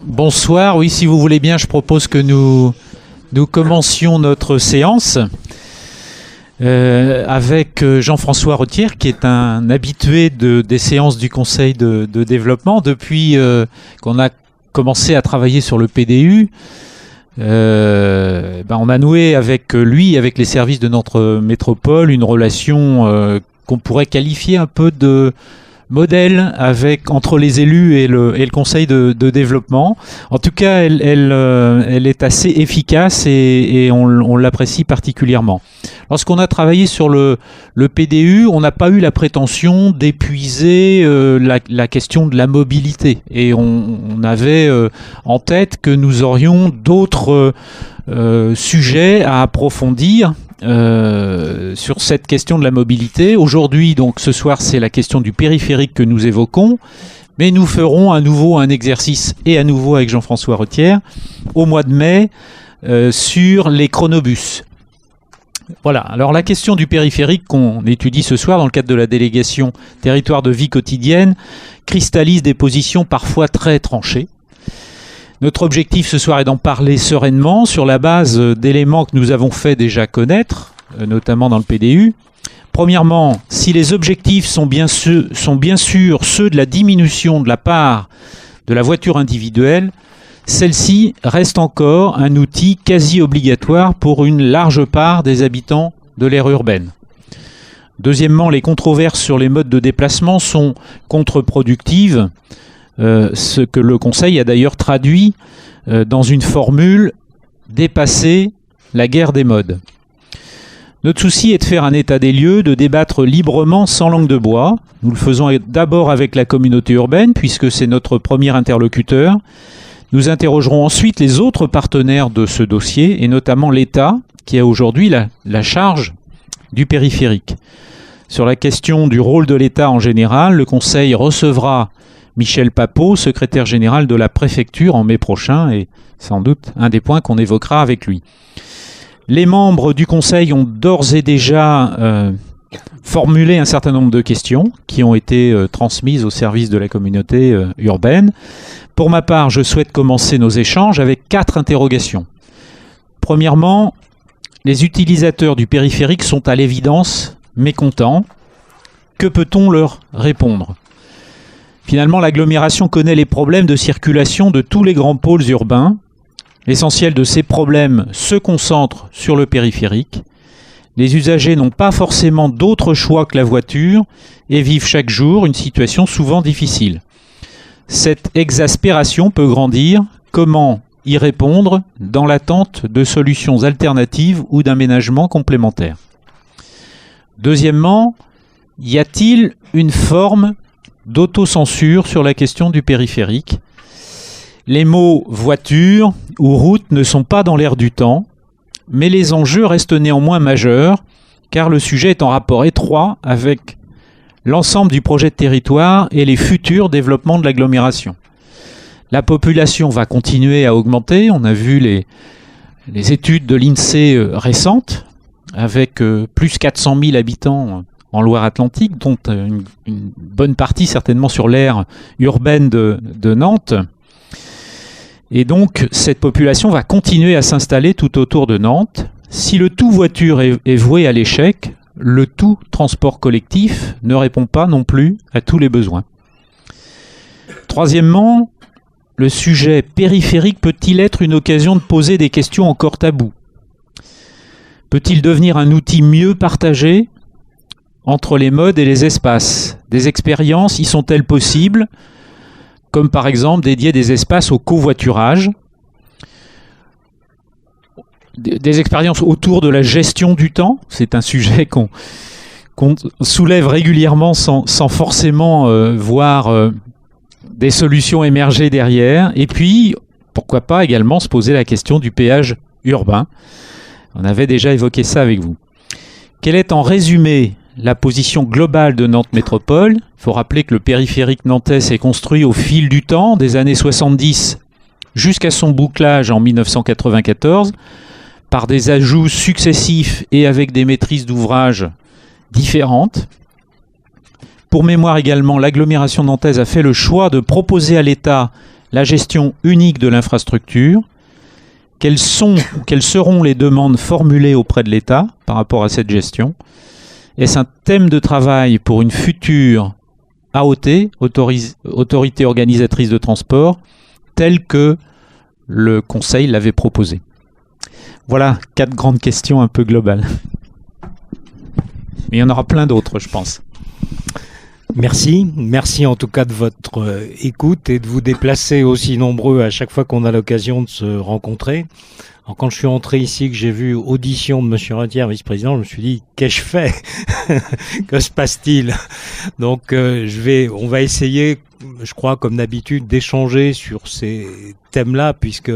Bonsoir, oui, si vous voulez bien, je propose que nous commencions notre séance avec Jean-François Rottier, qui est un habitué des séances du Conseil de développement. Depuis qu'on a commencé à travailler sur le PDU, on a noué avec lui, avec les services de notre métropole, une relation qu'on pourrait qualifier un peu de modèle entre les élus et le conseil de développement. En tout cas, elle est assez efficace et on l'apprécie particulièrement. Lorsqu'on a travaillé sur le PDU, on n'a pas eu la prétention d'épuiser la question de la mobilité. Et on avait en tête que nous aurions d'autres sujets à approfondir sur cette question de la mobilité. Aujourd'hui, donc ce soir, c'est la question du périphérique que nous évoquons, mais nous ferons à nouveau un exercice, et à nouveau avec Jean-François Rottier, au mois de mai, sur les chronobus. Voilà, alors la question du périphérique qu'on étudie ce soir dans le cadre de la délégation territoire de vie quotidienne cristallise des positions parfois très tranchées. Notre objectif ce soir est d'en parler sereinement sur la base d'éléments que nous avons fait déjà connaître, notamment dans le PDU. Premièrement, si les objectifs sont bien sûr ceux de la diminution de la part de la voiture individuelle, celle-ci reste encore un outil quasi obligatoire pour une large part des habitants de l'aire urbaine. Deuxièmement, les controverses sur les modes de déplacement sont contre-productives, ce que le Conseil a d'ailleurs traduit dans une formule « dépasser la guerre des modes ». Notre souci est de faire un état des lieux, de débattre librement sans langue de bois. Nous le faisons d'abord avec la communauté urbaine, puisque c'est notre premier interlocuteur. Nous interrogerons ensuite les autres partenaires de ce dossier, et notamment l'État, qui a aujourd'hui la charge du périphérique. Sur la question du rôle de l'État en général, le Conseil recevra Michel Papot, secrétaire général de la préfecture, en mai prochain, et sans doute un des points qu'on évoquera avec lui. Les membres du Conseil ont d'ores et déjà formulé un certain nombre de questions qui ont été transmises au service de la communauté urbaine. Pour ma part, je souhaite commencer nos échanges avec 4 interrogations. Premièrement, les utilisateurs du périphérique sont à l'évidence mécontents. Que peut-on leur répondre ? Finalement, l'agglomération connaît les problèmes de circulation de tous les grands pôles urbains. L'essentiel de ces problèmes se concentre sur le périphérique. Les usagers n'ont pas forcément d'autre choix que la voiture et vivent chaque jour une situation souvent difficile. Cette exaspération peut grandir. Comment y répondre dans l'attente de solutions alternatives ou d'aménagements complémentaires ? Deuxièmement, y a-t-il une forme d'autocensure sur la question du périphérique ? Les mots « voiture » ou « route » ne sont pas dans l'air du temps, mais les enjeux restent néanmoins majeurs, car le sujet est en rapport étroit avec l'ensemble du projet de territoire et les futurs développements de l'agglomération. La population va continuer à augmenter. On a vu les études de l'INSEE récentes, avec plus 400 000 habitants en Loire-Atlantique, dont une bonne partie certainement sur l'aire urbaine de Nantes. Et donc, cette population va continuer à s'installer tout autour de Nantes. Si le tout voiture est voué à l'échec, le tout transport collectif ne répond pas non plus à tous les besoins. Troisièmement, le sujet périphérique peut-il être une occasion de poser des questions encore taboues ? Peut-il devenir un outil mieux partagé entre les modes et les espaces ? Des expériences y sont-elles possibles ? Comme par exemple dédier des espaces au covoiturage, des expériences autour de la gestion du temps. C'est un sujet qu'on soulève régulièrement sans forcément voir des solutions émerger derrière. Et puis, pourquoi pas également se poser la question du péage urbain. On avait déjà évoqué ça avec vous. Quelle est en résumé la position globale de Nantes Métropole? Il faut rappeler que le périphérique nantais s'est construit au fil du temps, des années 70 jusqu'à son bouclage en 1994, par des ajouts successifs et avec des maîtrises d'ouvrage différentes. Pour mémoire également, l'agglomération nantaise a fait le choix de proposer à l'État la gestion unique de l'infrastructure, quelles seront les demandes formulées auprès de l'État par rapport à cette gestion. Est-ce un thème de travail pour une future AOT, autorité organisatrice de transport, telle que le Conseil l'avait proposé? Voilà 4 grandes questions un peu globales. Mais il y en aura plein d'autres, je pense. Merci en tout cas de votre écoute et de vous déplacer aussi nombreux à chaque fois qu'on a l'occasion de se rencontrer. Alors quand je suis entré ici, que j'ai vu audition de Monsieur Retière, vice-président, je me suis dit, qu'ai-je fait? Que se passe-t-il? Donc on va essayer, je crois, comme d'habitude, d'échanger sur ces thèmes-là, puisque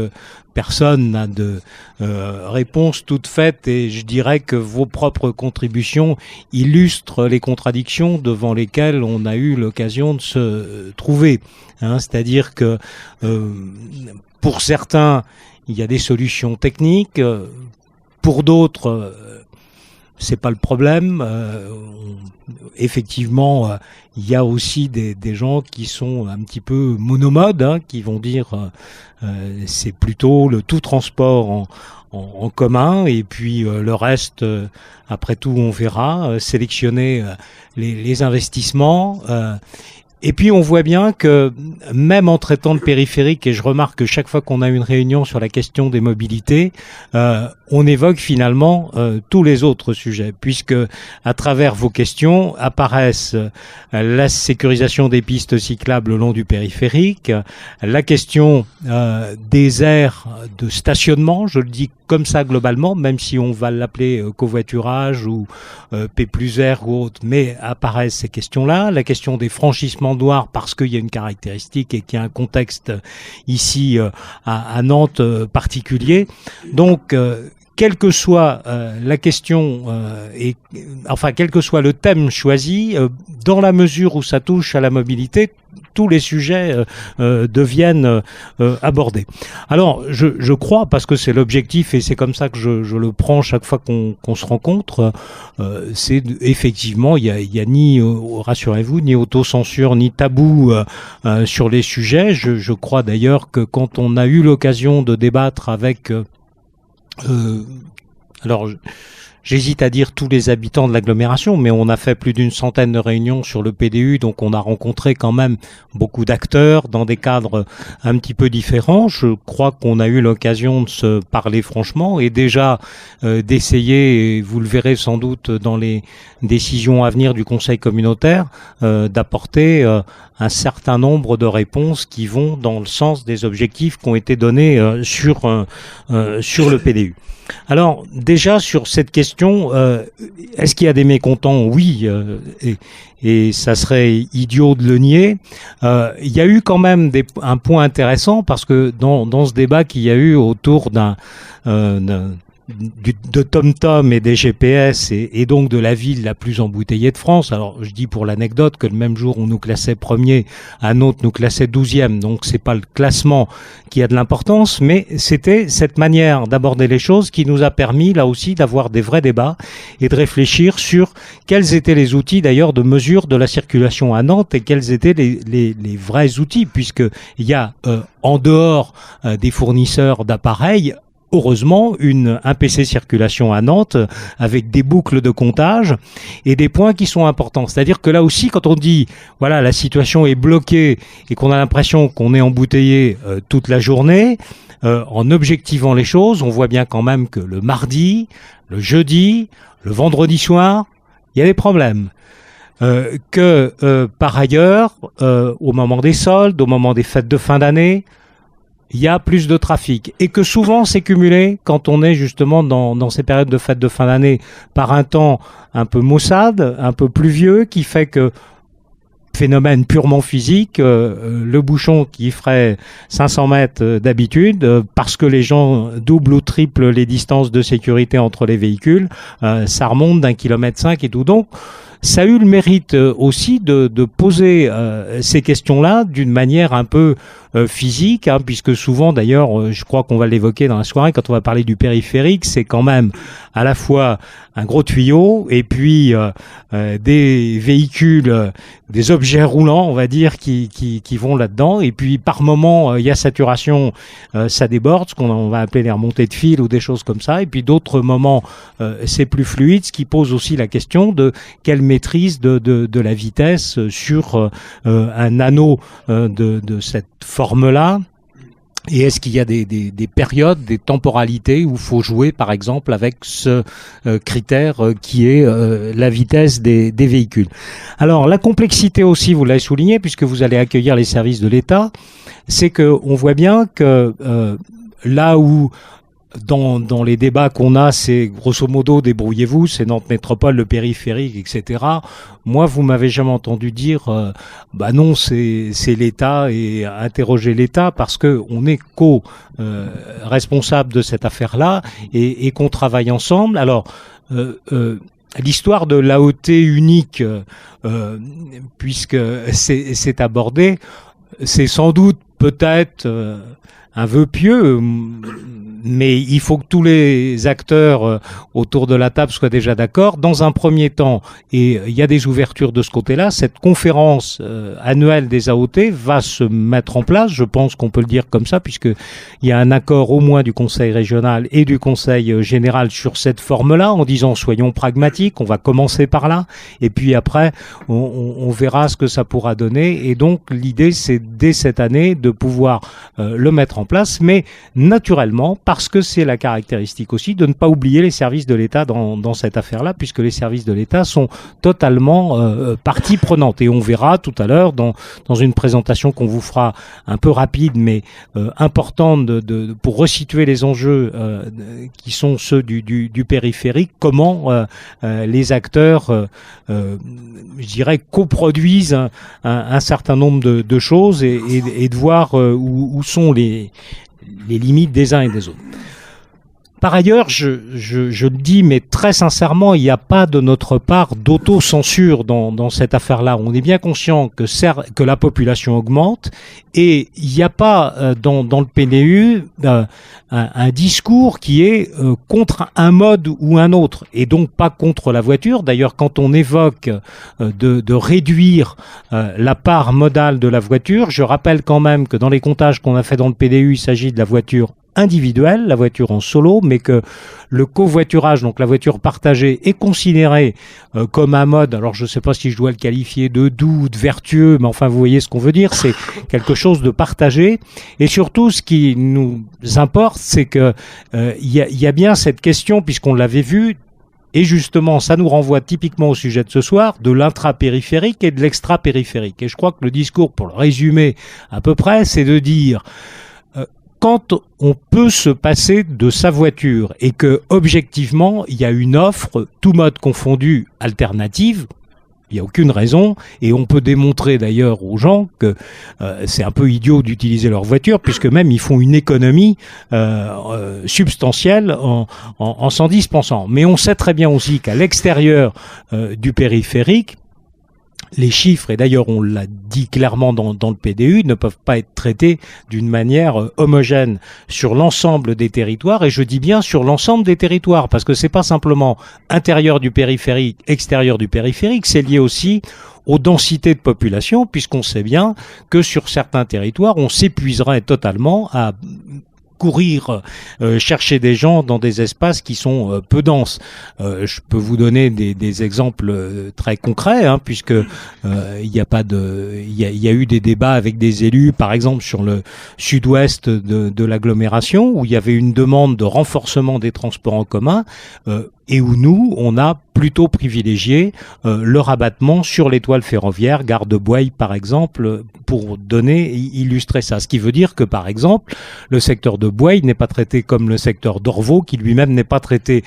personne n'a de réponse toute faite, et je dirais que vos propres contributions illustrent les contradictions devant lesquelles on a eu l'occasion de se trouver. C'est-à-dire que pour certains, il y a des solutions techniques, pour d'autres, c'est pas le problème. Effectivement, il y a aussi des gens qui sont un petit peu monomodes, qui vont dire c'est plutôt le tout transport en commun, et puis le reste, après tout, on verra, sélectionner les investissements. Et puis on voit bien que même en traitant le périphérique, et je remarque que chaque fois qu'on a une réunion sur la question des mobilités, on évoque finalement tous les autres sujets, puisque à travers vos questions apparaissent la sécurisation des pistes cyclables le long du périphérique, la question des aires de stationnement, je le dis comme ça globalement, même si on va l'appeler covoiturage ou P+R ou autre, mais apparaissent ces questions-là, la question des franchissements douars, parce qu'il y a une caractéristique et qu'il y a un contexte ici à Nantes particulier. Donc quelle que soit la question quel que soit le thème choisi, dans la mesure où ça touche à la mobilité, tous les sujets deviennent abordés. Alors, je crois, parce que c'est l'objectif et c'est comme ça que je le prends chaque fois qu'on se rencontre, c'est effectivement, il y a ni, rassurez-vous, ni autocensure, ni tabou sur les sujets. Je crois d'ailleurs que quand on a eu l'occasion de débattre avec alors j'hésite à dire tous les habitants de l'agglomération, mais on a fait plus d'une centaine de réunions sur le PDU, donc on a rencontré quand même beaucoup d'acteurs dans des cadres un petit peu différents. Je crois qu'on a eu l'occasion de se parler franchement et déjà d'essayer, et vous le verrez sans doute dans les décisions à venir du Conseil communautaire, d'apporter un certain nombre de réponses qui vont dans le sens des objectifs qui ont été donnés sur le PDU. Alors déjà sur cette question, est-ce qu'il y a des mécontents? Oui, et ça serait idiot de le nier. Il y a eu quand même un point intéressant, parce que dans ce débat qu'il y a eu autour de TomTom et des GPS et donc de la ville la plus embouteillée de France. Alors, je dis pour l'anecdote que le même jour on nous classait premier, un autre nous classait 12e, donc c'est pas le classement qui a de l'importance, mais c'était cette manière d'aborder les choses qui nous a permis là aussi d'avoir des vrais débats et de réfléchir sur quels étaient les outils d'ailleurs de mesure de la circulation à Nantes et quels étaient les vrais outils, puisque il y a en dehors des fournisseurs d'appareils, heureusement, un PC circulation à Nantes avec des boucles de comptage et des points qui sont importants. C'est-à-dire que là aussi, quand on dit, voilà, la situation est bloquée et qu'on a l'impression qu'on est embouteillé toute la journée, en objectivant les choses, on voit bien quand même que le mardi, le jeudi, le vendredi soir, il y a des problèmes. Par ailleurs, au moment des soldes, au moment des fêtes de fin d'année, il y a plus de trafic, et que souvent c'est cumulé quand on est justement dans ces périodes de fêtes de fin d'année par un temps un peu maussade, un peu pluvieux, qui fait que, phénomène purement physique, le bouchon qui ferait 500 mètres d'habitude, parce que les gens doublent ou triplent les distances de sécurité entre les véhicules, ça remonte d'1,5 km et tout. Donc ça a eu le mérite aussi de poser ces questions-là d'une manière un peu physique, hein, puisque souvent d'ailleurs, je crois qu'on va l'évoquer dans la soirée quand on va parler du périphérique, c'est quand même à la fois un gros tuyau et puis des véhicules, des objets roulants, on va dire, qui vont là-dedans. Et puis par moment, il y a saturation, ça déborde, ce qu'on va appeler les remontées de fil ou des choses comme ça. Et puis d'autres moments, c'est plus fluide, ce qui pose aussi la question de quelle maîtrise de la vitesse sur un anneau de cette forme-là. Et est-ce qu'il y a des périodes, des temporalités où il faut jouer, par exemple, avec ce critère qui est la vitesse des véhicules. Alors, la complexité aussi, vous l'avez souligné, puisque vous allez accueillir les services de l'État, c'est qu'on voit bien que là où dans les débats qu'on a, c'est grosso modo, débrouillez-vous, c'est Nantes Métropole, le périphérique, etc. Moi, vous m'avez jamais entendu dire, bah non, c'est l'État et interroger l'État parce que on est responsable de cette affaire-là et qu'on travaille ensemble. Alors, l'histoire de l'AOT unique, puisque c'est abordé, c'est sans doute peut-être un vœu pieux, mais il faut que tous les acteurs autour de la table soient déjà d'accord. Dans un premier temps, et il y a des ouvertures de ce côté-là, cette conférence annuelle des AOT va se mettre en place, je pense qu'on peut le dire comme ça, puisqu'il y a un accord au moins du Conseil régional et du Conseil général sur cette forme-là, en disant soyons pragmatiques, on va commencer par là, et puis après, on verra ce que ça pourra donner. Et donc, l'idée, c'est dès cette année de pouvoir le mettre en place, mais naturellement, parce que c'est la caractéristique aussi de ne pas oublier les services de l'État dans cette affaire-là, puisque les services de l'État sont totalement partie prenante. Et on verra tout à l'heure dans une présentation qu'on vous fera un peu rapide, mais importante pour resituer les enjeux qui sont ceux du périphérique, comment les acteurs, je dirais, coproduisent un certain nombre de choses et de voir où sont les limites des uns et des autres. Par ailleurs, je le dis, mais très sincèrement, il n'y a pas de notre part d'autocensure dans cette affaire-là. On est bien conscient que la population augmente et il n'y a pas dans le PNU un discours qui est contre un mode ou un autre et donc pas contre la voiture. D'ailleurs, quand on évoque de réduire la part modale de la voiture, je rappelle quand même que dans les comptages qu'on a fait dans le PDU, il s'agit de la voiture individuelle, la voiture en solo, mais que le covoiturage, donc la voiture partagée, est considéré comme un mode, alors je ne sais pas si je dois le qualifier de doux, de vertueux, mais enfin vous voyez ce qu'on veut dire, c'est quelque chose de partagé. Et surtout, ce qui nous importe, c'est que y a bien cette question, puisqu'on l'avait vu, et justement, ça nous renvoie typiquement au sujet de ce soir, de l'intra-périphérique et de l'extra-périphérique. Et je crois que le discours, pour le résumer à peu près, c'est de dire quand on peut se passer de sa voiture et que objectivement il y a une offre, tout mode confondu, alternative, il n'y a aucune raison, et on peut démontrer d'ailleurs aux gens que c'est un peu idiot d'utiliser leur voiture, puisque même ils font une économie substantielle en s'en dispensant. Mais on sait très bien aussi qu'à l'extérieur du périphérique, les chiffres, et d'ailleurs on l'a dit clairement dans le PDU, ne peuvent pas être traités d'une manière homogène sur l'ensemble des territoires, et je dis bien sur l'ensemble des territoires, parce que c'est pas simplement intérieur du périphérique, extérieur du périphérique, c'est lié aussi aux densités de population, puisqu'on sait bien que sur certains territoires, on s'épuiserait totalement à courir, chercher des gens dans des espaces qui sont peu denses. Je peux vous donner des exemples très concrets, hein, puisque il y a eu des débats avec des élus, par exemple sur le sud-ouest de l'agglomération, où il y avait une demande de renforcement des transports en commun, et où nous, on a plutôt privilégié le rabattement sur l'étoile ferroviaire, gare de Boye par exemple, pour illustrer ça. Ce qui veut dire que par exemple, le secteur de Boye n'est pas traité comme le secteur d'Orvaux, qui lui-même n'est pas traité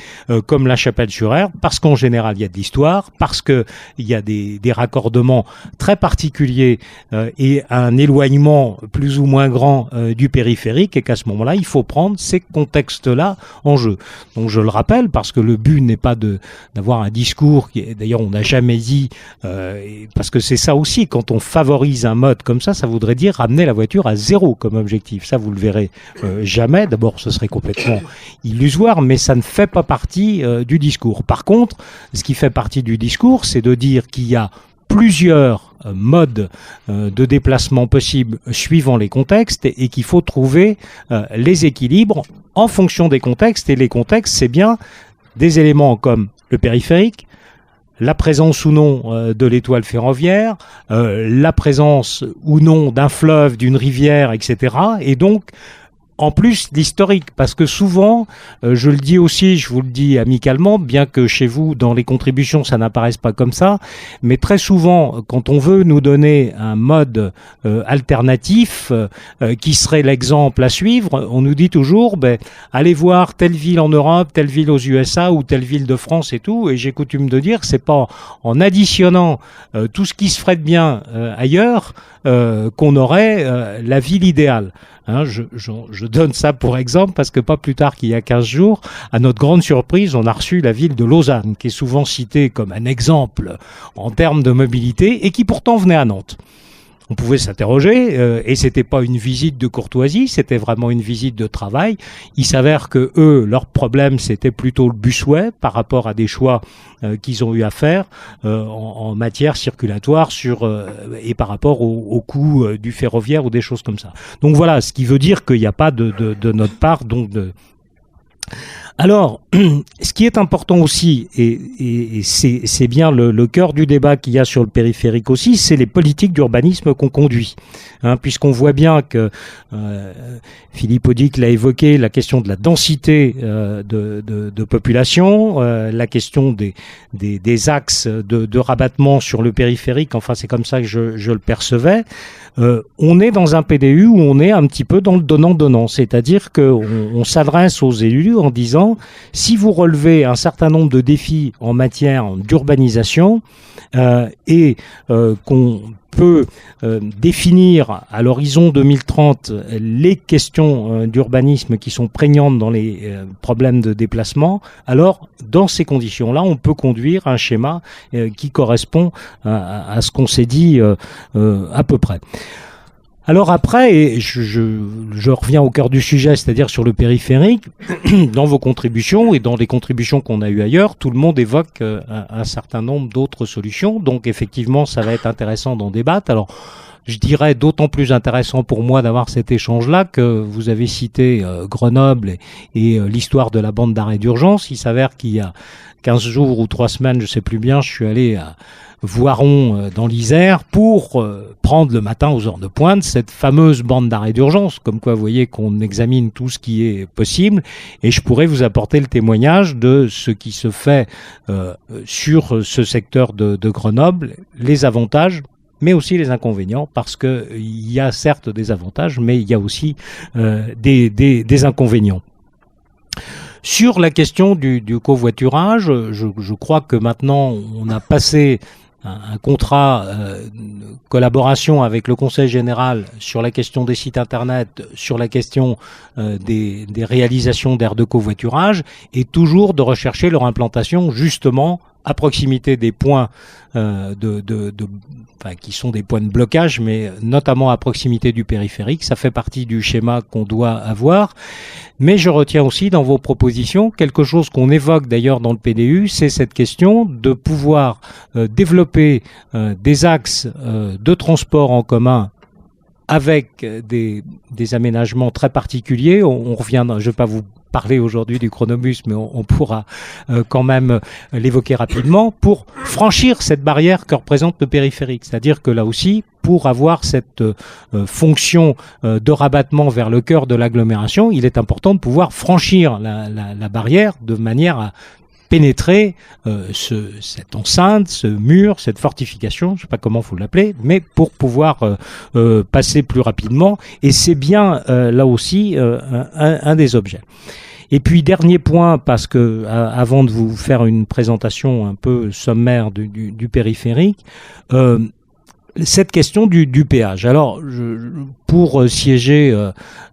comme la Chapelle-sur-Erdre, parce qu'en général il y a de l'histoire, parce que il y a des raccordements très particuliers et un éloignement plus ou moins grand du périphérique, et qu'à ce moment-là, il faut prendre ces contextes-là en jeu. Donc je le rappelle, parce que le but but n'est pas d'avoir un discours d'ailleurs on n'a jamais dit, parce que c'est ça aussi, quand on favorise un mode comme ça voudrait dire ramener la voiture à zéro comme objectif. Ça, vous le verrez jamais. D'abord, ce serait complètement illusoire, mais ça ne fait pas partie du discours. Par contre, ce qui fait partie du discours, c'est de dire qu'il y a plusieurs modes de déplacement possibles suivant les contextes et qu'il faut trouver les équilibres en fonction des contextes. Et les contextes, c'est bien des éléments comme le périphérique, la présence ou non de l'étoile ferroviaire, la présence ou non d'un fleuve, d'une rivière, etc. Et donc, en plus l'historique, parce que souvent, je le dis aussi, je vous le dis amicalement, bien que chez vous, dans les contributions, ça n'apparaisse pas comme ça, mais très souvent, quand on veut nous donner un mode alternatif qui serait l'exemple à suivre, on nous dit toujours, allez voir telle ville en Europe, telle ville aux USA ou telle ville de France et tout, et j'ai coutume de dire, c'est pas en additionnant tout ce qui se ferait de bien ailleurs qu'on aurait la ville idéale. Hein, je donne ça pour exemple parce que pas plus tard qu'il y a 15 jours, à notre grande surprise, on a reçu la ville de Lausanne, qui est souvent citée comme un exemple en termes de mobilité et qui pourtant venait à Nantes. On pouvait s'interroger, et c'était pas une visite de courtoisie, c'était vraiment une visite de travail. Il s'avère que eux, leur problème, c'était plutôt le busway par rapport à des choix qu'ils ont eu à faire en matière circulatoire et par rapport au coût du ferroviaire ou des choses comme ça. Donc voilà, ce qui veut dire qu'il n'y a pas de notre part donc de. Alors, ce qui est important aussi, et c'est bien le cœur du débat qu'il y a sur le périphérique aussi, c'est les politiques d'urbanisme qu'on conduit. Hein, puisqu'on voit bien que Philippe Audic l'a évoqué, la question de la densité de population, la question des axes de rabattement sur le périphérique, enfin c'est comme ça que je le percevais. On est dans un PDU où on est un petit peu dans le donnant-donnant, c'est-à-dire qu'on s'adresse aux élus en disant si vous relevez un certain nombre de défis en matière d'urbanisation et qu'on peut définir à l'horizon 2030 les questions d'urbanisme qui sont prégnantes dans les problèmes de déplacement, alors dans ces conditions-là, on peut conduire un schéma qui correspond à ce qu'on s'est dit à peu près. Alors après, et je reviens au cœur du sujet, c'est-à-dire sur le périphérique, dans vos contributions et dans les contributions qu'on a eues ailleurs, tout le monde évoque un certain nombre d'autres solutions. Donc effectivement, ça va être intéressant d'en débattre. Alors, je dirais d'autant plus intéressant pour moi d'avoir cet échange-là que vous avez cité Grenoble et l'histoire de la bande d'arrêt d'urgence. Il s'avère qu'il y a 15 jours ou 3 semaines, je sais plus bien, je suis allé à Voiron dans l'Isère pour prendre le matin aux heures de pointe cette fameuse bande d'arrêt d'urgence, comme quoi vous voyez qu'on examine tout ce qui est possible et je pourrais vous apporter le témoignage de ce qui se fait sur ce secteur de Grenoble, les avantages mais aussi les inconvénients, parce que il y a certes des avantages, mais il y a aussi des inconvénients. Sur la question du covoiturage, je crois que maintenant on a passé un contrat de collaboration avec le Conseil général sur la question des sites internet, sur la question des réalisations d'aires de covoiturage, et toujours de rechercher leur implantation justement à proximité des points qui sont des points de blocage, mais notamment à proximité du périphérique. Ça fait partie du schéma qu'on doit avoir. Mais je retiens aussi dans vos propositions quelque chose qu'on évoque d'ailleurs dans le PDU, c'est cette question de pouvoir développer des axes de transport en commun avec des aménagements très particuliers. On revient, je ne vais pas vous parler aujourd'hui du chronobus, mais on pourra quand même l'évoquer rapidement, pour franchir cette barrière que représente le périphérique. C'est-à-dire que là aussi, pour avoir cette fonction de rabattement vers le cœur de l'agglomération, il est important de pouvoir franchir la barrière de manière à pénétrer cette enceinte, ce mur, cette fortification, je ne sais pas comment vous l'appelez, mais pour pouvoir passer plus rapidement. Et c'est bien là aussi un des objets. Et puis dernier point, parce que avant de vous faire une présentation un peu sommaire du périphérique, cette question du péage. Alors, pour siéger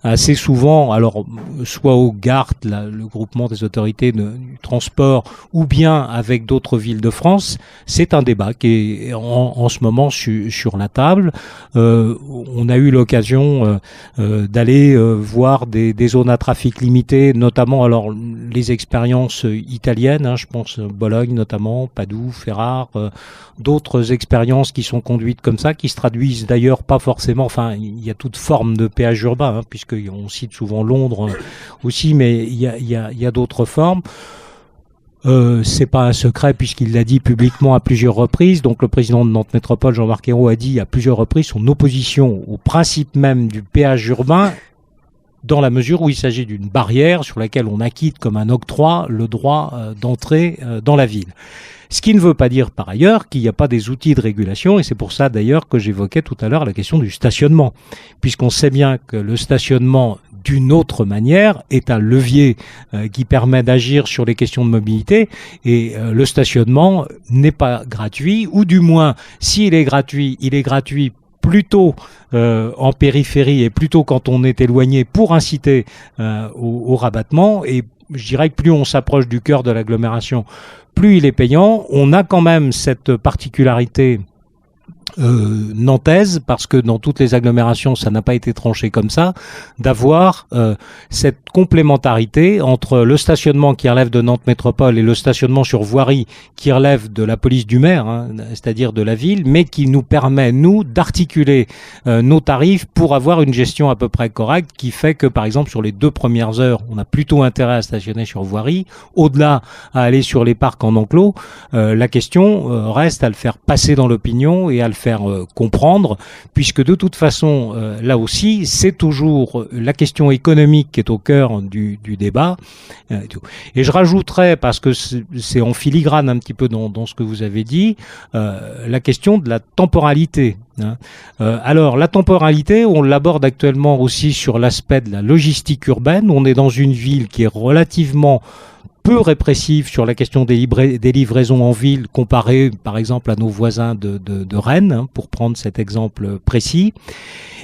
assez souvent, alors soit au GART, le groupement des autorités du transport, ou bien avec d'autres villes de France, c'est un débat qui est en ce moment sur la table. On a eu l'occasion d'aller voir des zones à trafic limité, notamment alors les expériences italiennes, hein, je pense Bologne notamment, Padoue, Ferrare, d'autres expériences qui sont conduites comme ça, qui se traduisent d'ailleurs pas forcément, enfin il y a toute forme de péage urbain, hein, puisqu'on cite souvent Londres aussi, mais il y a d'autres formes. C'est pas un secret puisqu'il l'a dit publiquement à plusieurs reprises. Donc le président de Nantes Métropole, Jean-Marc Ayrault, a dit à plusieurs reprises son opposition au principe même du péage urbain, dans la mesure où il s'agit d'une barrière sur laquelle on acquitte comme un octroi le droit d'entrer dans la ville. Ce qui ne veut pas dire par ailleurs qu'il n'y a pas des outils de régulation, et c'est pour ça d'ailleurs que j'évoquais tout à l'heure la question du stationnement, puisqu'on sait bien que le stationnement d'une autre manière est un levier qui permet d'agir sur les questions de mobilité, et le stationnement n'est pas gratuit, ou du moins s'il est gratuit, il est gratuit plutôt en périphérie et plutôt quand on est éloigné pour inciter au rabattement. Et je dirais que plus on s'approche du cœur de l'agglomération, plus il est payant. On a quand même cette particularité nantaise, parce que dans toutes les agglomérations ça n'a pas été tranché comme ça, d'avoir cette complémentarité entre le stationnement qui relève de Nantes Métropole et le stationnement sur voirie qui relève de la police du maire, hein, c'est-à-dire de la ville, mais qui nous permet, nous, d'articuler nos tarifs pour avoir une gestion à peu près correcte, qui fait que, par exemple, sur les 2 premières heures, on a plutôt intérêt à stationner sur voirie, au-delà à aller sur les parcs en enclos. La question reste à le faire passer dans l'opinion et à le faire comprendre, puisque de toute façon, là aussi, c'est toujours la question économique qui est au cœur du débat. Et je rajouterais, parce que c'est en filigrane un petit peu dans ce que vous avez dit, la question de la temporalité. Alors, la temporalité, on l'aborde actuellement aussi sur l'aspect de la logistique urbaine. On est dans une ville qui est relativement peu répressive sur la question des livraisons en ville, comparée par exemple à nos voisins de Rennes, hein, pour prendre cet exemple précis.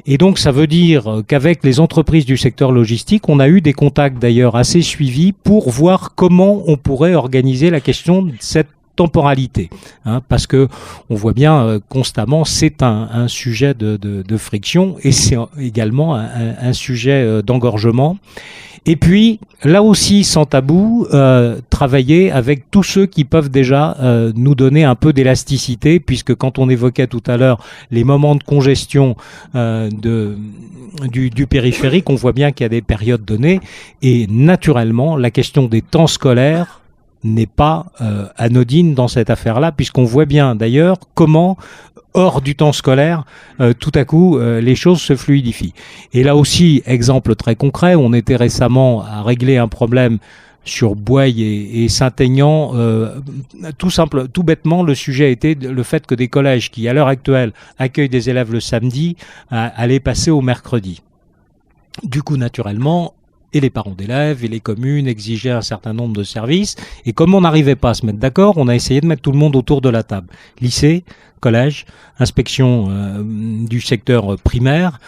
Et donc ça veut dire qu'avec les entreprises du secteur logistique, on a eu des contacts d'ailleurs assez suivis pour voir comment on pourrait organiser la question de cette temporalité, hein, parce que on voit bien constamment c'est un sujet de friction, et c'est également un sujet d'engorgement. Et puis, là aussi, sans tabou, travailler avec tous ceux qui peuvent déjà nous donner un peu d'élasticité, puisque quand on évoquait tout à l'heure les moments de congestion du périphérique, on voit bien qu'il y a des périodes données, et naturellement, la question des temps scolaires n'est pas anodine dans cette affaire-là, puisqu'on voit bien d'ailleurs comment, hors du temps scolaire, tout à coup, les choses se fluidifient. Et là aussi, exemple très concret, on était récemment à régler un problème sur Boye et Saint-Aignan. Tout bêtement, le sujet était le fait que des collèges qui, à l'heure actuelle, accueillent des élèves le samedi, allaient passer au mercredi. Du coup, naturellement, et les parents d'élèves et les communes exigeaient un certain nombre de services. Et comme on n'arrivait pas à se mettre d'accord, on a essayé de mettre tout le monde autour de la table. Lycée, collège, inspection du secteur primaire,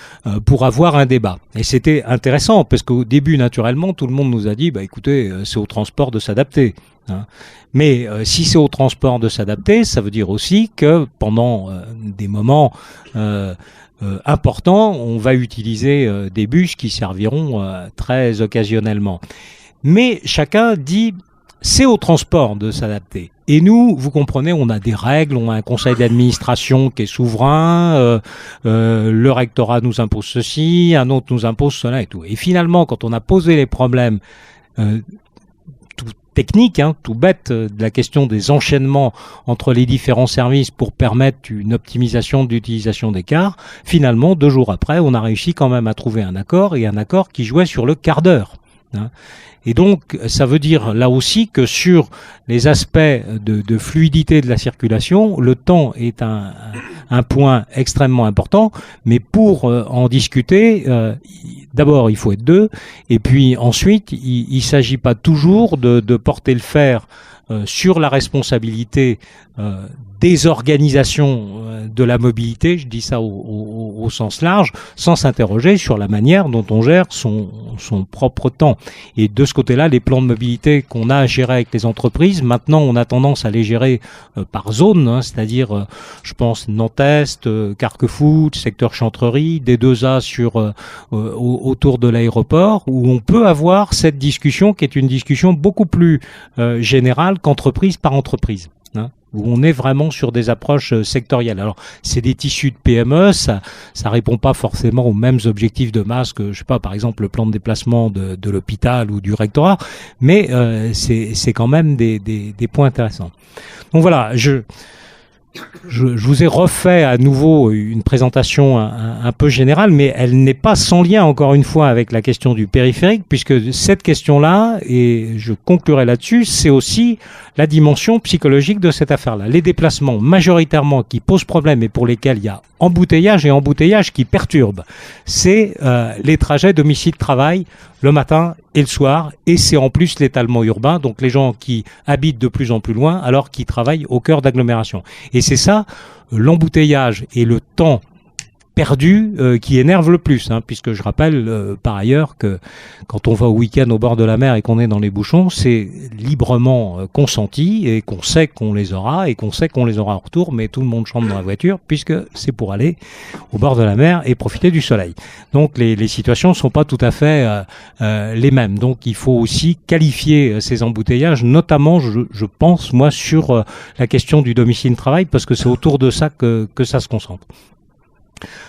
pour avoir un débat. Et c'était intéressant, parce qu'au début, naturellement, tout le monde nous a dit, écoutez, c'est au transport de s'adapter. Hein. Mais si c'est au transport de s'adapter, ça veut dire aussi que pendant des moments important, on va utiliser des bus qui serviront très occasionnellement. Mais chacun dit, c'est au transport de s'adapter. Et nous, vous comprenez, on a des règles, on a un conseil d'administration qui est souverain, le rectorat nous impose ceci, un autre nous impose cela et tout. Et finalement, quand on a posé les problèmes technique, hein, tout bête, de la question des enchaînements entre les différents services pour permettre une optimisation de l'utilisation des cars, finalement, 2 jours après, on a réussi quand même à trouver un accord, et un accord qui jouait sur le quart d'heure. Hein. Et donc, ça veut dire là aussi que sur les aspects de fluidité de la circulation, le temps est un point extrêmement important, mais pour en discuter, d'abord, il faut être deux, et puis ensuite, il ne s'agit pas toujours de porter le fer sur la responsabilité des organisations de la mobilité, je dis ça au sens large, sans s'interroger sur la manière dont on gère son propre temps. Et de ce côté-là, les plans de mobilité qu'on a à gérer avec les entreprises, maintenant on a tendance à les gérer par zone, hein, c'est-à-dire, je pense, Nantes-Est, Carquefou, secteur Chantrerie, D2A autour de l'aéroport, où on peut avoir cette discussion qui est une discussion beaucoup plus générale qu'entreprise par entreprise, hein, où on est vraiment sur des approches sectorielles. Alors, c'est des tissus de PME, ça répond pas forcément aux mêmes objectifs de masse que, je sais pas, par exemple, le plan de déplacement de l'hôpital ou du rectorat, mais c'est quand même des points intéressants. Donc voilà, je vous ai refait à nouveau une présentation un peu générale, mais elle n'est pas sans lien, encore une fois, avec la question du périphérique, puisque cette question-là, et je conclurai là-dessus, c'est aussi la dimension psychologique de cette affaire-là. Les déplacements majoritairement qui posent problème et pour lesquels il y a embouteillage et embouteillage qui perturbent, c'est les trajets domicile-travail le matin et le soir, et c'est en plus l'étalement urbain, donc les gens qui habitent de plus en plus loin alors qu'ils travaillent au cœur d'agglomération. Et c'est ça, l'embouteillage et le temps perdu qui énerve le plus, hein, puisque je rappelle par ailleurs que quand on va au week-end au bord de la mer et qu'on est dans les bouchons, c'est librement consenti et qu'on sait qu'on les aura et qu'on sait qu'on les aura en retour, mais tout le monde chante dans la voiture puisque c'est pour aller au bord de la mer et profiter du soleil. Donc les situations ne sont pas tout à fait les mêmes. Donc il faut aussi qualifier ces embouteillages, notamment je pense moi sur la question du domicile-travail, parce que c'est autour de ça que ça se concentre.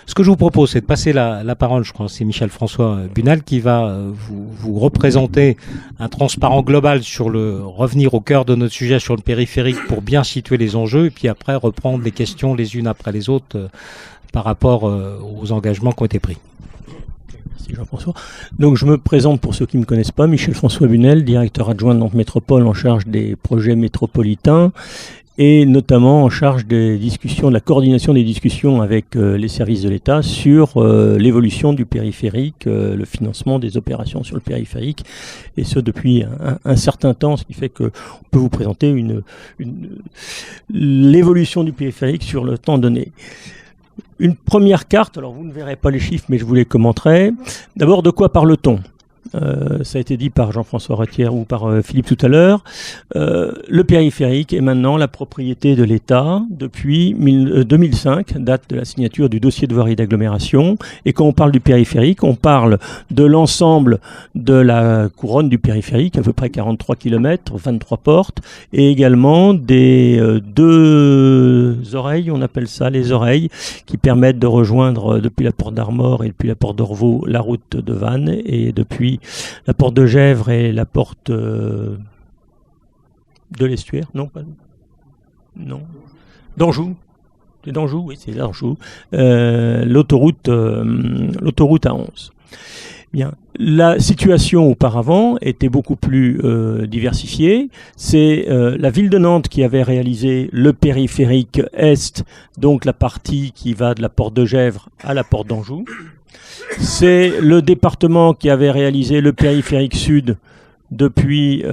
Ce que je vous propose, c'est de passer la parole, je crois, c'est Michel-François Bunel qui va vous représenter un transparent global revenir au cœur de notre sujet sur le périphérique pour bien situer les enjeux, et puis après reprendre les questions les unes après les autres par rapport aux engagements qui ont été pris. Merci Jean-François. Donc je me présente pour ceux qui ne me connaissent pas, Michel-François Bunel, directeur adjoint de Nantes Métropole en charge des projets métropolitains, et notamment en charge des discussions, de la coordination des discussions avec les services de l'État sur l'évolution du périphérique, le financement des opérations sur le périphérique, et ce depuis un certain temps, ce qui fait qu'on peut vous présenter l'évolution du périphérique sur le temps donné. Une première carte, alors vous ne verrez pas les chiffres, mais je vous les commenterai. D'abord, de quoi parle-t-on ? Ça a été dit par Jean-François Retière ou par Philippe tout à l'heure. Le périphérique est maintenant la propriété de l'État depuis 2005, date de la signature du dossier de voirie d'agglomération. Et quand on parle du périphérique, on parle de l'ensemble de la couronne du périphérique, à peu près 43 km, 23 portes, et également des deux oreilles, on appelle ça les oreilles, qui permettent de rejoindre depuis la porte d'Armor et depuis la porte d'Orvaux la route de Vannes, et depuis la porte de Gesvres et la porte de l'Estuaire, non, d'Anjou. C'est d'Anjou, oui, c'est d'Anjou. L'autoroute A11. Bien. La situation auparavant était beaucoup plus diversifiée. C'est la ville de Nantes qui avait réalisé le périphérique Est, donc la partie qui va de la porte de Gesvres à la porte d'Anjou. C'est le département qui avait réalisé le périphérique Sud depuis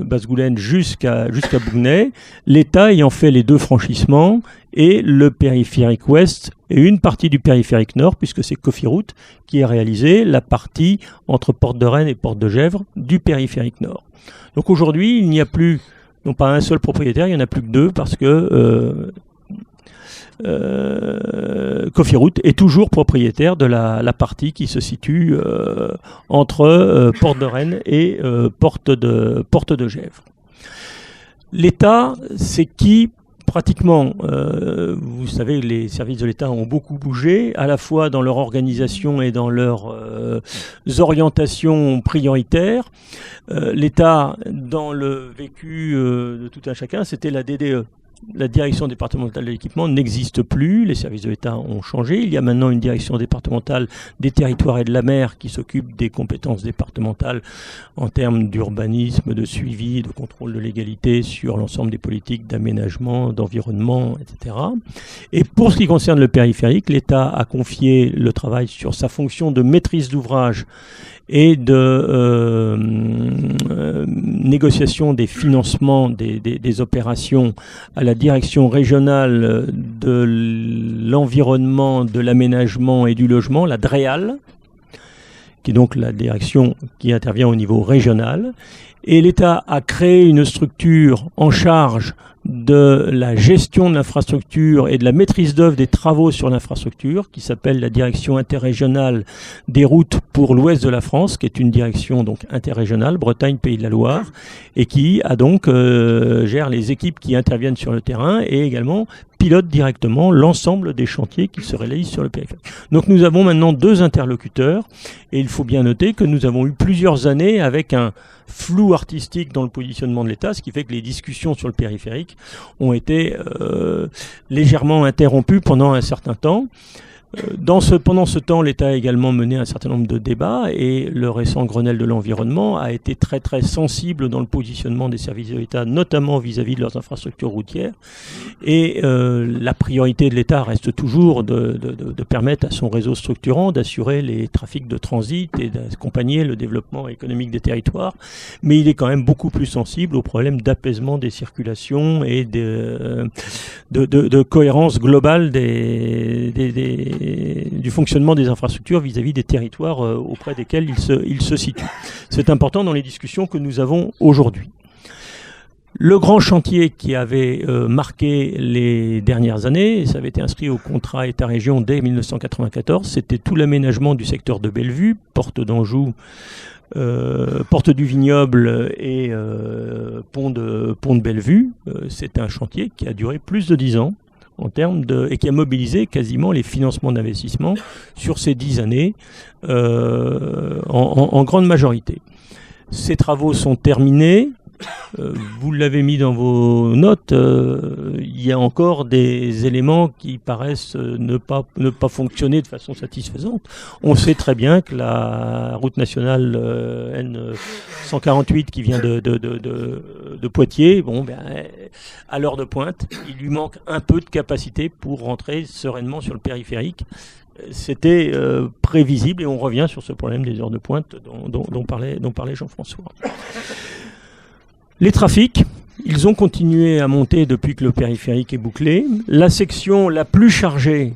Basse-Goulaine jusqu'à Bougnay, l'État ayant fait les deux franchissements, et le périphérique Ouest et une partie du périphérique Nord, puisque c'est Cofiroute qui a réalisé la partie entre Porte de Rennes et Porte de Gesvres du périphérique Nord. Donc aujourd'hui, il n'y a plus, non pas un seul propriétaire, il n'y en a plus que deux, parce que Cofiroute est toujours propriétaire de la partie qui se situe entre Porte de Rennes et Porte de Gesvres. L'État, c'est qui pratiquement, vous savez, les services de l'État ont beaucoup bougé, à la fois dans leur organisation et dans leurs orientations prioritaires. L'État, dans le vécu de tout un chacun, c'était la DDE. la direction départementale de l'équipement n'existe plus, les services de l'État ont changé. Il y a maintenant une direction départementale des territoires et de la mer qui s'occupe des compétences départementales en termes d'urbanisme, de suivi, de contrôle de légalité sur l'ensemble des politiques d'aménagement, d'environnement, etc. Et pour ce qui concerne le périphérique, l'État a confié le travail sur sa fonction de maîtrise d'ouvrage et de négociation des financements des opérations à la direction régionale de l'environnement, de l'aménagement et du logement, la DREAL, qui est donc la direction qui intervient au niveau régional. Et l'État a créé une structure en charge de la gestion de l'infrastructure et de la maîtrise d'œuvre des travaux sur l'infrastructure, qui s'appelle la direction interrégionale des routes pour l'ouest de la France, qui est une direction donc interrégionale, Bretagne, Pays de la Loire, et qui a donc gère les équipes qui interviennent sur le terrain et également pilote directement l'ensemble des chantiers qui se réalisent sur le périphérique. Donc nous avons maintenant 2 interlocuteurs, et il faut bien noter que nous avons eu plusieurs années avec un flou artistique dans le positionnement de l'État, ce qui fait que les discussions sur le périphérique ont été légèrement interrompues pendant un certain temps. Pendant ce temps, l'État a également mené un certain nombre de débats, et le récent Grenelle de l'environnement a été très très sensible dans le positionnement des services de l'État, notamment vis-à-vis de leurs infrastructures routières. Et la priorité de l'État reste toujours de permettre à son réseau structurant d'assurer les trafics de transit et d'accompagner le développement économique des territoires. Mais il est quand même beaucoup plus sensible aux problèmes d'apaisement des circulations et de cohérence globale du fonctionnement des infrastructures vis-à-vis des territoires auprès desquels il se situe. C'est important dans les discussions que nous avons aujourd'hui. Le grand chantier qui avait marqué les dernières années, et ça avait été inscrit au contrat État-région dès 1994, c'était tout l'aménagement du secteur de Bellevue, Porte d'Anjou, Porte du Vignoble et pont de Bellevue. C'est un chantier qui a duré plus de 10 ans. Et qui a mobilisé quasiment les financements d'investissement sur ces 10 années en grande majorité. Ces travaux sont terminés. Vous l'avez mis dans vos notes, il y a encore des éléments qui paraissent ne pas fonctionner de façon satisfaisante. On sait très bien que la route nationale N148 qui vient de Poitiers, à l'heure de pointe, il lui manque un peu de capacité pour rentrer sereinement sur le périphérique. C'était prévisible, et on revient sur ce problème des heures de pointe dont parlait Jean-François. Les trafics, ils ont continué à monter depuis que le périphérique est bouclé. La section la plus chargée,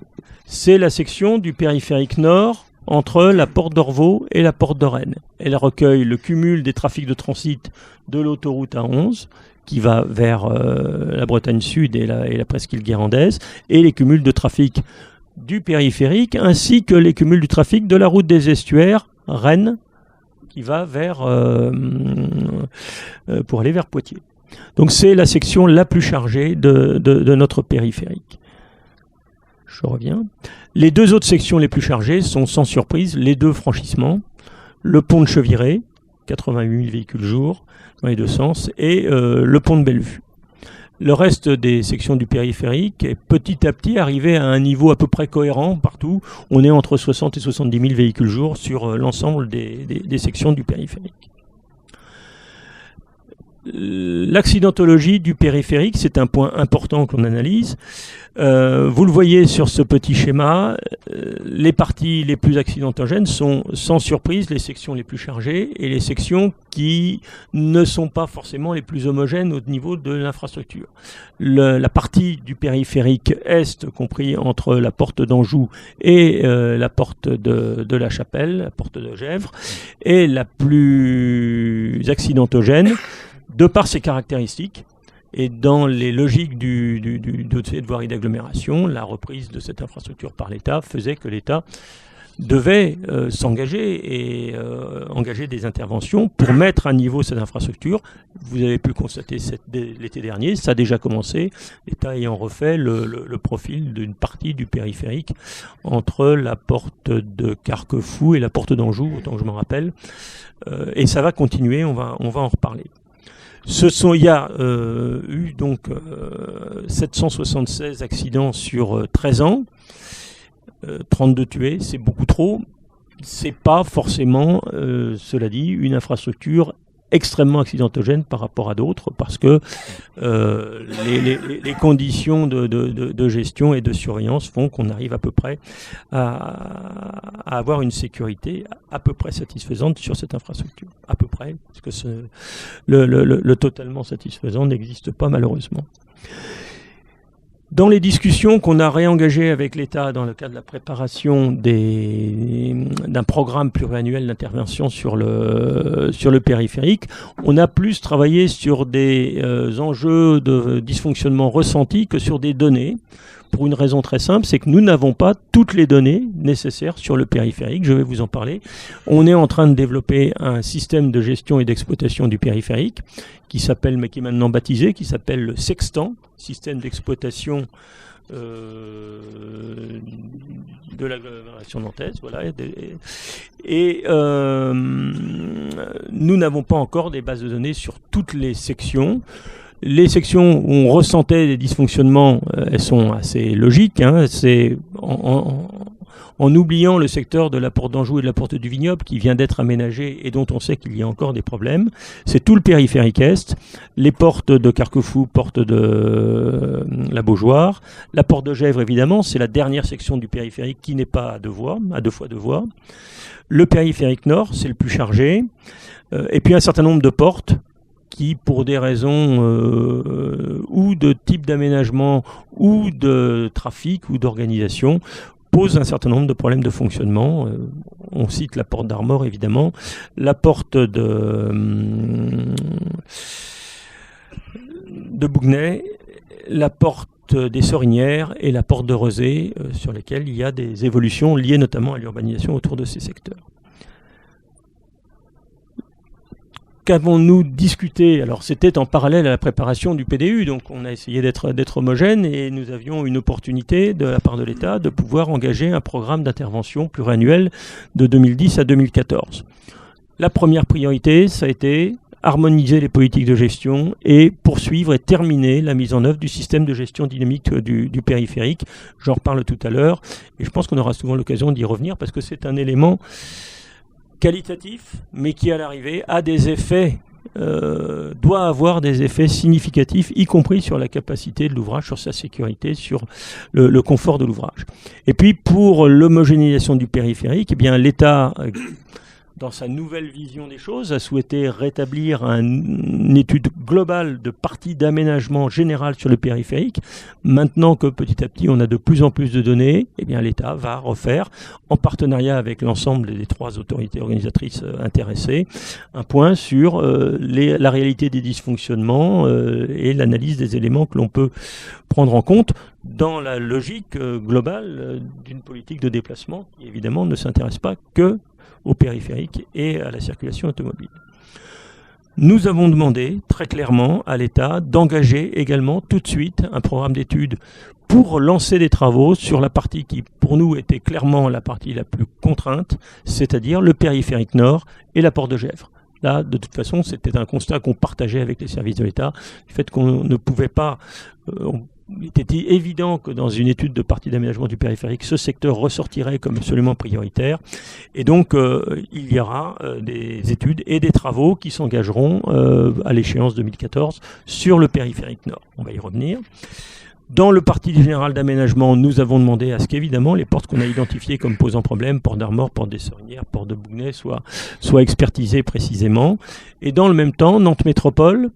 c'est la section du périphérique nord entre la porte d'Orvaux et la porte de Rennes. Elle recueille le cumul des trafics de transit de l'autoroute A11 qui va vers la Bretagne Sud et la presqu'île guérandaise, et les cumuls de trafic du périphérique, ainsi que les cumuls du trafic de la route des estuaires, Rennes, qui va pour aller vers Poitiers. Donc c'est la section la plus chargée de notre périphérique. Je reviens. Les 2 autres sections les plus chargées sont sans surprise les 2 franchissements, le pont de Cheviré, 88 000 véhicules jour dans les 2 sens, et le pont de Bellevue. Le reste des sections du périphérique est petit à petit arrivé à un niveau à peu près cohérent partout. On est entre 60 et 70 000 véhicules jour sur l'ensemble des sections du périphérique. L'accidentologie du périphérique, c'est un point important qu'on analyse. Vous le voyez sur ce petit schéma, les parties les plus accidentogènes sont sans surprise les sections les plus chargées et les sections qui ne sont pas forcément les plus homogènes au niveau de l'infrastructure. La partie du périphérique est, compris entre la porte d'Anjou et la porte de la Chapelle, la porte de Gesvres, est la plus accidentogène de par ses caractéristiques. Et dans les logiques du dossier de voirie d'agglomération, la reprise de cette infrastructure par l'État faisait que l'État devait s'engager et engager des interventions pour mettre à niveau cette infrastructure. Vous avez pu le constater l'été dernier, ça a déjà commencé, l'État ayant refait le profil d'une partie du périphérique entre la porte de Carquefou et la porte d'Anjou, autant que je m'en rappelle. Et ça va continuer, on va en reparler. Il y a eu donc 776 accidents sur 13 ans, 32 tués, c'est beaucoup trop. C'est pas forcément, cela dit, une infrastructure extrêmement accidentogène par rapport à d'autres, parce que les conditions de gestion et de surveillance font qu'on arrive à peu près à avoir une sécurité à peu près satisfaisante sur cette infrastructure. À peu près, parce que le totalement satisfaisant n'existe pas malheureusement. Dans les discussions qu'on a réengagées avec l'État dans le cadre de la préparation d'un programme pluriannuel d'intervention sur le périphérique, on a plus travaillé sur des enjeux de dysfonctionnement ressentis que sur des données. Pour une raison très simple, c'est que nous n'avons pas toutes les données nécessaires sur le périphérique. Je vais vous en parler. On est en train de développer un système de gestion et d'exploitation du périphérique qui s'appelle, mais qui est maintenant baptisé, qui s'appelle le Sextant, système d'exploitation de l'agglomération nantaise. Voilà. Et nous n'avons pas encore des bases de données sur toutes les sections. Les sections où on ressentait des dysfonctionnements, elles sont assez logiques. C'est en oubliant le secteur de la porte d'Anjou et de la porte du Vignoble qui vient d'être aménagé et dont on sait qu'il y a encore des problèmes. C'est tout le périphérique Est, les portes de Carquefou, porte de la Beaujoire, la porte de Gesvres évidemment, c'est la dernière section du périphérique qui n'est pas à deux fois deux voies. Le périphérique Nord, c'est le plus chargé. Et puis un certain nombre de portes qui, pour des raisons ou de type d'aménagement ou de trafic ou d'organisation, posent un certain nombre de problèmes de fonctionnement. On cite la porte d'Armor, évidemment, la porte de Bougnay, la porte des Sorinières et la porte de Rezé, sur lesquelles il y a des évolutions liées notamment à l'urbanisation autour de ces secteurs. Qu'avons-nous discuté? Alors c'était en parallèle à la préparation du PDU, donc on a essayé d'être homogène et nous avions une opportunité de la part de l'État de pouvoir engager un programme d'intervention pluriannuel de 2010 à 2014. La première priorité, ça a été harmoniser les politiques de gestion et poursuivre et terminer la mise en œuvre du système de gestion dynamique du périphérique. J'en reparle tout à l'heure et je pense qu'on aura souvent l'occasion d'y revenir parce que c'est un élément qualitatif, mais qui à l'arrivée a des effets, doit avoir des effets significatifs, y compris sur la capacité de l'ouvrage, sur sa sécurité, sur le confort de l'ouvrage. Et puis pour l'homogénéisation du périphérique, eh bien l'État, dans sa nouvelle vision des choses, a souhaité rétablir une étude globale de partie d'aménagement général sur le périphérique. Maintenant que petit à petit on a de plus en plus de données, eh bien l'État va refaire, en partenariat avec l'ensemble des 3 autorités organisatrices intéressées, un point sur la réalité des dysfonctionnements et l'analyse des éléments que l'on peut prendre en compte dans la logique globale d'une politique de déplacement qui évidemment ne s'intéresse pas que au périphérique et à la circulation automobile. Nous avons demandé très clairement à l'État d'engager également tout de suite un programme d'études pour lancer des travaux sur la partie qui, pour nous, était clairement la partie la plus contrainte, c'est-à-dire le périphérique Nord et la porte de Gesvres. Là, de toute façon, c'était un constat qu'on partageait avec les services de l'État, du fait qu'on ne pouvait pas... il était évident que dans une étude de partie d'aménagement du périphérique, ce secteur ressortirait comme absolument prioritaire. Et donc, il y aura des études et des travaux qui s'engageront à l'échéance 2014 sur le périphérique Nord. On va y revenir. Dans le parti général d'aménagement, nous avons demandé à ce qu'évidemment les portes qu'on a identifiées comme posant problème, porte d'Armor, porte des Sorinières, porte de Bougnay, soient expertisées précisément. Et dans le même temps, Nantes Métropole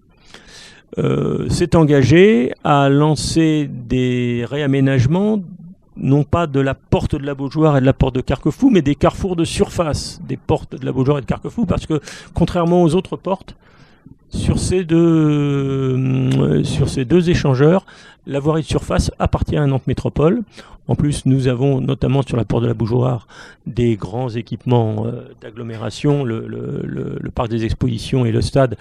s'est engagé à lancer des réaménagements, non pas de la porte de la Beaujoire et de la porte de Carquefou, mais des carrefours de surface des portes de la Beaujoire et de Carquefou, parce que contrairement aux autres portes, sur ces deux échangeurs, la voirie de surface appartient à Nantes Métropole. En plus, nous avons notamment sur la porte de la Beaujoire des grands équipements d'agglomération, le parc des expositions et le stade,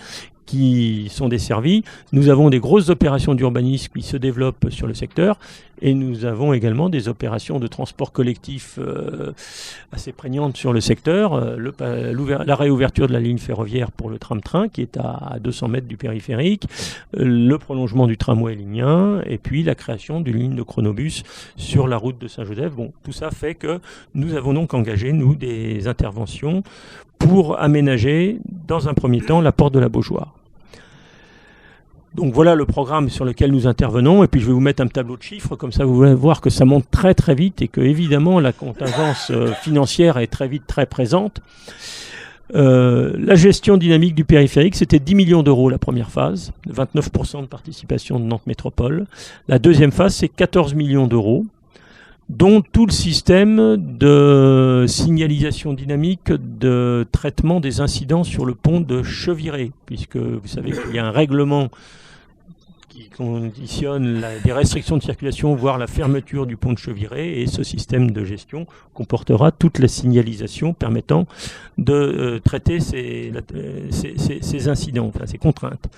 qui sont desservis. Nous avons des grosses opérations d'urbanisme qui se développent sur le secteur et nous avons également des opérations de transport collectif assez prégnantes sur le secteur. La réouverture de la ligne ferroviaire pour le tram-train qui est à 200 mètres du périphérique, le prolongement du tramway lignien et puis la création d'une ligne de chronobus sur la route de Saint-Joseph. Bon, tout ça fait que nous avons donc engagé, nous, des interventions pour aménager, dans un premier temps, la porte de la Beaujoire. Donc voilà le programme sur lequel nous intervenons. Et puis je vais vous mettre un tableau de chiffres, comme ça vous allez voir que ça monte très très vite et que évidemment la contingence financière est très vite très présente. La gestion dynamique du périphérique, c'était 10 millions d'euros la première phase, 29% de participation de Nantes Métropole. La deuxième phase, c'est 14 millions d'euros, dont tout le système de signalisation dynamique de traitement des incidents sur le pont de Cheviré, puisque vous savez qu'il y a un règlement qui conditionne des restrictions de circulation, voire la fermeture du pont de Cheviré, et ce système de gestion comportera toute la signalisation permettant de traiter ces incidents, enfin ces contraintes.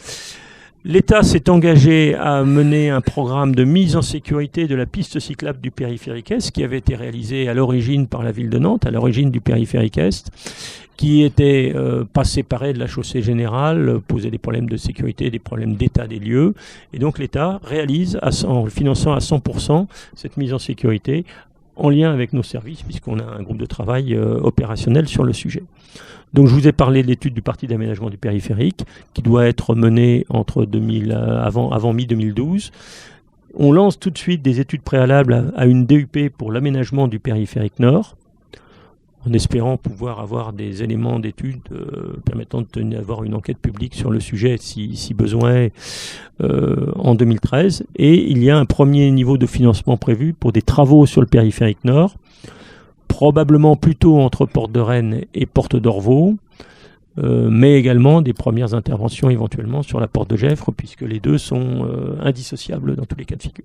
L'État s'est engagé à mener un programme de mise en sécurité de la piste cyclable du périphérique Est, qui avait été réalisé à l'origine par la ville de Nantes, à l'origine du périphérique Est, qui était pas séparé de la chaussée générale, posait des problèmes de sécurité, des problèmes d'état des lieux. Et donc l'État réalise, en le finançant à 100%, cette mise en sécurité en lien avec nos services, puisqu'on a un groupe de travail opérationnel sur le sujet. Donc je vous ai parlé de l'étude du parti d'aménagement du périphérique qui doit être menée avant mi-2012. On lance tout de suite des études préalables à une DUP pour l'aménagement du périphérique nord, en espérant pouvoir avoir des éléments d'études permettant d'avoir une enquête publique sur le sujet si besoin en 2013. Et il y a un premier niveau de financement prévu pour des travaux sur le périphérique nord, probablement plutôt entre Porte de Rennes et Porte d'Orvaux, mais également des premières interventions éventuellement sur la Porte de Gesvres, puisque les deux sont indissociables dans tous les cas de figure.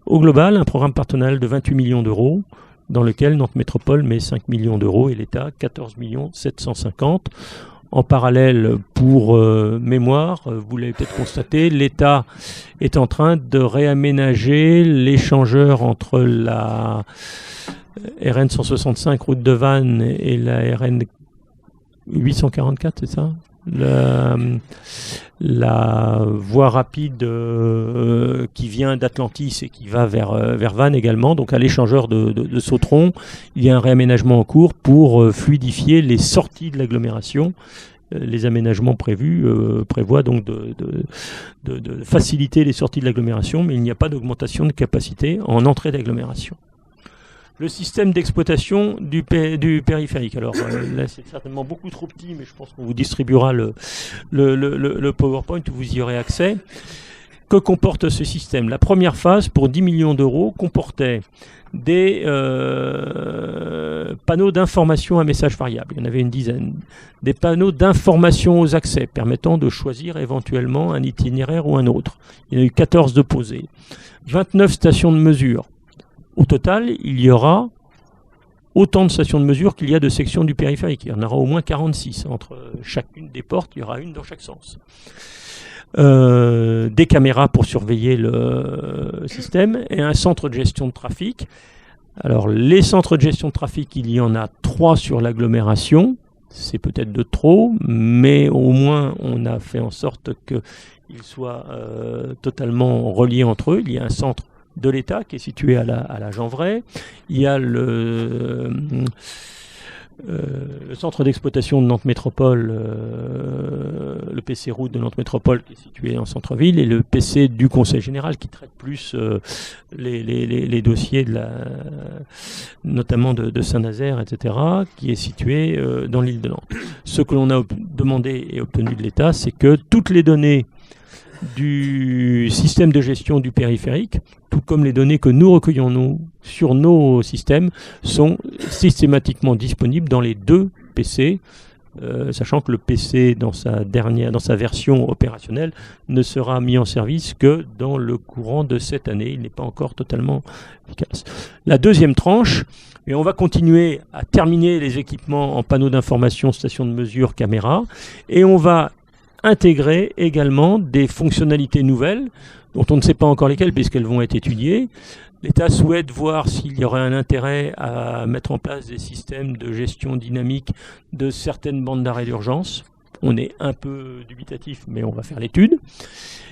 Au global, un programme partenarial de 28 millions d'euros, dans lequel Nantes Métropole met 5 millions d'euros et l'État 14 750 000. En parallèle, pour mémoire, vous l'avez peut-être constaté, l'État est en train de réaménager l'échangeur entre la RN 165 route de Vannes et la RN 844, c'est ça ? La voie rapide qui vient d'Atlantis et qui va vers Vannes également, donc à l'échangeur de Sautron, il y a un réaménagement en cours pour fluidifier les sorties de l'agglomération. Les aménagements prévus prévoient donc de faciliter les sorties de l'agglomération, mais il n'y a pas d'augmentation de capacité en entrée d'agglomération. Le système d'exploitation du périphérique. Alors là, c'est certainement beaucoup trop petit, mais je pense qu'on vous distribuera le PowerPoint où vous y aurez accès. Que comporte ce système ? La première phase, pour 10 millions d'euros, comportait des panneaux d'information à messages variables. Il y en avait une dizaine. Des panneaux d'information aux accès, permettant de choisir éventuellement un itinéraire ou un autre. Il y en a eu 14 de posés. 29 stations de mesure. Au total, il y aura autant de stations de mesure qu'il y a de sections du périphérique. Il y en aura au moins 46. Entre chacune des portes, il y aura une dans chaque sens. Des caméras pour surveiller le système et un centre de gestion de trafic. Alors, les centres de gestion de trafic, il y en a 3 sur l'agglomération. C'est peut-être de trop, mais au moins, on a fait en sorte qu'ils soient totalement reliés entre eux. Il y a un centre de l'État qui est situé à la Janvray. Il y a le centre d'exploitation de Nantes Métropole, le PC route de Nantes Métropole qui est situé en centre-ville, et le PC du Conseil Général qui traite plus les dossiers notamment de Saint-Nazaire, etc., qui est situé dans l'île de Nantes. Ce que l'on a demandé et obtenu de l'État, c'est que toutes les données du système de gestion du périphérique, tout comme les données que nous recueillons sur nos systèmes, sont systématiquement disponibles dans les 2 PC, sachant que le PC dans sa version opérationnelle ne sera mis en service que dans le courant de cette année. Il n'est pas encore totalement efficace. La deuxième tranche, et on va continuer à terminer les équipements en panneaux d'information, stations de mesure, caméras, et on va intégrer également des fonctionnalités nouvelles, dont on ne sait pas encore lesquelles, puisqu'elles vont être étudiées. L'État souhaite voir s'il y aurait un intérêt à mettre en place des systèmes de gestion dynamique de certaines bandes d'arrêt d'urgence. On est un peu dubitatif, mais on va faire l'étude.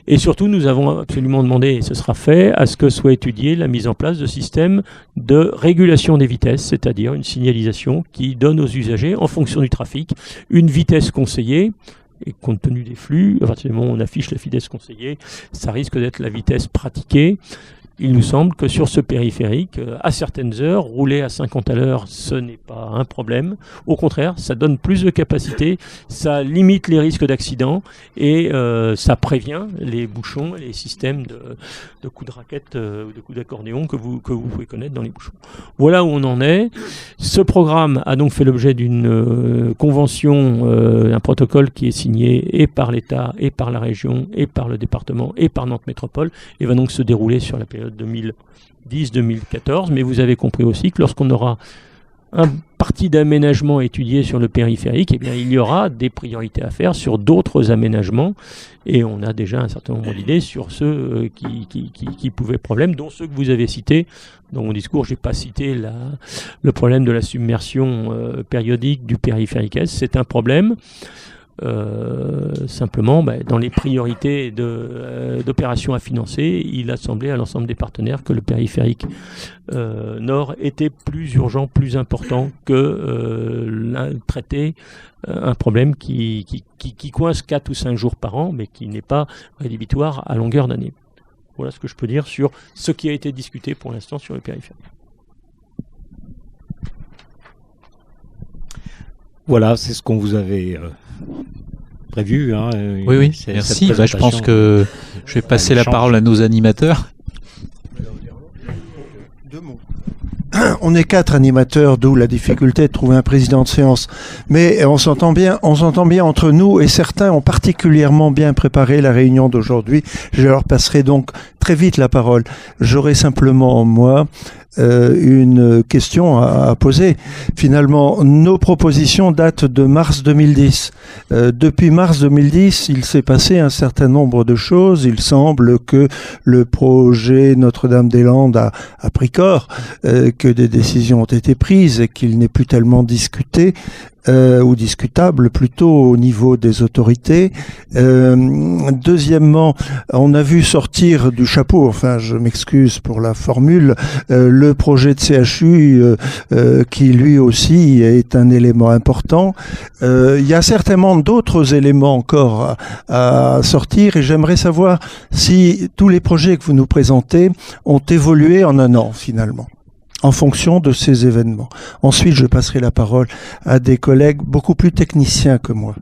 Et surtout, nous avons absolument demandé, et ce sera fait, à ce que soit étudiée la mise en place de systèmes de régulation des vitesses, c'est-à-dire une signalisation qui donne aux usagers, en fonction du trafic, une vitesse conseillée. Et compte tenu des flux, à partir du moment où on affiche la vitesse conseillée, ça risque d'être la vitesse pratiquée. Il nous semble que sur ce périphérique, à certaines heures, rouler à 50 à l'heure, ce n'est pas un problème. Au contraire, ça donne plus de capacité, ça limite les risques d'accident et ça prévient les bouchons et les systèmes de coups de raquette ou de coups d'accordéon que vous pouvez connaître dans les bouchons. Voilà où on en est. Ce programme a donc fait l'objet d'une convention, un protocole qui est signé et par l'État, et par la région, et par le département, et par Nantes Métropole, et va donc se dérouler sur la période 2010-2014, mais vous avez compris aussi que lorsqu'on aura un parti d'aménagement étudié sur le périphérique, eh bien, il y aura des priorités à faire sur d'autres aménagements, et on a déjà un certain nombre d'idées sur ceux qui pouvaient problème, dont ceux que vous avez cités. Dans mon discours, je n'ai pas cité le problème de la submersion périodique du périphérique S, c'est un problème. Simplement, dans les priorités d'opérations à financer, il a semblé à l'ensemble des partenaires que le périphérique Nord était plus urgent, plus important que traiter un problème qui coince 4 ou 5 jours par an, mais qui n'est pas rédhibitoire à longueur d'année. Voilà ce que je peux dire sur ce qui a été discuté pour l'instant sur le périphérique. Voilà, c'est ce qu'on vous avait prévu. Hein, oui, merci. Je pense que je vais passer la parole à nos animateurs. 2 mots. On est 4 animateurs, d'où la difficulté de trouver un président de séance. Mais on s'entend bien entre nous, et certains ont particulièrement bien préparé la réunion d'aujourd'hui. Je leur passerai donc très vite la parole. J'aurai simplement, moi, une question à poser. Finalement, nos propositions datent de mars 2010. Depuis mars 2010, il s'est passé un certain nombre de choses. Il semble que le projet Notre-Dame-des-Landes a pris corps, que des décisions ont été prises et qu'il n'est plus tellement discuté. Ou discutable plutôt au niveau des autorités. Deuxièmement, on a vu sortir du chapeau, enfin je m'excuse pour la formule, le projet de CHU qui lui aussi est un élément important. Il y a certainement d'autres éléments encore à sortir, et j'aimerais savoir si tous les projets que vous nous présentez ont évolué en un an finalement, en fonction de ces événements. Ensuite, je passerai la parole à des collègues beaucoup plus techniciens que moi.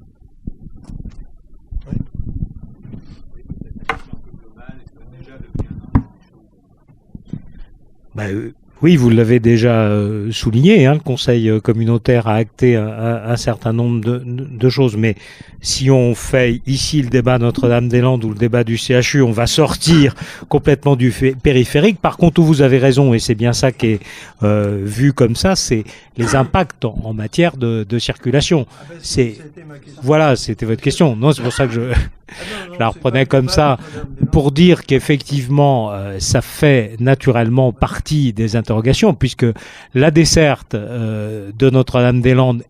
Oui, vous l'avez déjà souligné, hein, le Conseil communautaire a acté un certain nombre de choses, mais si on fait ici le débat Notre-Dame-des-Landes ou le débat du CHU, on va sortir complètement du périphérique. Par contre, où vous avez raison, et c'est bien ça qui est vu comme ça, c'est les impacts en matière de circulation. Voilà, c'était votre question. Non, c'est pour ça que je la reprenais comme ça, pour dire qu'effectivement, ça fait naturellement partie des interrogations, puisque la desserte de Notre-Dame-des-Landes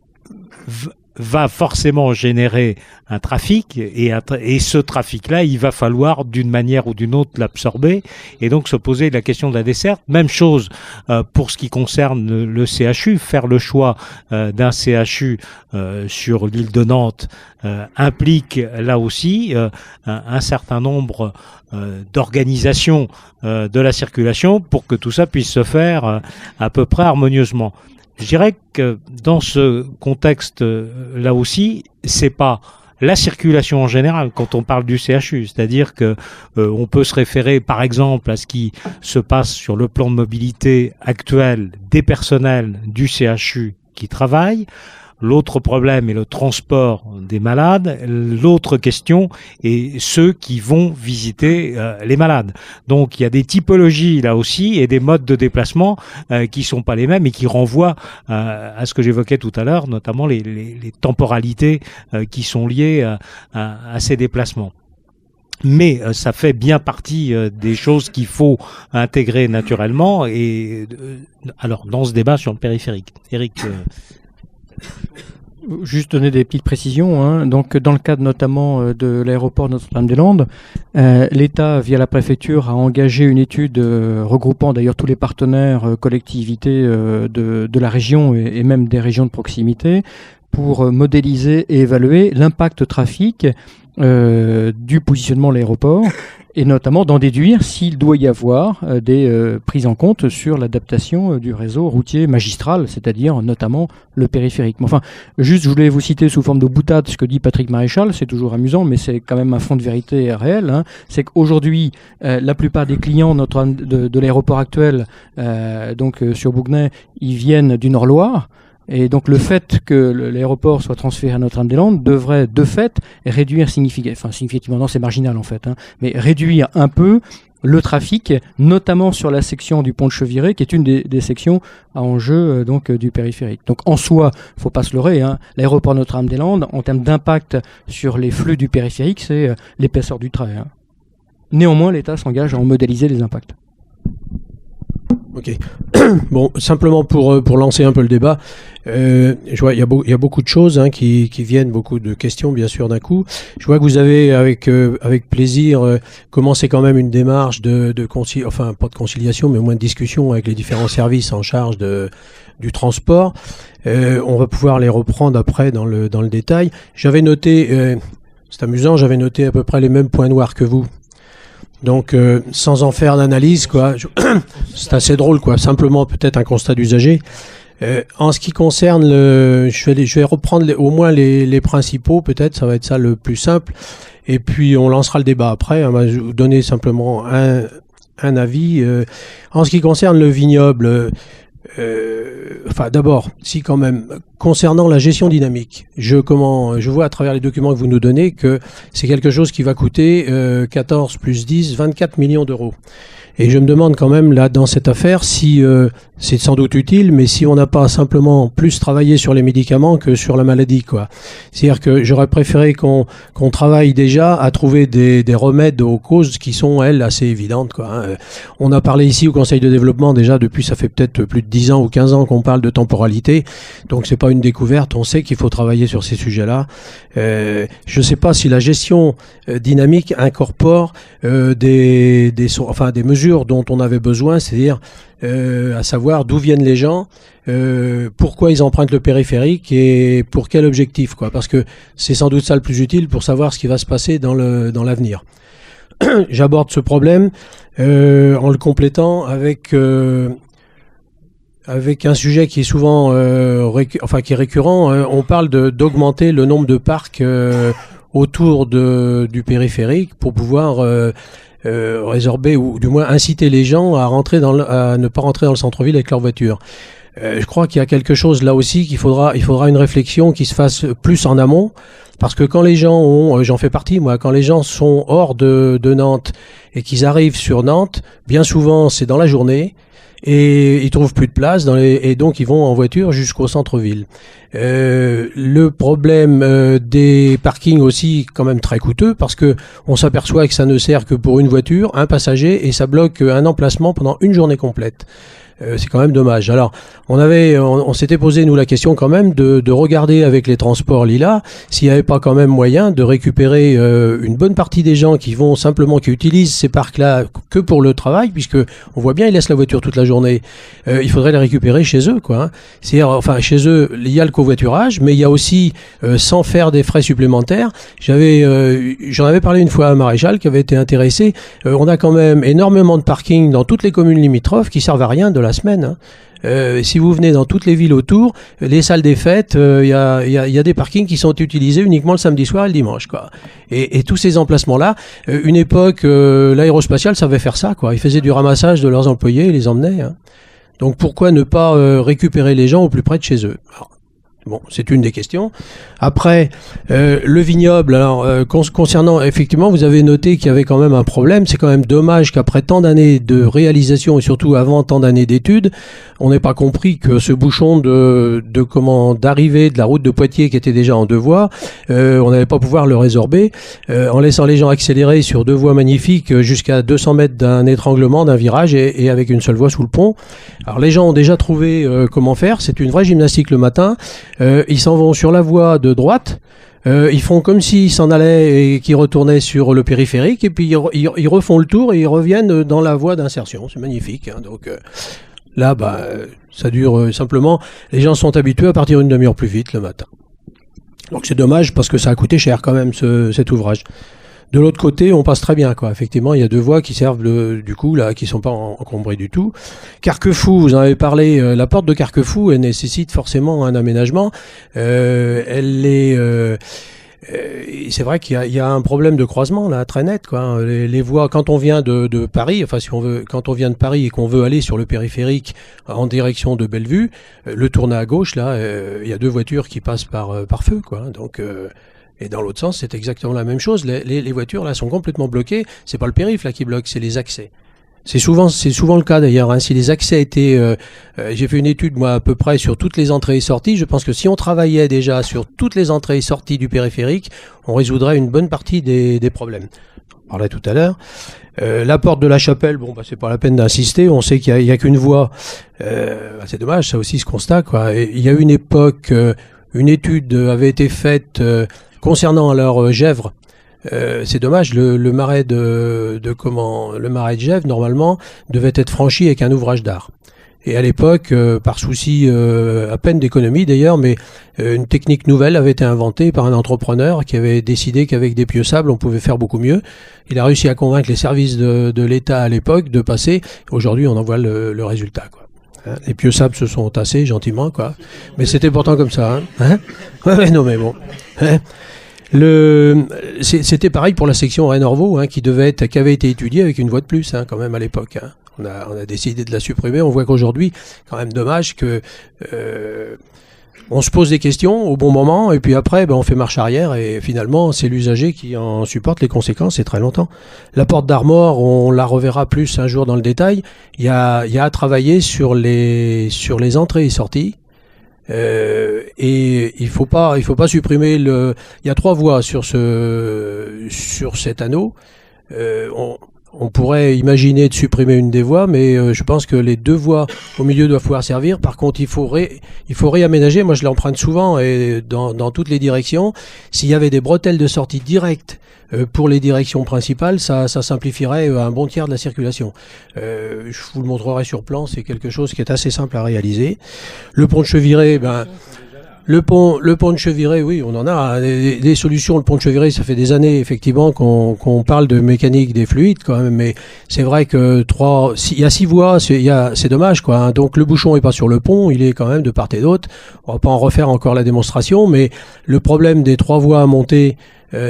va forcément générer un trafic, et ce trafic-là, il va falloir d'une manière ou d'une autre l'absorber, et donc se poser la question de la desserte. Même chose pour ce qui concerne le CHU, faire le choix d'un CHU sur l'île de Nantes implique là aussi un certain nombre d'organisations de la circulation pour que tout ça puisse se faire à peu près harmonieusement. Je dirais que dans ce contexte là aussi, c'est pas la circulation en général quand on parle du CHU, c'est-à-dire que on peut se référer par exemple à ce qui se passe sur le plan de mobilité actuel des personnels du CHU qui travaillent. L'autre problème est le transport des malades. L'autre question est ceux qui vont visiter les malades. Donc il y a des typologies là aussi et des modes de déplacement qui sont pas les mêmes et qui renvoient à ce que j'évoquais tout à l'heure, notamment les temporalités qui sont liées à ces déplacements. Mais ça fait bien partie des choses qu'il faut intégrer naturellement et alors dans ce débat sur le périphérique. Eric. Juste donner des petites précisions. Hein. Donc, dans le cadre notamment de l'aéroport Notre-Dame-des-Landes, l'État, via la préfecture, a engagé une étude regroupant d'ailleurs tous les partenaires, collectivités de la région et même des régions de proximité pour modéliser et évaluer l'impact trafic du positionnement de l'aéroport et notamment d'en déduire s'il doit y avoir des prises en compte sur l'adaptation du réseau routier magistral, c'est-à-dire notamment le périphérique. Mais enfin, juste, je voulais vous citer sous forme de boutade ce que dit Patrick Maréchal, c'est toujours amusant, mais c'est quand même un fond de vérité réel. Hein. C'est qu'aujourd'hui, la plupart des clients de l'aéroport actuel, sur Bouguenais, ils viennent du Nord-Loire. Et donc le fait que l'aéroport soit transféré à Notre-Dame-des-Landes devrait de fait réduire significativement, non c'est marginal en fait, hein, mais réduire un peu le trafic, notamment sur la section du pont de Cheviré, qui est une des sections à enjeu du périphérique. Donc en soi, faut pas se leurrer, hein, l'aéroport Notre-Dame-des-Landes, en termes d'impact sur les flux du périphérique, c'est l'épaisseur du trait. Hein. Néanmoins, l'État s'engage à en modéliser les impacts. Ok. Bon, simplement pour lancer un peu le débat, je vois il y a beaucoup de choses qui viennent, beaucoup de questions bien sûr d'un coup. Je vois que vous avez avec plaisir commencé quand même une démarche enfin pas de conciliation mais au moins de discussion avec les différents services en charge du transport. On va pouvoir les reprendre après dans le détail. J'avais noté, c'est amusant, j'avais noté à peu près les mêmes points noirs que vous. Donc, sans en faire d'analyse, quoi, c'est assez drôle, quoi. Simplement, peut-être un constat d'usager. En ce qui concerne je vais reprendre au moins les principaux, peut-être, ça va être ça le plus simple. Et puis, on lancera le débat après. On va vous donner simplement un avis. En ce qui concerne le vignoble, d'abord, si quand même, concernant la gestion dynamique, je vois à travers les documents que vous nous donnez que c'est quelque chose qui va coûter 14 plus 10, 24 millions d'euros. Et je me demande quand même, là, dans cette affaire, si c'est sans doute utile, mais si on n'a pas simplement plus travaillé sur les médicaments que sur la maladie, quoi. C'est-à-dire que j'aurais préféré qu'on travaille déjà à trouver des remèdes aux causes qui sont, elles, assez évidentes, quoi. Hein. On a parlé ici au Conseil de développement, déjà, ça fait peut-être plus de 10 ans ou 15 ans qu'on parle de temporalité. Donc, c'est pas une découverte. On sait qu'il faut travailler sur ces sujets-là. Je sais pas si la gestion dynamique incorpore des mesures dont on avait besoin, c'est-à-dire à savoir d'où viennent les gens, pourquoi ils empruntent le périphérique et pour quel objectif, quoi. Parce que c'est sans doute ça le plus utile pour savoir ce qui va se passer dans l'avenir. J'aborde ce problème en le complétant avec un sujet qui est souvent qui est récurrent. On parle d'augmenter le nombre de parcs autour du périphérique pour pouvoir résorber ou du moins inciter les gens à ne pas rentrer dans le centre-ville avec leur voiture. Je crois qu'il y a quelque chose là aussi il faudra une réflexion qui se fasse plus en amont, parce que quand les gens j'en fais partie moi, quand les gens sont hors de Nantes et qu'ils arrivent sur Nantes, bien souvent c'est dans la journée. Et ils trouvent plus de place et donc ils vont en voiture jusqu'au centre-ville. Le problème des parkings aussi quand même très coûteux, parce que on s'aperçoit que ça ne sert que pour une voiture, un passager, et ça bloque un emplacement pendant une journée complète. C'est quand même dommage. Alors, on s'était posé nous la question quand même de regarder avec les transports Lila s'il n'y avait pas quand même moyen de récupérer une bonne partie des gens qui utilisent ces parcs-là que pour le travail, puisque on voit bien ils laissent la voiture toute la journée. Il faudrait les récupérer chez eux, quoi. Hein. C'est-à-dire, chez eux, il y a le covoiturage, mais il y a aussi sans faire des frais supplémentaires. J'en avais parlé une fois à Maréchal qui avait été intéressé. On a quand même énormément de parkings dans toutes les communes limitrophes qui servent à rien de la semaine. Hein. Si vous venez dans toutes les villes autour, les salles des fêtes, il y a des parkings qui sont utilisés uniquement le samedi soir et le dimanche, quoi. Et tous ces emplacements-là, une époque, l'aérospatiale savait faire ça, quoi. Ils faisaient du ramassage de leurs employés et les emmenaient. Hein. Donc pourquoi ne pas récupérer les gens au plus près de chez eux? Alors, Bon, c'est une des questions. Après, le vignoble, alors concernant, effectivement, vous avez noté qu'il y avait quand même un problème. C'est quand même dommage qu'après tant d'années de réalisation et surtout avant tant d'années d'études, on n'ait pas compris que ce bouchon d'arrivée de la route de Poitiers qui était déjà en 2 voies, on n'allait pas pouvoir le résorber en laissant les gens accélérer sur 2 voies magnifiques jusqu'à 200 mètres d'un étranglement, d'un virage et avec une seule voie sous le pont. Alors les gens ont déjà trouvé comment faire. C'est une vraie gymnastique le matin. Ils s'en vont sur la voie de droite, ils font comme s'ils s'en allaient et qu'ils retournaient sur le périphérique, et puis ils refont le tour et ils reviennent dans la voie d'insertion. C'est magnifique. Hein. Donc là, ça dure simplement. Les gens sont habitués à partir une demi-heure plus vite le matin. Donc c'est dommage parce que ça a coûté cher quand même cet ouvrage. De l'autre côté, on passe très bien, quoi. Effectivement, il y a 2 voies qui servent du coup là, qui sont pas encombrées du tout. Carquefou, vous en avez parlé. La porte de Carquefou, elle nécessite forcément un aménagement. C'est vrai qu'il y a un problème de croisement là, très net, quoi. Les voies, quand on vient de Paris, enfin quand on vient de Paris et qu'on veut aller sur le périphérique en direction de Bellevue, le tournant à gauche là, il y a 2 voitures qui passent par feu, quoi. Donc et dans l'autre sens, c'est exactement la même chose. Les voitures là sont complètement bloquées. C'est pas le périph' là qui bloque, c'est les accès. C'est souvent le cas d'ailleurs. Hein. Si les accès étaient, j'ai fait une étude moi à peu près sur toutes les entrées et sorties. Je pense que si on travaillait déjà sur toutes les entrées et sorties du périphérique, on résoudrait une bonne partie des problèmes. On parlait tout à l'heure. La porte de la Chapelle, c'est pas la peine d'insister. On sait qu'il y a qu'une voie. C'est dommage, ça aussi se constate, quoi. Et il y a une époque, une étude avait été faite concernant alors Gèvres. C'est dommage, le marais le marais de Gèvres normalement devait être franchi avec un ouvrage d'art. Et à l'époque, par souci à peine d'économie d'ailleurs, mais une technique nouvelle avait été inventée par un entrepreneur qui avait décidé qu'avec des pieux sables on pouvait faire beaucoup mieux. Il a réussi à convaincre les services de l'État à l'époque de passer. Aujourd'hui, on en voit le résultat, quoi. Les pieux sables se sont tassés gentiment, quoi. Mais c'était pourtant comme ça. Hein ouais, non mais bon. Hein. C'était pareil pour la section Rennes-Orvaux, hein, qui avait été étudiée avec une voie de plus, hein, quand même à l'époque. Hein. On a décidé de la supprimer. On voit qu'aujourd'hui, quand même dommage que on se pose des questions au bon moment et puis après, on fait marche arrière et finalement, c'est l'usager qui en supporte les conséquences et très longtemps. La porte d'Armor, on la reverra plus un jour dans le détail. Il y a à travailler sur les entrées et sorties. Et il faut pas supprimer il y a 3 voies sur cet anneau. On pourrait imaginer de supprimer une des voies, mais je pense que les 2 voies au milieu doivent pouvoir servir. Par contre, il faut réaménager. Moi, je l'emprunte souvent et dans toutes les directions. S'il y avait des bretelles de sortie directes pour les directions principales, ça simplifierait un bon tiers de la circulation. Je vous le montrerai sur plan. C'est quelque chose qui est assez simple à réaliser. Le pont de Cheviré, le pont de Cheviré, oui, on en a des solutions. Le pont de Cheviré, ça fait des années effectivement qu'on parle de mécanique des fluides quand même, mais c'est vrai que il y a 6 voies, c'est dommage, quoi. Hein. Donc le bouchon est pas sur le pont, il est quand même de part et d'autre. On va pas en refaire encore la démonstration, mais le problème des 3 voies à monter,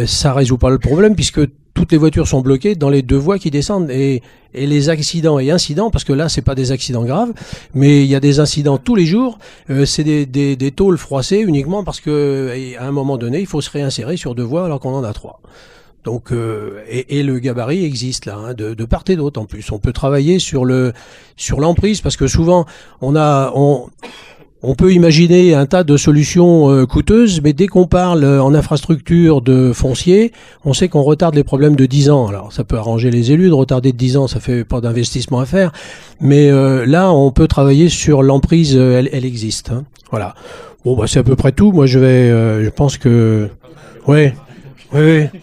ça résout pas le problème puisque toutes les voitures sont bloquées dans les 2 voies qui descendent et les accidents et incidents, parce que là c'est pas des accidents graves, mais il y a des incidents tous les jours, c'est des tôles froissées uniquement parce que à un moment donné il faut se réinsérer sur 2 voies alors qu'on en a 3. Donc et le gabarit existe là, hein, de part et d'autre en plus. On peut travailler sur l'emprise parce que souvent on peut imaginer un tas de solutions coûteuses, mais dès qu'on parle en infrastructure de foncier, on sait qu'on retarde les problèmes de 10 ans. Alors ça peut arranger les élus de retarder de 10 ans, ça fait pas d'investissement à faire, mais là on peut travailler sur l'emprise, elle existe. Hein. Voilà. Bon c'est à peu près tout. Moi je pense que oui,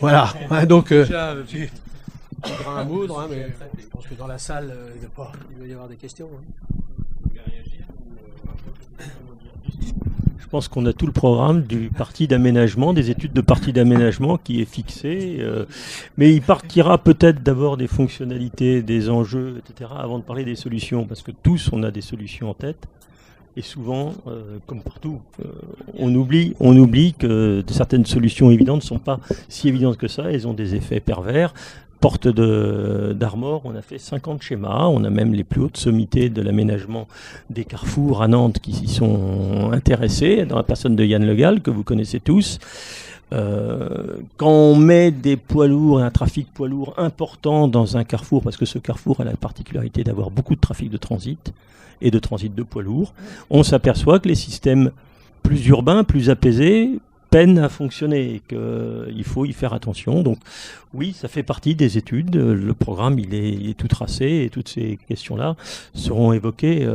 voilà. Ouais, donc un grain à moudre, hein, mais je pense que dans la salle il va y avoir des questions. Hein. Je pense qu'on a tout le programme du parti d'aménagement, des études de parti d'aménagement qui est fixé, mais il partira peut-être d'abord des fonctionnalités, des enjeux, etc., avant de parler des solutions, parce que tous on a des solutions en tête, et souvent, comme partout, on oublie que certaines solutions évidentes ne sont pas si évidentes que ça, elles ont des effets pervers. porte d'Armor, on a fait 50 schémas. On a même les plus hautes sommités de l'aménagement des carrefours à Nantes qui s'y sont intéressés, dans la personne de Yann Le Gall, que vous connaissez tous. Quand on met des poids lourds et un trafic poids lourd important dans un carrefour, parce que ce carrefour a la particularité d'avoir beaucoup de trafic de transit et de transit de poids lourds, on s'aperçoit que les systèmes plus urbains, plus apaisés, peinent à fonctionner et qu'il faut y faire attention. Donc oui, ça fait partie des études. Le programme, il est tout tracé et toutes ces questions-là seront évoquées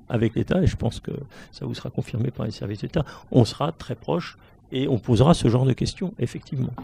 avec l'État et je pense que ça vous sera confirmé par les services d'État. On sera très proche et on posera ce genre de questions, effectivement.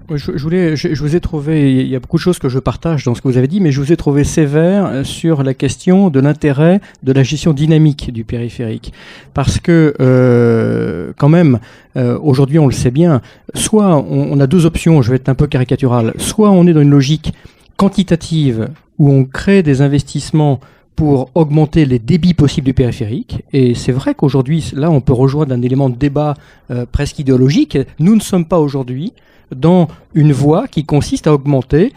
Je vous ai trouvé, il y a beaucoup de choses que je partage dans ce que vous avez dit, mais je vous ai trouvé sévère sur la question de l'intérêt de la gestion dynamique du périphérique. Parce que, quand même, aujourd'hui on le sait bien, soit on a deux options, je vais être un peu caricatural, soit on est dans une logique quantitative où on crée des investissements pour augmenter les débits possibles du périphérique. Et c'est vrai qu'aujourd'hui, là, on peut rejoindre un élément de débat presque idéologique. Nous ne sommes pas aujourd'hui dans une voie qui consiste à augmenter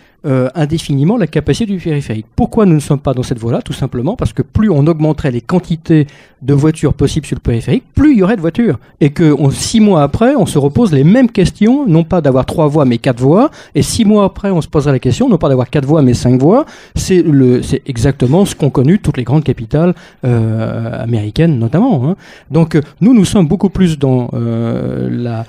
indéfiniment la capacité du périphérique. Pourquoi nous ne sommes pas dans cette voie-là? Tout simplement parce que plus on augmenterait les quantités de voitures possibles sur le périphérique, plus il y aurait de voitures. Et que 6 mois après, on se repose les mêmes questions, non pas d'avoir 3 voies mais 4 voies, et 6 mois après, on se poserait la question, non pas d'avoir 4 voies mais 5 voies. C'est exactement ce qu'ont connu toutes les grandes capitales américaines notamment. Hein. Donc nous sommes beaucoup plus dans la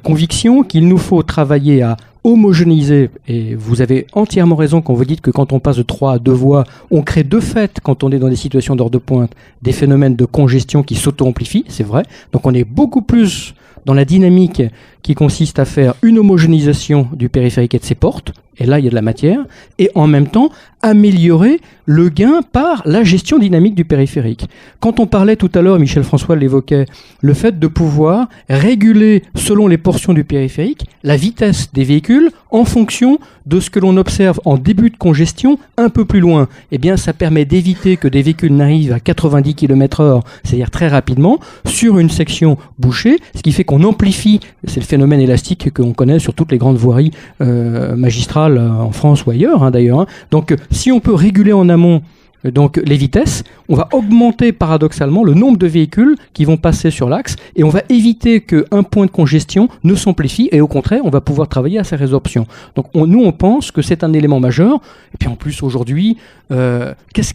conviction qu'il nous faut travailler à homogénéiser, et vous avez entièrement raison quand vous dites que quand on passe de 3 à 2 voies, on crée de fait, quand on est dans des situations d'heure de pointe, des phénomènes de congestion qui s'auto-amplifient, c'est vrai. Donc on est beaucoup plus dans la dynamique qui consiste à faire une homogénéisation du périphérique et de ses portes, et là il y a de la matière, et en même temps améliorer le gain par la gestion dynamique du périphérique. Quand on parlait tout à l'heure, Michel François l'évoquait, le fait de pouvoir réguler selon les portions du périphérique la vitesse des véhicules en fonction de ce que l'on observe en début de congestion un peu plus loin. Eh bien, ça permet d'éviter que des véhicules n'arrivent à 90 km/h, c'est-à-dire très rapidement, sur une section bouchée, ce qui fait qu'on amplifie, c'est le phénomène élastique que l'on connaît sur toutes les grandes voiries magistrales en France ou ailleurs, hein, d'ailleurs. Hein. Donc, si on peut réguler en amont donc les vitesses, on va augmenter paradoxalement le nombre de véhicules qui vont passer sur l'axe et on va éviter qu'un point de congestion ne s'amplifie et au contraire, on va pouvoir travailler à sa résorption. Donc nous, on pense que c'est un élément majeur. Et puis en plus, aujourd'hui, qu'est-ce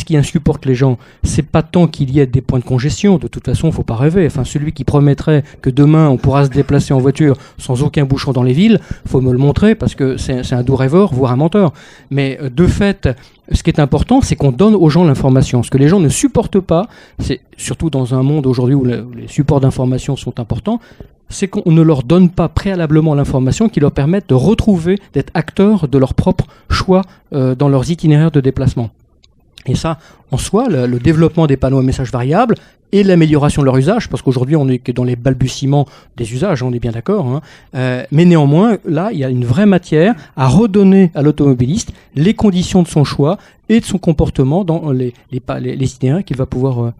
qui insupporte les gens? C'est pas tant qu'il y ait des points de congestion. De toute façon, il ne faut pas rêver. Enfin, celui qui promettrait que demain, on pourra se déplacer en voiture sans aucun bouchon dans les villes, il faut me le montrer parce que c'est un doux rêveur, voire un menteur. Mais de fait, ce qui est important, c'est qu'on donne aux gens l'information. Ce que les gens ne supportent pas, c'est surtout dans un monde aujourd'hui où les supports d'information sont importants, c'est qu'on ne leur donne pas préalablement l'information qui leur permette de retrouver, d'être acteurs de leur propre choix dans leurs itinéraires de déplacement. Et ça, en soi, le développement des panneaux à messages variables et l'amélioration de leur usage, parce qu'aujourd'hui on est que dans les balbutiements des usages, on est bien d'accord, hein, mais néanmoins, là, il y a une vraie matière à redonner à l'automobiliste les conditions de son choix et de son comportement dans les itinéraires qu'il va pouvoir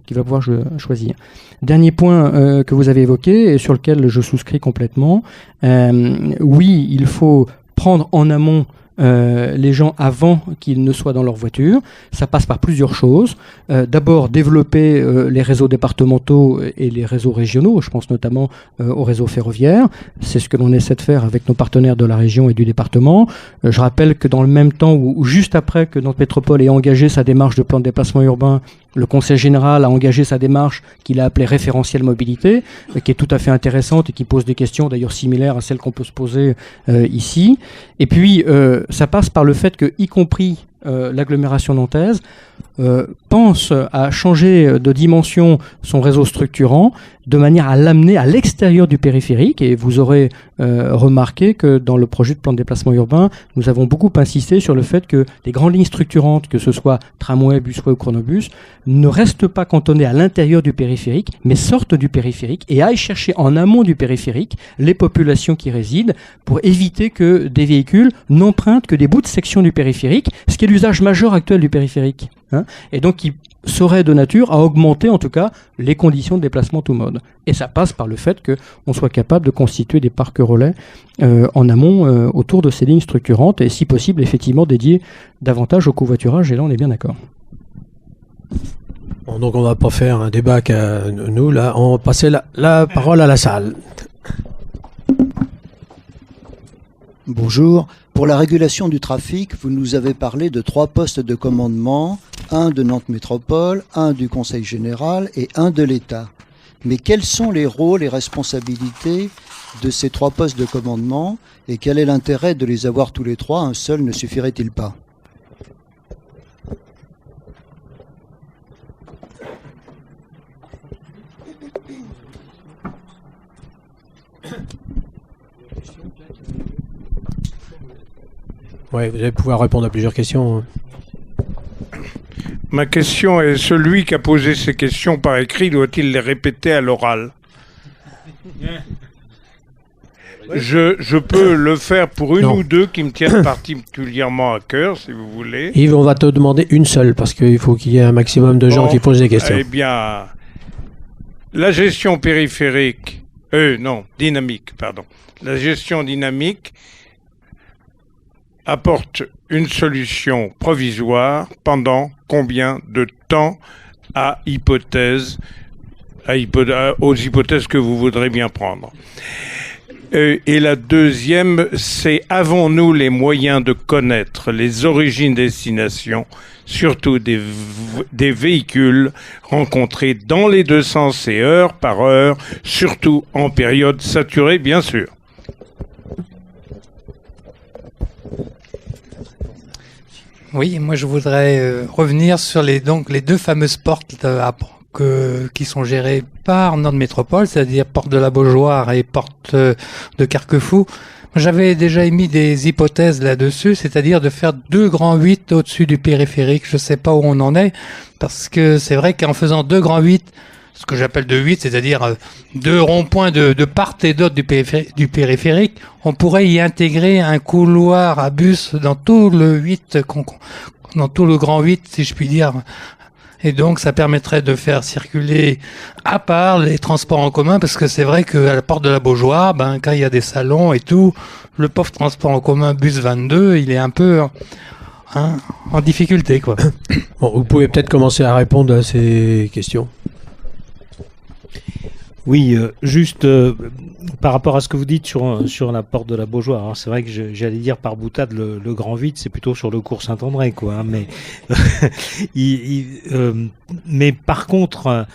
choisir. Dernier point que vous avez évoqué et sur lequel je souscris complètement, oui, il faut prendre en amont les gens avant qu'ils ne soient dans leur voiture. Ça passe par plusieurs choses. D'abord, développer les réseaux départementaux et les réseaux régionaux. Je pense notamment au réseau ferroviaire. C'est ce que l'on essaie de faire avec nos partenaires de la région et du département. Je rappelle que dans le même temps ou juste après que notre métropole ait engagé sa démarche de plan de déplacement urbain, le Conseil général a engagé sa démarche qu'il a appelée référentiel mobilité, qui est tout à fait intéressante et qui pose des questions d'ailleurs similaires à celles qu'on peut se poser ici. Et puis, ça passe par le fait que, y compris l'agglomération nantaise, pense à changer de dimension son réseau structurant de manière à l'amener à l'extérieur du périphérique. Et vous aurez remarqué que dans le projet de plan de déplacement urbain, nous avons beaucoup insisté sur le fait que les grandes lignes structurantes, que ce soit tramway, busway ou chronobus, ne restent pas cantonnées à l'intérieur du périphérique, mais sortent du périphérique et aillent chercher en amont du périphérique les populations qui résident pour éviter que des véhicules n'empruntent que des bouts de section du périphérique, ce qui est l'usage majeur actuel du périphérique. Hein. Et donc, serait de nature à augmenter en tout cas les conditions de déplacement tout mode. Et ça passe par le fait qu'on soit capable de constituer des parcs relais en amont autour de ces lignes structurantes et si possible effectivement dédiés davantage au covoiturage, et là on est bien d'accord. Bon, donc on va pas faire un débat qu'à nous, là, on va passer la parole à la salle. Bonjour. Pour la régulation du trafic, vous nous avez parlé de 3 postes de commandement, un de Nantes Métropole, un du Conseil général et un de l'État. Mais quels sont les rôles et responsabilités de ces 3 postes de commandement et quel est l'intérêt de les avoir tous les 3? Un seul ne suffirait-il pas? Ouais, vous allez pouvoir répondre à plusieurs questions. Ma question est, celui qui a posé ces questions par écrit, doit-il les répéter à l'oral? Je peux le faire pour une ou deux qui me tiennent particulièrement à cœur, si vous voulez. Yves, on va te demander une seule, parce qu'il faut qu'il y ait un maximum de gens qui posent des questions. Eh bien, la gestion périphérique, dynamique, pardon. La gestion dynamique apporte une solution provisoire pendant combien de temps aux hypothèses que vous voudrez bien prendre. Et la deuxième, c'est avons-nous les moyens de connaître les origines-destinations, surtout des véhicules rencontrés dans les deux sens et heure par heure, surtout en période saturée, bien sûr. Oui, moi je voudrais revenir sur les 2 fameuses portes qui sont gérées par Nantes Métropole, c'est-à-dire porte de la Beaujoire et porte de Carquefou. J'avais déjà émis des hypothèses là-dessus, c'est-à-dire de faire 2 grands 8 au-dessus du périphérique. Je sais pas où on en est, parce que c'est vrai qu'en faisant 2 grands 8, ce que j'appelle 2-8, c'est-à-dire 2 ronds-points de part et d'autre du périphérique, on pourrait y intégrer un couloir à bus dans tout le 8, dans tout le grand 8, si je puis dire. Et donc, ça permettrait de faire circuler à part les transports en commun, parce que c'est vrai qu'à la porte de la Beaujoire, quand il y a des salons et tout, le pauvre transport en commun bus 22, il est un peu en difficulté, quoi. Bon, vous pouvez peut-être commencer à répondre à ces questions. Oui, juste par rapport à ce que vous dites sur la porte de la Beaujoire, hein, c'est vrai que j'allais dire par boutade le grand 8, c'est plutôt sur le cours Saint-André, quoi. Hein, mais mais par contre,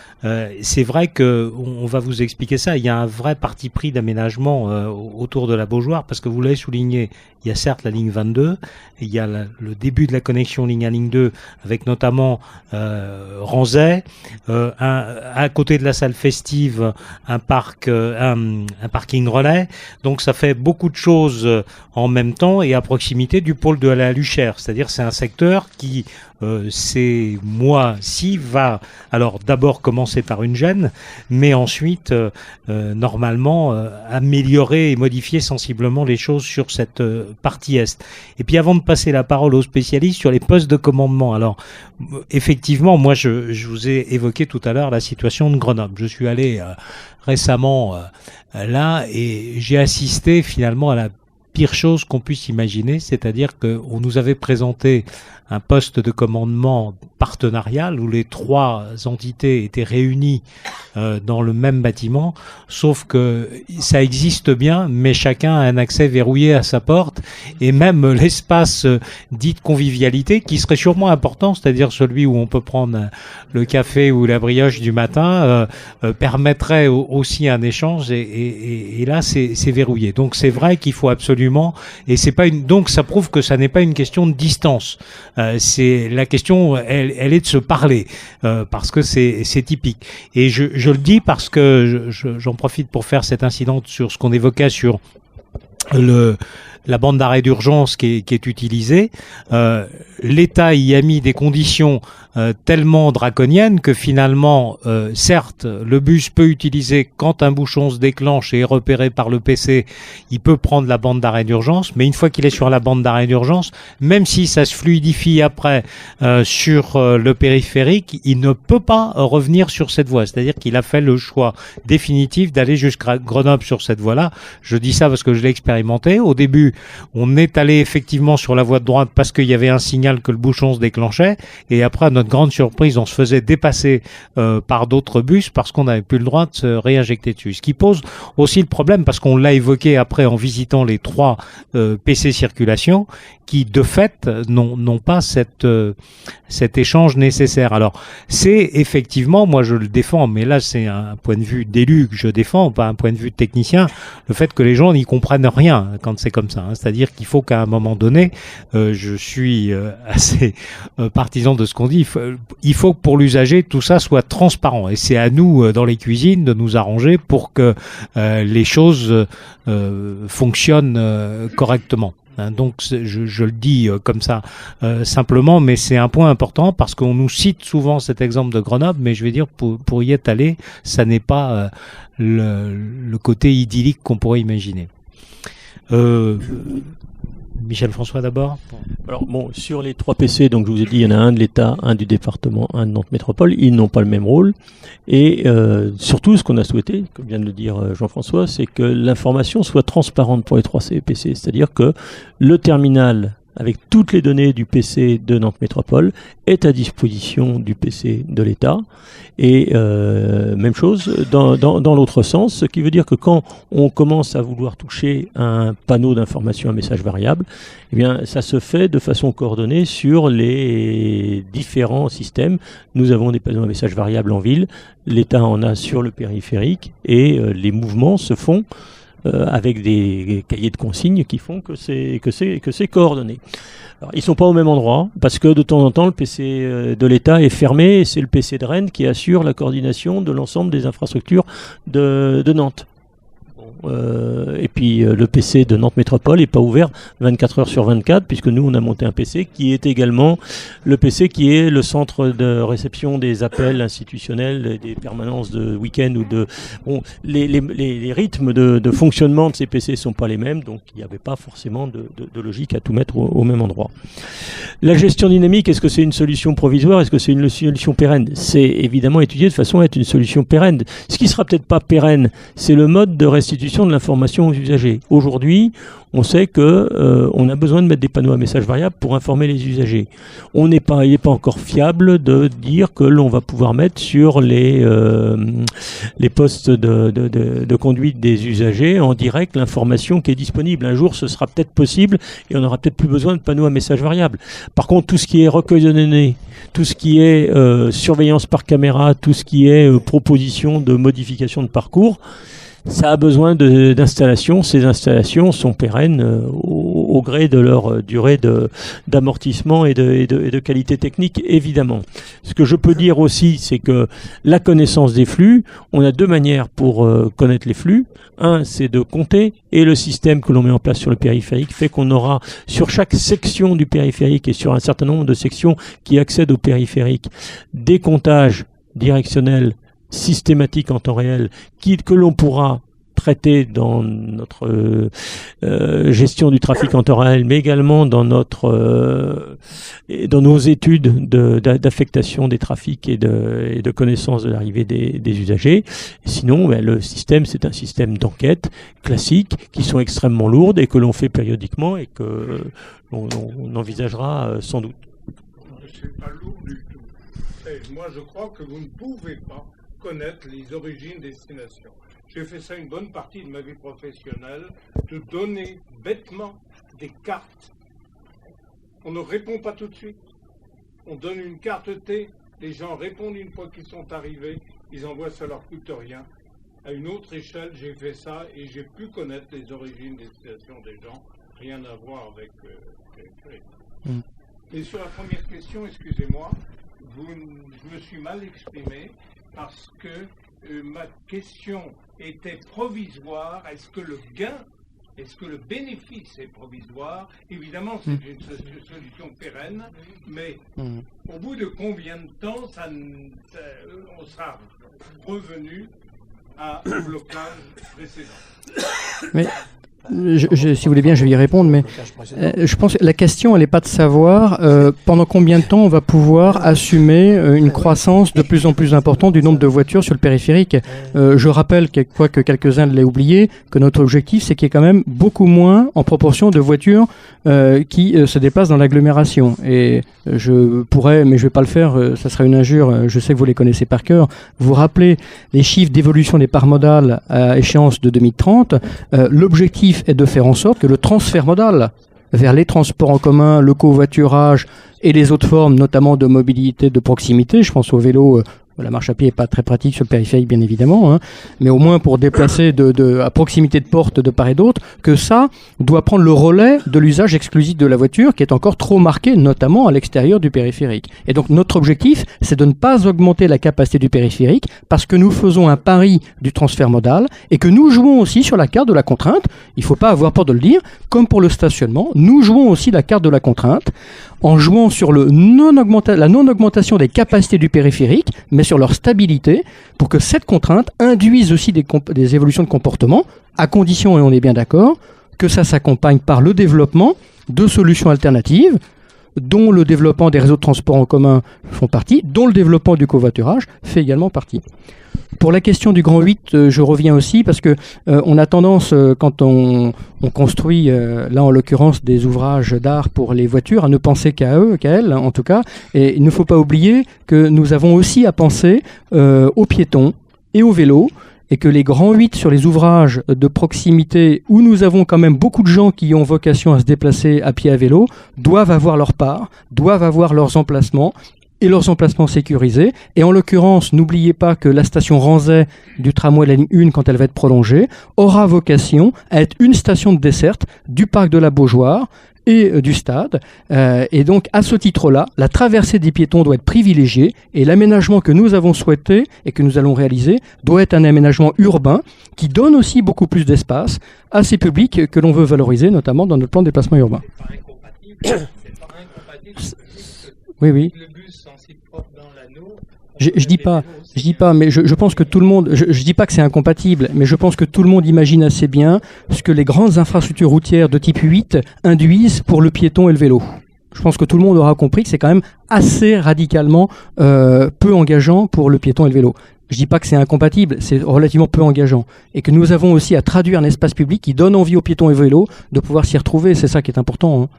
c'est vrai que on va vous expliquer ça. Il y a un vrai parti pris d'aménagement autour de la Beaujoire, parce que vous l'avez souligné. Il y a certes la ligne 22, il y a le début de la connexion ligne 1, ligne 2, avec notamment Ranzay, à côté de la salle festive, un parking relais. Donc ça fait beaucoup de choses en même temps et à proximité du pôle de la Luchère. C'est-à-dire c'est un secteur qui ces mois-ci va alors d'abord commencer par une gêne, mais ensuite normalement améliorer et modifier sensiblement les choses sur cette partie est. Et puis avant de passer la parole aux spécialistes sur les postes de commandement, alors effectivement moi je vous ai évoqué tout à l'heure la situation de Grenoble. Je suis allé récemment là et j'ai assisté finalement à la pire chose qu'on puisse imaginer, c'est-à-dire qu'on nous avait présenté un poste de commandement partenarial où les 3 entités étaient réunies dans le même bâtiment, sauf que ça existe bien, mais chacun a un accès verrouillé à sa porte, et même l'espace dit de convivialité, qui serait sûrement important, c'est-à-dire celui où on peut prendre le café ou la brioche du matin, permettrait aussi un échange, et là c'est verrouillé. Donc c'est vrai qu'il faut absolument, et c'est pas donc ça prouve que ça n'est pas une question de distance. C'est la question, elle est de se parler, parce que c'est typique. Et je le dis parce que j'en profite pour faire cet incident sur ce qu'on évoquait sur la bande d'arrêt d'urgence qui est utilisée. L'État y a mis des conditions tellement draconienne que finalement, certes, le bus peut utiliser quand un bouchon se déclenche et est repéré par le PC, il peut prendre la bande d'arrêt d'urgence, mais une fois qu'il est sur la bande d'arrêt d'urgence, même si ça se fluidifie après sur le périphérique, il ne peut pas revenir sur cette voie. C'est-à-dire qu'il a fait le choix définitif d'aller jusqu'à Grenoble sur cette voie-là. Je dis ça parce que je l'ai expérimenté. Au début, on est allé effectivement sur la voie de droite parce qu'il y avait un signal que le bouchon se déclenchait, et après, à notre grande surprise, on se faisait dépasser par d'autres bus parce qu'on n'avait plus le droit de se réinjecter dessus. Ce qui pose aussi le problème, parce qu'on l'a évoqué après en visitant les 3 PC circulation, qui de fait n'ont pas cet échange nécessaire. Alors c'est effectivement, moi je le défends, mais là c'est un point de vue d'élu que je défends, pas un point de vue de technicien, le fait que les gens n'y comprennent rien quand c'est comme ça, hein. C'est-à-dire qu'il faut qu'à un moment donné, je suis assez partisan de ce qu'on dit, il faut que pour l'usager tout ça soit transparent, et c'est à nous dans les cuisines de nous arranger pour que les choses fonctionnent correctement. Donc je le dis comme ça simplement, mais c'est un point important parce qu'on nous cite souvent cet exemple de Grenoble, mais je vais dire pour y être allé, ça n'est pas le côté idyllique qu'on pourrait imaginer. Michel François d'abord. Alors bon, sur les 3 PC, donc je vous ai dit, il y en a un de l'État, un du département, un de Nantes Métropole. Ils n'ont pas le même rôle. Et surtout, ce qu'on a souhaité, comme vient de le dire Jean-François, c'est que l'information soit transparente pour les 3 PC. C'est-à-dire que le terminal, avec toutes les données du PC de Nantes Métropole, est à disposition du PC de l'État. Et même chose dans l'autre sens, ce qui veut dire que quand on commence à vouloir toucher un panneau d'information, un message variable, eh bien, ça se fait de façon coordonnée sur les différents systèmes. Nous avons des panneaux à message variable en ville, l'État en a sur le périphérique, et les mouvements se font avec des cahiers de consignes qui font que c'est coordonné. Alors, ils ne sont pas au même endroit, parce que de temps en temps, le PC de l'État est fermé, et c'est le PC de Rennes qui assure la coordination de l'ensemble des infrastructures de Nantes. Et puis le PC de Nantes Métropole n'est pas ouvert 24 heures sur 24, puisque nous on a monté un PC qui est également le PC qui est le centre de réception des appels institutionnels, des permanences de week-end ou de... Bon, les rythmes de fonctionnement de ces PC ne sont pas les mêmes, donc il n'y avait pas forcément de logique à tout mettre au même endroit. La gestion dynamique, est-ce que c'est une solution provisoire? Est-ce que c'est une solution pérenne? C'est évidemment étudié de façon à être une solution pérenne. Ce qui ne sera peut-être pas pérenne, c'est le mode de restitution de l'information aux usagers. Aujourd'hui, on sait que on a besoin de mettre des panneaux à message variable pour informer les usagers. Il n'est pas encore fiable de dire que l'on va pouvoir mettre sur les postes de conduite des usagers en direct l'information qui est disponible. Un jour, ce sera peut-être possible et on n'aura peut-être plus besoin de panneaux à message variable. Par contre, tout ce qui est recueil de données, tout ce qui est surveillance par caméra, tout ce qui est proposition de modification de parcours, ça a besoin d'installations. Ces installations sont pérennes au gré de leur durée d'amortissement et de qualité technique, évidemment. Ce que je peux dire aussi, c'est que la connaissance des flux, on a 2 manières pour connaître les flux. Un, c'est de compter, et le système que l'on met en place sur le périphérique fait qu'on aura sur chaque section du périphérique et sur un certain nombre de sections qui accèdent au périphérique des comptages directionnels systématique en temps réel que l'on pourra traiter dans notre gestion du trafic en temps réel, mais également dans nos études d'affectation des trafics et de connaissance de l'arrivée des usagers. Et sinon, le système, c'est un système d'enquête classique qui sont extrêmement lourdes et que l'on fait périodiquement et que l'on envisagera sans doute. C'est pas lourd du tout. Et moi, je crois que vous ne pouvez pas connaître les origines-destinations. J'ai fait ça une bonne partie de ma vie professionnelle, de donner bêtement des cartes. On ne répond pas tout de suite. On donne une carte T, les gens répondent une fois qu'ils sont arrivés, ils envoient, ça leur coûte rien. À une autre échelle, j'ai fait ça et j'ai pu connaître les origines-destinations des gens, rien à voir avec Et sur la première question, excusez-moi, je me suis mal exprimé, parce que ma question était provisoire. Est-ce que le gain Est-ce que le bénéfice est provisoire? Évidemment, c'est une solution pérenne, mais au bout de combien de temps on sera revenu à un blocage précédent? Mais si vous voulez bien, je vais y répondre, mais je pense que la question, elle n'est pas de savoir pendant combien de temps on va pouvoir assumer une croissance de plus en plus importante du nombre de voitures sur le périphérique. Je rappelle, quoique quelques-uns l'aient oublié, que notre objectif, c'est qu'il y ait quand même beaucoup moins en proportion de voitures qui se déplacent dans l'agglomération. Et je pourrais, mais je ne vais pas le faire, ça serait une injure, je sais que vous les connaissez par cœur, vous rappelez les chiffres d'évolution des parts modales à échéance de 2030. L'objectif est de faire en sorte que le transfert modal vers les transports en commun, le covoiturage et les autres formes, notamment de mobilité de proximité, je pense au vélo, la marche à pied n'est pas très pratique sur le périphérique, bien évidemment, mais au moins pour déplacer à proximité de portes de part et d'autre, que ça doit prendre le relais de l'usage exclusif de la voiture, qui est encore trop marqué, notamment à l'extérieur du périphérique. Et donc notre objectif, c'est de ne pas augmenter la capacité du périphérique, parce que nous faisons un pari du transfert modal, et que nous jouons aussi sur la carte de la contrainte, il ne faut pas avoir peur de le dire, comme pour le stationnement, nous jouons aussi la carte de la contrainte, en jouant sur la non-augmentation des capacités du périphérique, mais sur leur stabilité, pour que cette contrainte induise aussi des évolutions de comportement, à condition, et on est bien d'accord, que ça s'accompagne par le développement de solutions alternatives, dont le développement des réseaux de transport en commun font partie, dont le développement du covoiturage fait également partie. Pour la question du Grand 8, je reviens aussi parce que on a tendance, quand on construit, là en l'occurrence, des ouvrages d'art pour les voitures, à ne penser qu'à elles en tout cas. Et il ne faut pas oublier que nous avons aussi à penser aux piétons et aux vélos, et que les grands 8 sur les ouvrages de proximité, où nous avons quand même beaucoup de gens qui ont vocation à se déplacer à pied à vélo, doivent avoir leur part, doivent avoir leurs emplacements, et leurs emplacements sécurisés. Et en l'occurrence, n'oubliez pas que la station Ranzay du tramway de la ligne 1, quand elle va être prolongée, aura vocation à être une station de desserte du parc de la Beaujoire et du stade. Et donc, à ce titre-là, la traversée des piétons doit être privilégiée, et l'aménagement que nous avons souhaité et que nous allons réaliser doit être un aménagement urbain qui donne aussi beaucoup plus d'espace à ces publics que l'on veut valoriser, notamment dans notre plan de déplacement urbain. Oui. Je dis pas, mais je pense que tout le monde, je dis pas que c'est incompatible, mais je pense que tout le monde imagine assez bien ce que les grandes infrastructures routières de type 8 induisent pour le piéton et le vélo. Je pense que tout le monde aura compris que c'est quand même assez radicalement peu engageant pour le piéton et le vélo. Je dis pas que c'est incompatible, c'est relativement peu engageant. Et que nous avons aussi à traduire un espace public qui donne envie aux piétons et vélos de pouvoir s'y retrouver, c'est ça qui est important.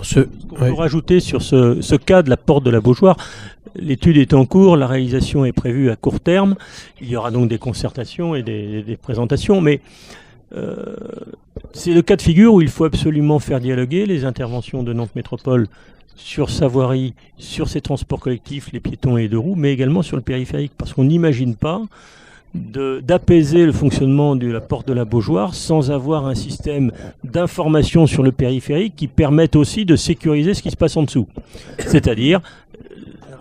Ce qu'on peut rajouter sur ce cas de la porte de la Beaujoire, l'étude est en cours, la réalisation est prévue à court terme, il y aura donc des concertations et des présentations, mais c'est le cas de figure où il faut absolument faire dialoguer les interventions de Nantes Métropole sur sa voirie, sur ses transports collectifs, les piétons et les deux roues, mais également sur le périphérique, parce qu'on n'imagine pas d'apaiser le fonctionnement de la porte de la Beaujoire sans avoir un système d'information sur le périphérique qui permette aussi de sécuriser ce qui se passe en dessous. C'est-à-dire,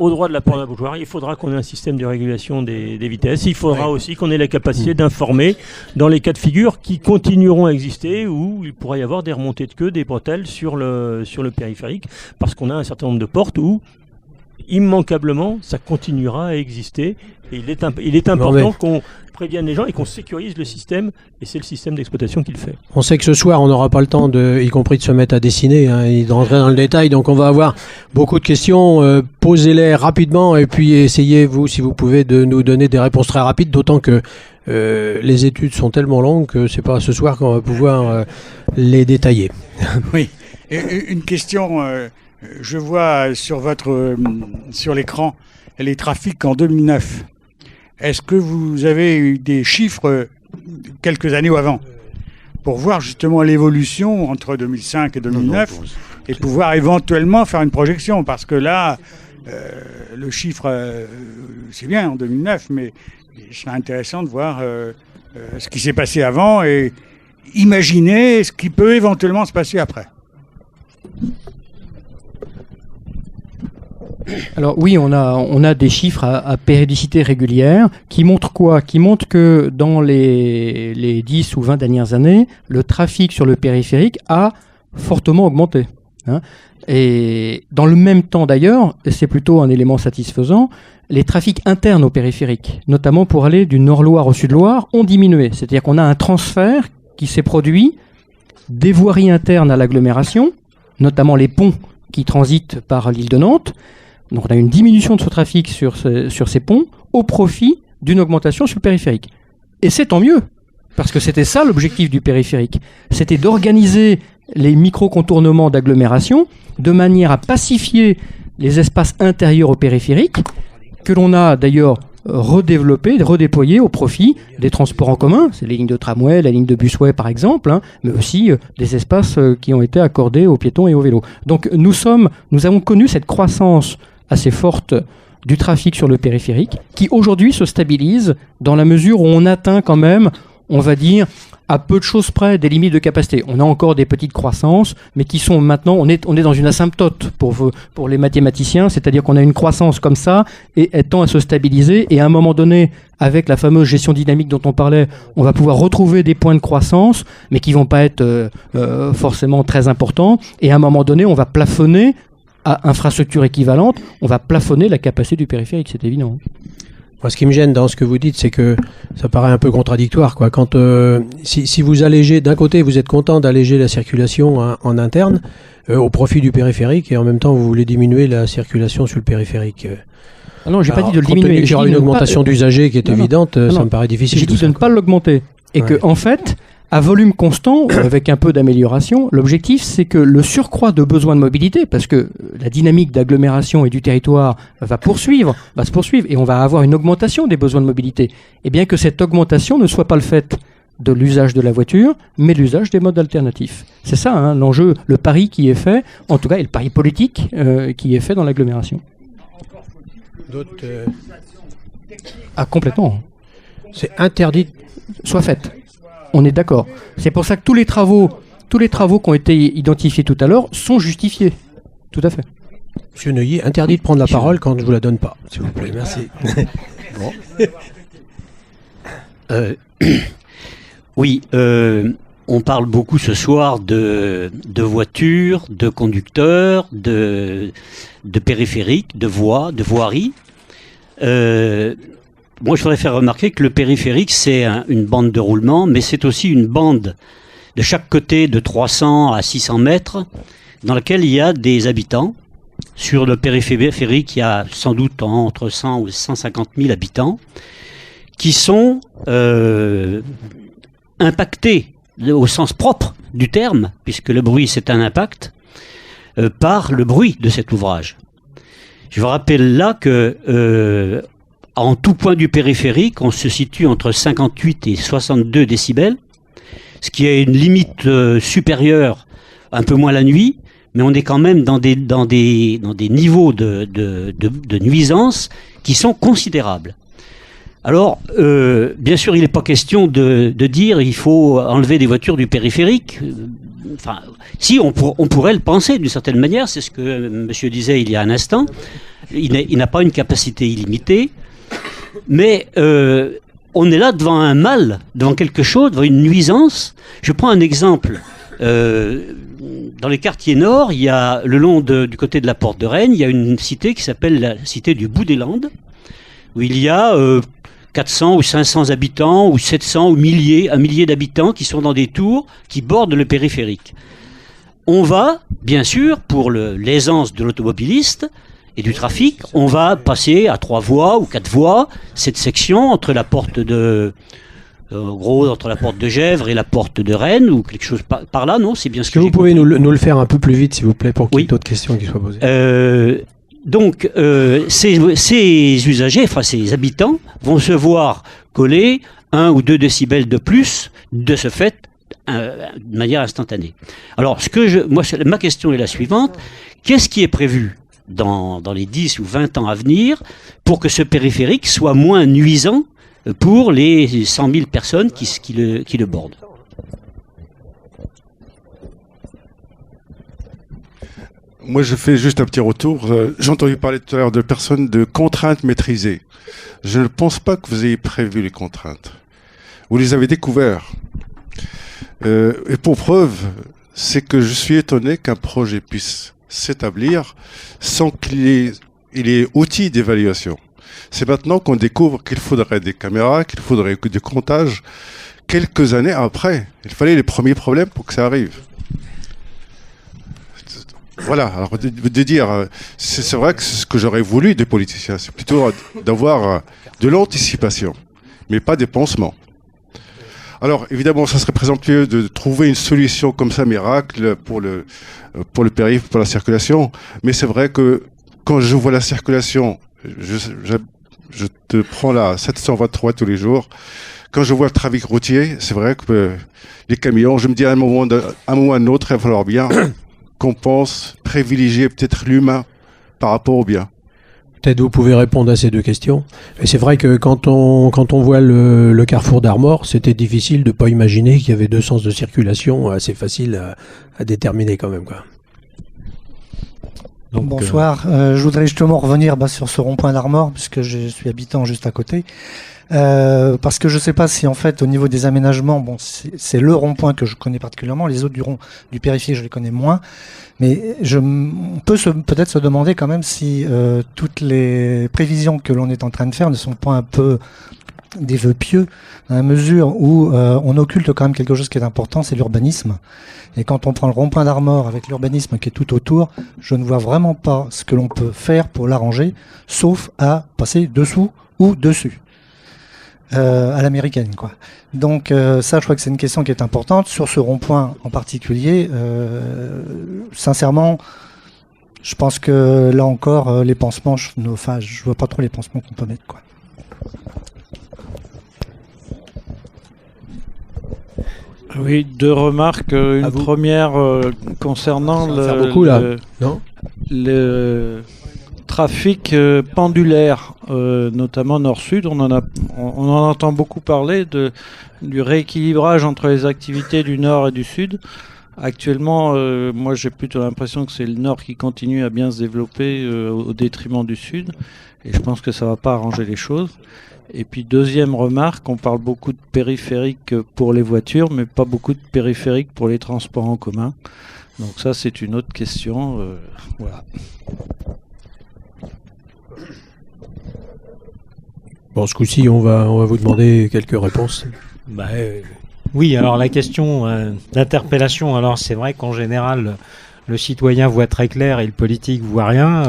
au droit de la porte de la Beaujoire, il faudra qu'on ait un système de régulation des vitesses. Il faudra aussi qu'on ait la capacité d'informer dans les cas de figure qui continueront à exister, où il pourrait y avoir des remontées de queue, des bretelles sur le périphérique, parce qu'on a un certain nombre de portes où immanquablement, ça continuera à exister. Et il est important qu'on prévienne les gens et qu'on sécurise le système, et c'est le système d'exploitation qui le fait. On sait que ce soir, on n'aura pas le temps, y compris de se mettre à dessiner, et de rentrer dans le détail, donc on va avoir beaucoup de questions. Posez-les rapidement, et puis essayez, vous, si vous pouvez, de nous donner des réponses très rapides, d'autant que les études sont tellement longues que c'est pas ce soir qu'on va pouvoir les détailler. Oui, une question... je vois sur l'écran les trafics en 2009. Est-ce que vous avez eu des chiffres quelques années ou avant pour voir justement l'évolution entre 2005 et 2009 et pouvoir éventuellement faire une projection? Parce que là, le chiffre, c'est bien en 2009, mais il serait intéressant de voir ce qui s'est passé avant et imaginer ce qui peut éventuellement se passer après. Alors oui, on a des chiffres à périodicité régulière qui montrent quoi? Qui montrent que dans les 10 ou 20 dernières années, le trafic sur le périphérique a fortement augmenté. Hein. Et dans le même temps d'ailleurs, et c'est plutôt un élément satisfaisant, les trafics internes au périphérique, notamment pour aller du Nord-Loire au Sud-Loire, ont diminué. C'est-à-dire qu'on a un transfert qui s'est produit des voiries internes à l'agglomération, notamment les ponts qui transitent par l'île de Nantes. Donc on a une diminution de ce trafic sur ces ponts au profit d'une augmentation sur le périphérique. Et c'est tant mieux, parce que c'était ça l'objectif du périphérique. C'était d'organiser les micro-contournements d'agglomération de manière à pacifier les espaces intérieurs au périphérique, que l'on a d'ailleurs redéveloppé, redéployé au profit des transports en commun, c'est les lignes de tramway, la ligne de busway par exemple, hein, mais aussi des espaces qui ont été accordés aux piétons et aux vélos. Donc nous avons connu cette croissance assez forte du trafic sur le périphérique, qui aujourd'hui se stabilise dans la mesure où on atteint quand même, on va dire, à peu de choses près des limites de capacité. On a encore des petites croissances, mais qui sont maintenant, on est dans une asymptote pour les mathématiciens, c'est-à-dire qu'on a une croissance comme ça, et elle tend à se stabiliser, et à un moment donné, avec la fameuse gestion dynamique dont on parlait, on va pouvoir retrouver des points de croissance, mais qui vont pas être forcément très importants, et à un moment donné, on va plafonner à infrastructure équivalente, on va plafonner la capacité du périphérique, c'est évident. Moi, ce qui me gêne dans ce que vous dites, c'est que ça paraît un peu contradictoire, quoi. Quand si vous allégez, d'un côté, vous êtes content d'alléger la circulation en interne au profit du périphérique, et en même temps, vous voulez diminuer la circulation sur le périphérique. Ah non, j'ai pas dit de le diminuer. Il y aura une augmentation d'usagers qui est évidente, ça me paraît difficile. J'ai dit de ne pas l'augmenter, et que en fait, à volume constant, avec un peu d'amélioration, l'objectif c'est que le surcroît de besoins de mobilité, parce que la dynamique d'agglomération et du territoire va se poursuivre, et on va avoir une augmentation des besoins de mobilité, et bien que cette augmentation ne soit pas le fait de l'usage de la voiture, mais l'usage des modes alternatifs. C'est ça hein, l'enjeu, le pari qui est fait, en tout cas, et le pari politique qui est fait dans l'agglomération. D'autres Ah, complètement. C'est interdit. Soit fait. On est d'accord. C'est pour ça que tous les travaux qui ont été identifiés tout à l'heure sont justifiés. Tout à fait. Monsieur Neuilly, interdit de prendre la parole quand je vous la donne pas, s'il vous plaît. Merci. Oui, on parle beaucoup ce soir de voitures, de conducteurs, de périphériques, de voies, de voiries. Moi, je voudrais faire remarquer que le périphérique, c'est une bande de roulement, mais c'est aussi une bande de chaque côté de 300 à 600 mètres, dans laquelle il y a des habitants. Sur le périphérique, il y a sans doute entre 100 ou 150 000 habitants qui sont impactés au sens propre du terme, puisque le bruit, c'est un impact, par le bruit de cet ouvrage. Je vous rappelle là que en tout point du périphérique, on se situe entre 58 et 62 décibels, ce qui est une limite supérieure, un peu moins la nuit, mais on est quand même dans des niveaux de nuisance qui sont considérables. Alors, bien sûr, il n'est pas question de dire il faut enlever des voitures du périphérique. Enfin, si, on pourrait le penser d'une certaine manière, c'est ce que monsieur disait il y a un instant. Il n'a pas une capacité illimitée. Mais on est là devant un mal, devant quelque chose, devant une nuisance. Je prends un exemple. Dans les quartiers nord, il y a le long du côté de la porte de Rennes, il y a une cité qui s'appelle la cité du Bout des Landes, où il y a 400 ou 500 habitants, ou 700 ou un millier d'habitants qui sont dans des tours qui bordent le périphérique. On va, bien sûr, pour l'aisance de l'automobiliste, et du trafic, on va passer à 3 voies ou 4 voies, cette section entre la porte entre la porte de Gesvres et la porte de Rennes, ou quelque chose par là, non? C'est bien ce que vous pouvez nous le faire un peu plus vite, s'il vous plaît, pour qu'il y ait d'autres questions qui soient posées. Donc, ces usagers, enfin ces habitants, vont se voir coller 1 ou 2 décibels de plus, de ce fait, de manière instantanée. Alors, ma question est la suivante. Qu'est-ce qui est prévu dans les 10 ou 20 ans à venir pour que ce périphérique soit moins nuisant pour les 100 000 personnes qui le bordent? Moi, je fais juste un petit retour. J'ai entendu parler tout à l'heure de personnes de contraintes maîtrisées. Je ne pense pas que vous ayez prévu les contraintes. Vous les avez découvertes. Et pour preuve, c'est que je suis étonné qu'un projet puisse s'établir sans qu'il ait outils d'évaluation. C'est maintenant qu'on découvre qu'il faudrait des caméras, qu'il faudrait des comptages. Quelques années après, il fallait les premiers problèmes pour que ça arrive. Voilà, alors de dire, c'est vrai que c'est ce que j'aurais voulu des politiciens, c'est plutôt d'avoir de l'anticipation, mais pas des pansements. Alors évidemment, ça serait présomptueux de trouver une solution comme ça, miracle, pour le périph', pour la circulation, mais c'est vrai que quand je vois la circulation, je te prends la 723 tous les jours, quand je vois le trafic routier, c'est vrai que les camions, je me dis à un moment ou à un autre, il va falloir bien qu'on pense privilégier peut-être l'humain par rapport au bien. Peut-être vous pouvez répondre à ces deux questions. Et c'est vrai que quand on voit le carrefour d'Armor, c'était difficile de ne pas imaginer qu'il y avait deux sens de circulation assez faciles à déterminer quand même, quoi. Donc, bonsoir, je voudrais justement revenir sur ce rond-point d'Armor, puisque je suis habitant juste à côté. Parce que je ne sais pas si en fait au niveau des aménagements, bon, c'est le rond-point que je connais particulièrement, les autres du périphérique je les connais moins, mais on peut peut-être se demander quand même si toutes les prévisions que l'on est en train de faire ne sont pas un peu des vœux pieux, dans la mesure où on occulte quand même quelque chose qui est important, c'est l'urbanisme. Et quand on prend le rond-point d'Armor avec l'urbanisme qui est tout autour, je ne vois vraiment pas ce que l'on peut faire pour l'arranger, sauf à passer dessous ou dessus. À l'américaine, quoi. Donc ça, je crois que c'est une question qui est importante. Sur ce rond-point en particulier, sincèrement, je pense que là encore, les pansements, je vois pas trop les pansements qu'on peut mettre, quoi. Oui, deux remarques. Une première concernant le trafic pendulaire, notamment nord-sud. On en entend beaucoup parler du rééquilibrage entre les activités du nord et du sud. Actuellement, moi j'ai plutôt l'impression que c'est le nord qui continue à bien se développer au détriment du sud. Et je pense que ça ne va pas arranger les choses. Et puis deuxième remarque, on parle beaucoup de périphériques pour les voitures, mais pas beaucoup de périphériques pour les transports en commun. Donc ça c'est une autre question. Voilà. Bon, ce coup-ci, on va vous demander quelques réponses. Oui, alors la question d'interpellation, alors c'est vrai qu'en général, le citoyen voit très clair et le politique voit rien.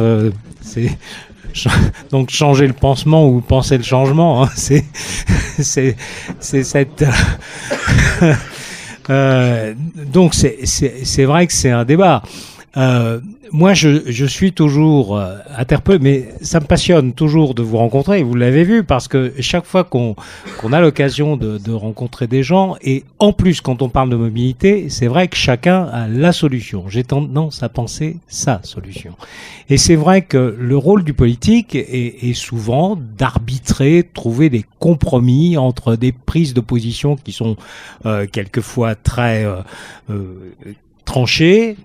Donc changer le pansement ou penser le changement, hein, c'est cette... donc c'est vrai que c'est un débat. Moi, je suis toujours interpellé, mais ça me passionne toujours de vous rencontrer, vous l'avez vu, parce que chaque fois qu'on a l'occasion de rencontrer des gens, et en plus, quand on parle de mobilité, c'est vrai que chacun a la solution. J'ai tendance à penser sa solution. Et c'est vrai que le rôle du politique est souvent d'arbitrer, de trouver des compromis entre des prises de position qui sont quelquefois très tranchées.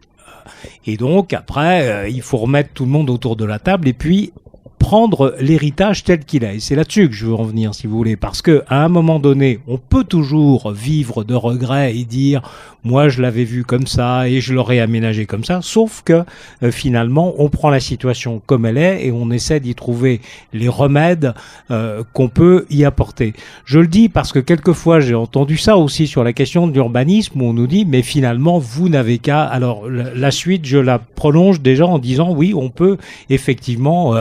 Et donc après, il faut remettre tout le monde autour de la table et puis prendre l'héritage tel qu'il est. Et c'est là-dessus que je veux en venir, si vous voulez, parce que à un moment donné, on peut toujours vivre de regrets et dire moi je l'avais vu comme ça et je l'aurais aménagé comme ça, sauf que finalement on prend la situation comme elle est et on essaie d'y trouver les remèdes qu'on peut y apporter. Je le dis parce que quelquefois j'ai entendu ça aussi sur la question de l'urbanisme où on nous dit mais finalement vous n'avez qu'à... Alors la suite je la prolonge déjà en disant oui on peut effectivement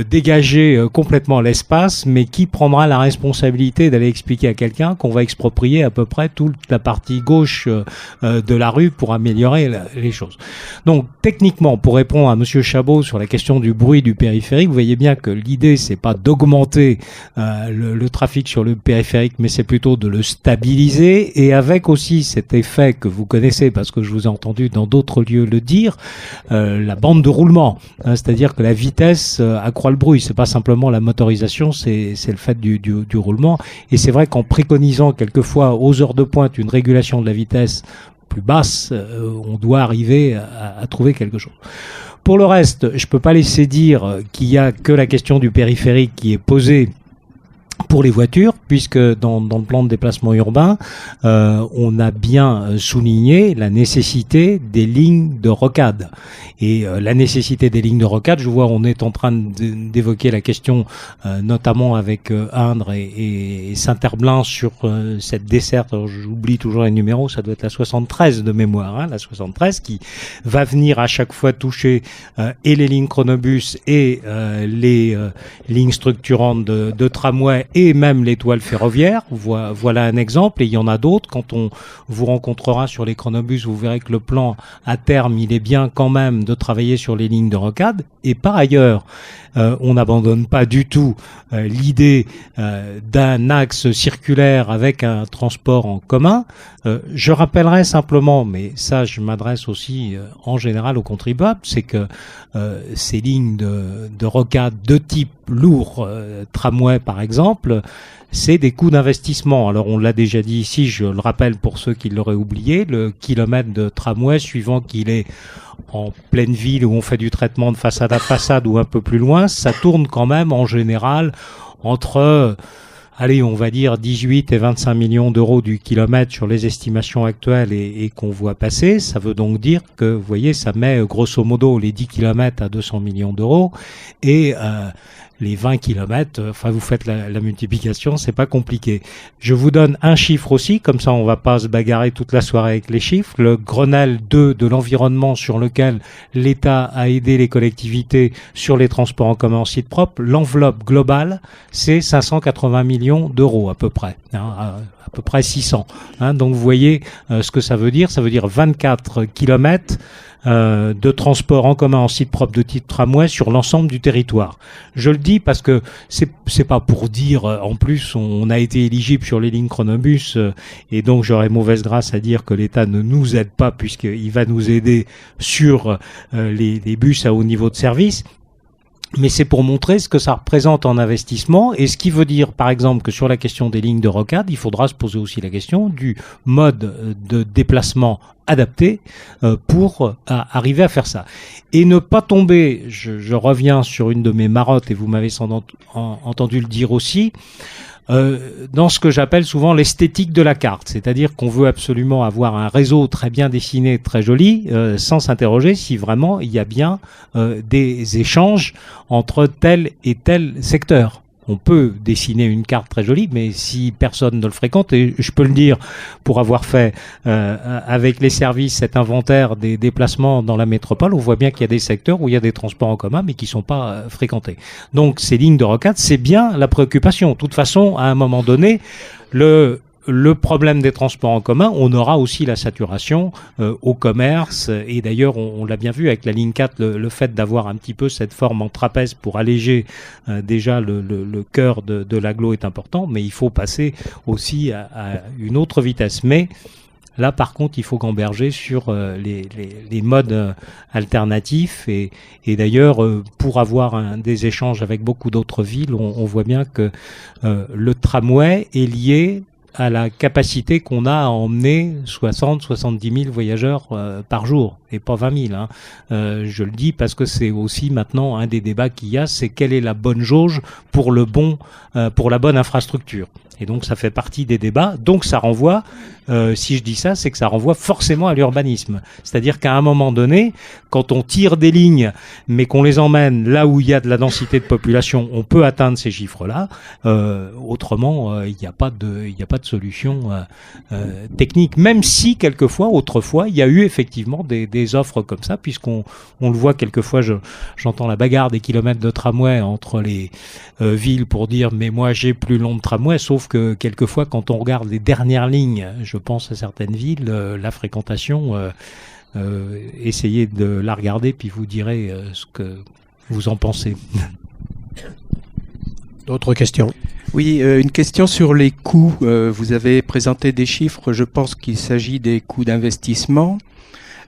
dégager complètement l'espace, mais qui prendra la responsabilité d'aller expliquer à quelqu'un qu'on va exproprier à peu près toute la partie gauche de la rue pour améliorer les choses. Donc techniquement, pour répondre à Monsieur Chabot sur la question du bruit du périphérique, vous voyez bien que l'idée c'est pas d'augmenter le trafic sur le périphérique, mais c'est plutôt de le stabiliser, et avec aussi cet effet que vous connaissez parce que je vous ai entendu dans d'autres lieux le dire, la bande de roulement, c'est-à-dire que la vitesse accroît le bruit, c'est pas simplement la motorisation, c'est le fait du roulement. Et c'est vrai qu'en préconisant quelquefois aux heures de pointe une régulation de la vitesse plus basse, on doit arriver à trouver quelque chose. Pour le reste, je peux pas laisser dire qu'il y a que la question du périphérique qui est posée pour les voitures, puisque dans le plan de déplacement urbain, on a bien souligné la nécessité des lignes de rocade. Et la nécessité des lignes de rocade, je vois, on est en train d'évoquer la question, notamment avec Indre et Saint-Herblain sur cette desserte. Alors, j'oublie toujours les numéros, ça doit être la 73 de mémoire, hein, la 73 qui va venir à chaque fois toucher et les lignes chronobus et les lignes structurantes de tramway et même les toiles ferroviaires. Voilà un exemple, et il y en a d'autres. Quand on vous rencontrera sur les chronobus, vous verrez que le plan à terme, il est bien quand même de travailler sur les lignes de rocade. Et par ailleurs, on n'abandonne pas du tout l'idée d'un axe circulaire avec un transport en commun. Je rappellerai simplement, mais ça je m'adresse aussi en général aux contribuables, c'est que ces lignes de rocade de type lourd, tramway par exemple, c'est des coûts d'investissement. Alors on l'a déjà dit ici, je le rappelle pour ceux qui l'auraient oublié, le kilomètre de tramway, suivant qu'il est en pleine ville où on fait du traitement de façade à façade ou un peu plus loin, ça tourne quand même en général entre, allez, on va dire 18 et 25 millions d'euros du kilomètre sur les estimations actuelles et qu'on voit passer. Ça veut donc dire que, vous voyez, ça met grosso modo les 10 kilomètres à 200 millions d'euros et les 20 kilomètres, enfin vous faites la multiplication, c'est pas compliqué. Je vous donne un chiffre aussi, comme ça on va pas se bagarrer toute la soirée avec les chiffres. Le Grenelle 2 de l'environnement sur lequel l'État a aidé les collectivités sur les transports en commun en site propre, l'enveloppe globale, c'est 580 millions d'euros à peu près, hein, à peu près 600. Hein, donc vous voyez ce que ça veut dire 24 kilomètres de transport en commun en site propre de type tramway sur l'ensemble du territoire. Je le dis parce que c'est pas pour dire, en plus on a été éligible sur les lignes chronobus et donc j'aurais mauvaise grâce à dire que l'État ne nous aide pas puisqu'il va nous aider sur les bus à haut niveau de service. Mais c'est pour montrer ce que ça représente en investissement, et ce qui veut dire, par exemple, que sur la question des lignes de rocade, il faudra se poser aussi la question du mode de déplacement adapté pour arriver à faire ça. Et ne pas tomber, je reviens sur une de mes marottes, et vous m'avez sans doute entendu le dire aussi, dans ce que j'appelle souvent l'esthétique de la carte, c'est-à-dire qu'on veut absolument avoir un réseau très bien dessiné, très joli, sans s'interroger si vraiment il y a bien des échanges entre tel et tel secteur. On peut dessiner une carte très jolie, mais si personne ne le fréquente, et je peux le dire pour avoir fait avec les services cet inventaire des déplacements dans la métropole, on voit bien qu'il y a des secteurs où il y a des transports en commun, mais qui ne sont pas fréquentés. Donc ces lignes de rocade, c'est bien la préoccupation. De toute façon, à un moment donné, le problème des transports en commun, on aura aussi la saturation au commerce, et d'ailleurs on l'a bien vu avec la ligne 4, le fait d'avoir un petit peu cette forme en trapèze pour alléger déjà le cœur de l'agglo est important, mais il faut passer aussi à une autre vitesse. Mais là, par contre, il faut gamberger sur les modes alternatifs. Et d'ailleurs, pour avoir des échanges avec beaucoup d'autres villes, on voit bien que le tramway est lié à la capacité qu'on a à emmener 70 000 voyageurs par jour, et pas 20 000. Hein. Je le dis parce que c'est aussi maintenant un des débats qu'il y a, c'est quelle est la bonne jauge pour pour la bonne infrastructure. Et donc ça fait partie des débats. Donc ça renvoie, si je dis ça, c'est que ça renvoie forcément à l'urbanisme. C'est-à-dire qu'à un moment donné, quand on tire des lignes, mais qu'on les emmène là où il y a de la densité de population, on peut atteindre ces chiffres-là. Autrement, il n'y a pas de solution technique. Même si quelquefois, autrefois, il y a eu effectivement des offres comme ça, puisqu'on le voit quelquefois. J'entends la bagarre des kilomètres de tramway entre les villes pour dire mais moi j'ai plus long de tramway, sauf que quelquefois quand on regarde les dernières lignes, je pense à certaines villes, la fréquentation, essayez de la regarder puis vous direz ce que vous en pensez. D'autres questions ? Oui, une question sur les coûts. Vous avez présenté des chiffres, je pense qu'il s'agit des coûts d'investissement.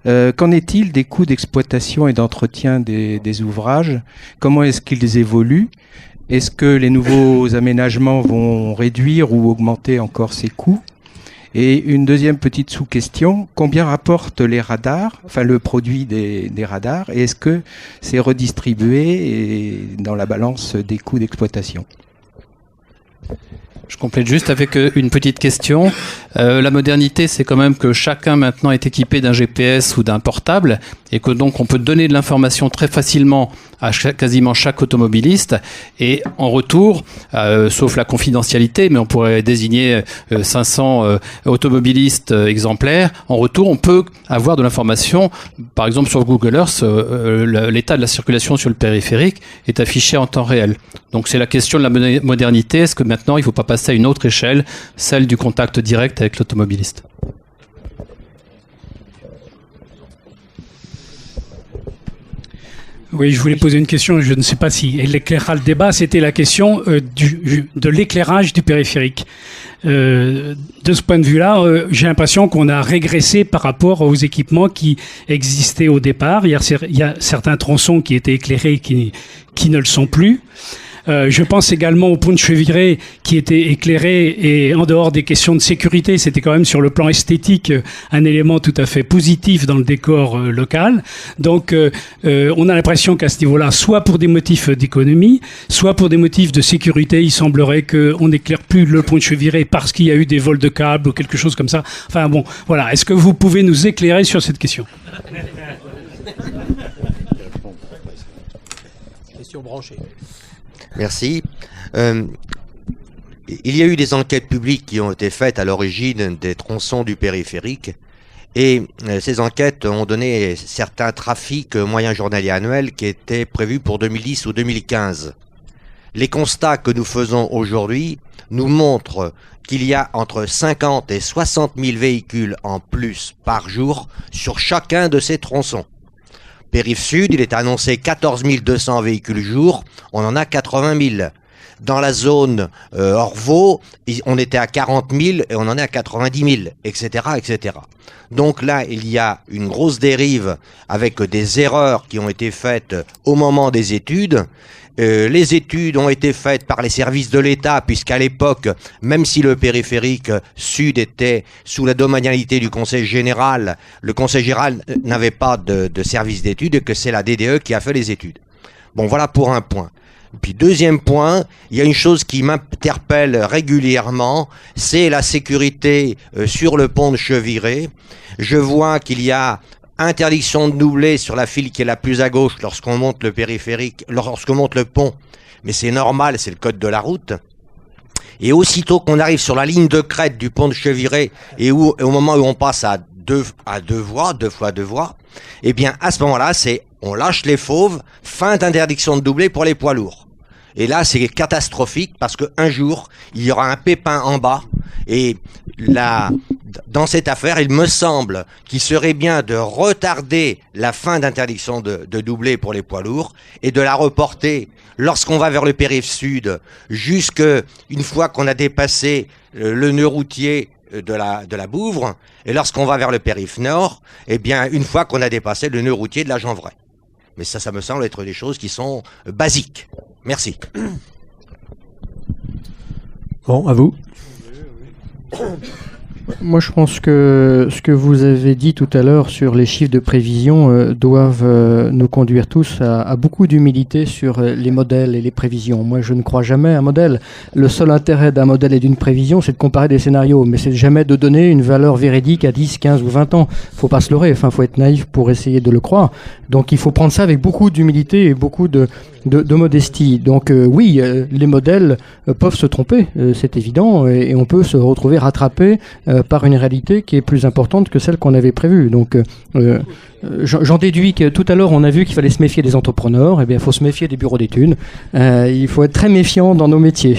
Qu'en est-il des coûts d'exploitation et d'entretien des ouvrages ? Comment est-ce qu'ils évoluent ? Est-ce que les nouveaux aménagements vont réduire ou augmenter encore ces coûts ? Et une deuxième petite sous-question, combien rapportent les radars, enfin le produit des radars, et est-ce que c'est redistribué dans la balance des coûts d'exploitation ? Je complète juste avec une petite question. La modernité, c'est quand même que chacun maintenant est équipé d'un GPS ou d'un portable et que donc on peut donner de l'information très facilement à quasiment chaque automobiliste et en retour, sauf la confidentialité, mais on pourrait désigner 500 automobilistes exemplaires, en retour on peut avoir de l'information, par exemple sur Google Earth, l'état de la circulation sur le périphérique est affiché en temps réel. Donc c'est la question de la modernité, est-ce que maintenant il ne faut pas passer à une autre échelle, celle du contact direct avec l'automobiliste ? Oui, je voulais poser une question, je ne sais pas si elle éclairera le débat, c'était la question de l'éclairage du périphérique. De ce point de vue-là, j'ai l'impression qu'on a régressé par rapport aux équipements qui existaient au départ. Il y a certains tronçons qui étaient éclairés qui ne le sont plus. Je pense également au pont de Cheviré qui était éclairé et en dehors des questions de sécurité, c'était quand même sur le plan esthétique un élément tout à fait positif dans le décor local. Donc on a l'impression qu'à ce niveau-là, soit pour des motifs d'économie, soit pour des motifs de sécurité, il semblerait qu'on n'éclaire plus le pont de Cheviré parce qu'il y a eu des vols de câbles ou quelque chose comme ça. Enfin bon, voilà. Est-ce que vous pouvez nous éclairer sur cette question ? Question branchée. Merci. Il y a eu des enquêtes publiques qui ont été faites à l'origine des tronçons du périphérique et ces enquêtes ont donné certains trafics moyens journaliers annuels qui étaient prévus pour 2010 ou 2015. Les constats que nous faisons aujourd'hui nous montrent qu'il y a entre 50 et 60 000 véhicules en plus par jour sur chacun de ces tronçons. Périph' Sud, il est annoncé 14 200 véhicules jour, on en a 80 000. Dans la zone Orvaux, on était à 40 000 et on en est à 90 000, etc., etc. Donc là, il y a une grosse dérive avec des erreurs qui ont été faites au moment des études. Les études ont été faites par les services de l'État, puisqu'à l'époque, même si le périphérique sud était sous la domanialité du Conseil général, le Conseil général n'avait pas de service d'études et que c'est la DDE qui a fait les études. Bon, voilà pour un point. Puis deuxième point, il y a une chose qui m'interpelle régulièrement, c'est la sécurité sur le pont de Cheviré. Je vois qu'il y a interdiction de doubler sur la file qui est la plus à gauche lorsqu'on monte le périphérique, lorsqu'on monte le pont. Mais c'est normal, c'est le code de la route. Et aussitôt qu'on arrive sur la ligne de crête du pont de Cheviré et au moment où on passe à deux fois deux voies, eh bien, à ce moment-là, on lâche les fauves, fin d'interdiction de doubler pour les poids lourds. Et là, c'est catastrophique parce qu'un jour, il y aura un pépin en bas et dans cette affaire, il me semble qu'il serait bien de retarder la fin d'interdiction de doubler pour les poids lourds et de la reporter lorsqu'on va vers le périph' sud jusque une fois qu'on a dépassé le nœud routier de la Bouvre et lorsqu'on va vers le périph' nord, eh bien, une fois qu'on a dépassé le nœud routier de la Janvray. Mais ça me semble être des choses qui sont basiques. Merci. Bon, à vous. Moi, je pense que ce que vous avez dit tout à l'heure sur les chiffres de prévision doivent nous conduire tous à beaucoup d'humilité sur les modèles et les prévisions. Moi, je ne crois jamais à un modèle. Le seul intérêt d'un modèle et d'une prévision, c'est de comparer des scénarios, mais c'est jamais de donner une valeur véridique à 10, 15 ou 20 ans. Faut pas se leurrer, faut être naïf pour essayer de le croire. Donc, il faut prendre ça avec beaucoup d'humilité et beaucoup de modestie. Donc oui, les modèles peuvent se tromper, c'est évident, et on peut se retrouver rattrapé par une réalité qui est plus importante que celle qu'on avait prévue. Donc j'en déduis que tout à l'heure on a vu qu'il fallait se méfier des entrepreneurs, et bien il faut se méfier des bureaux d'études. Il faut être très méfiant dans nos métiers.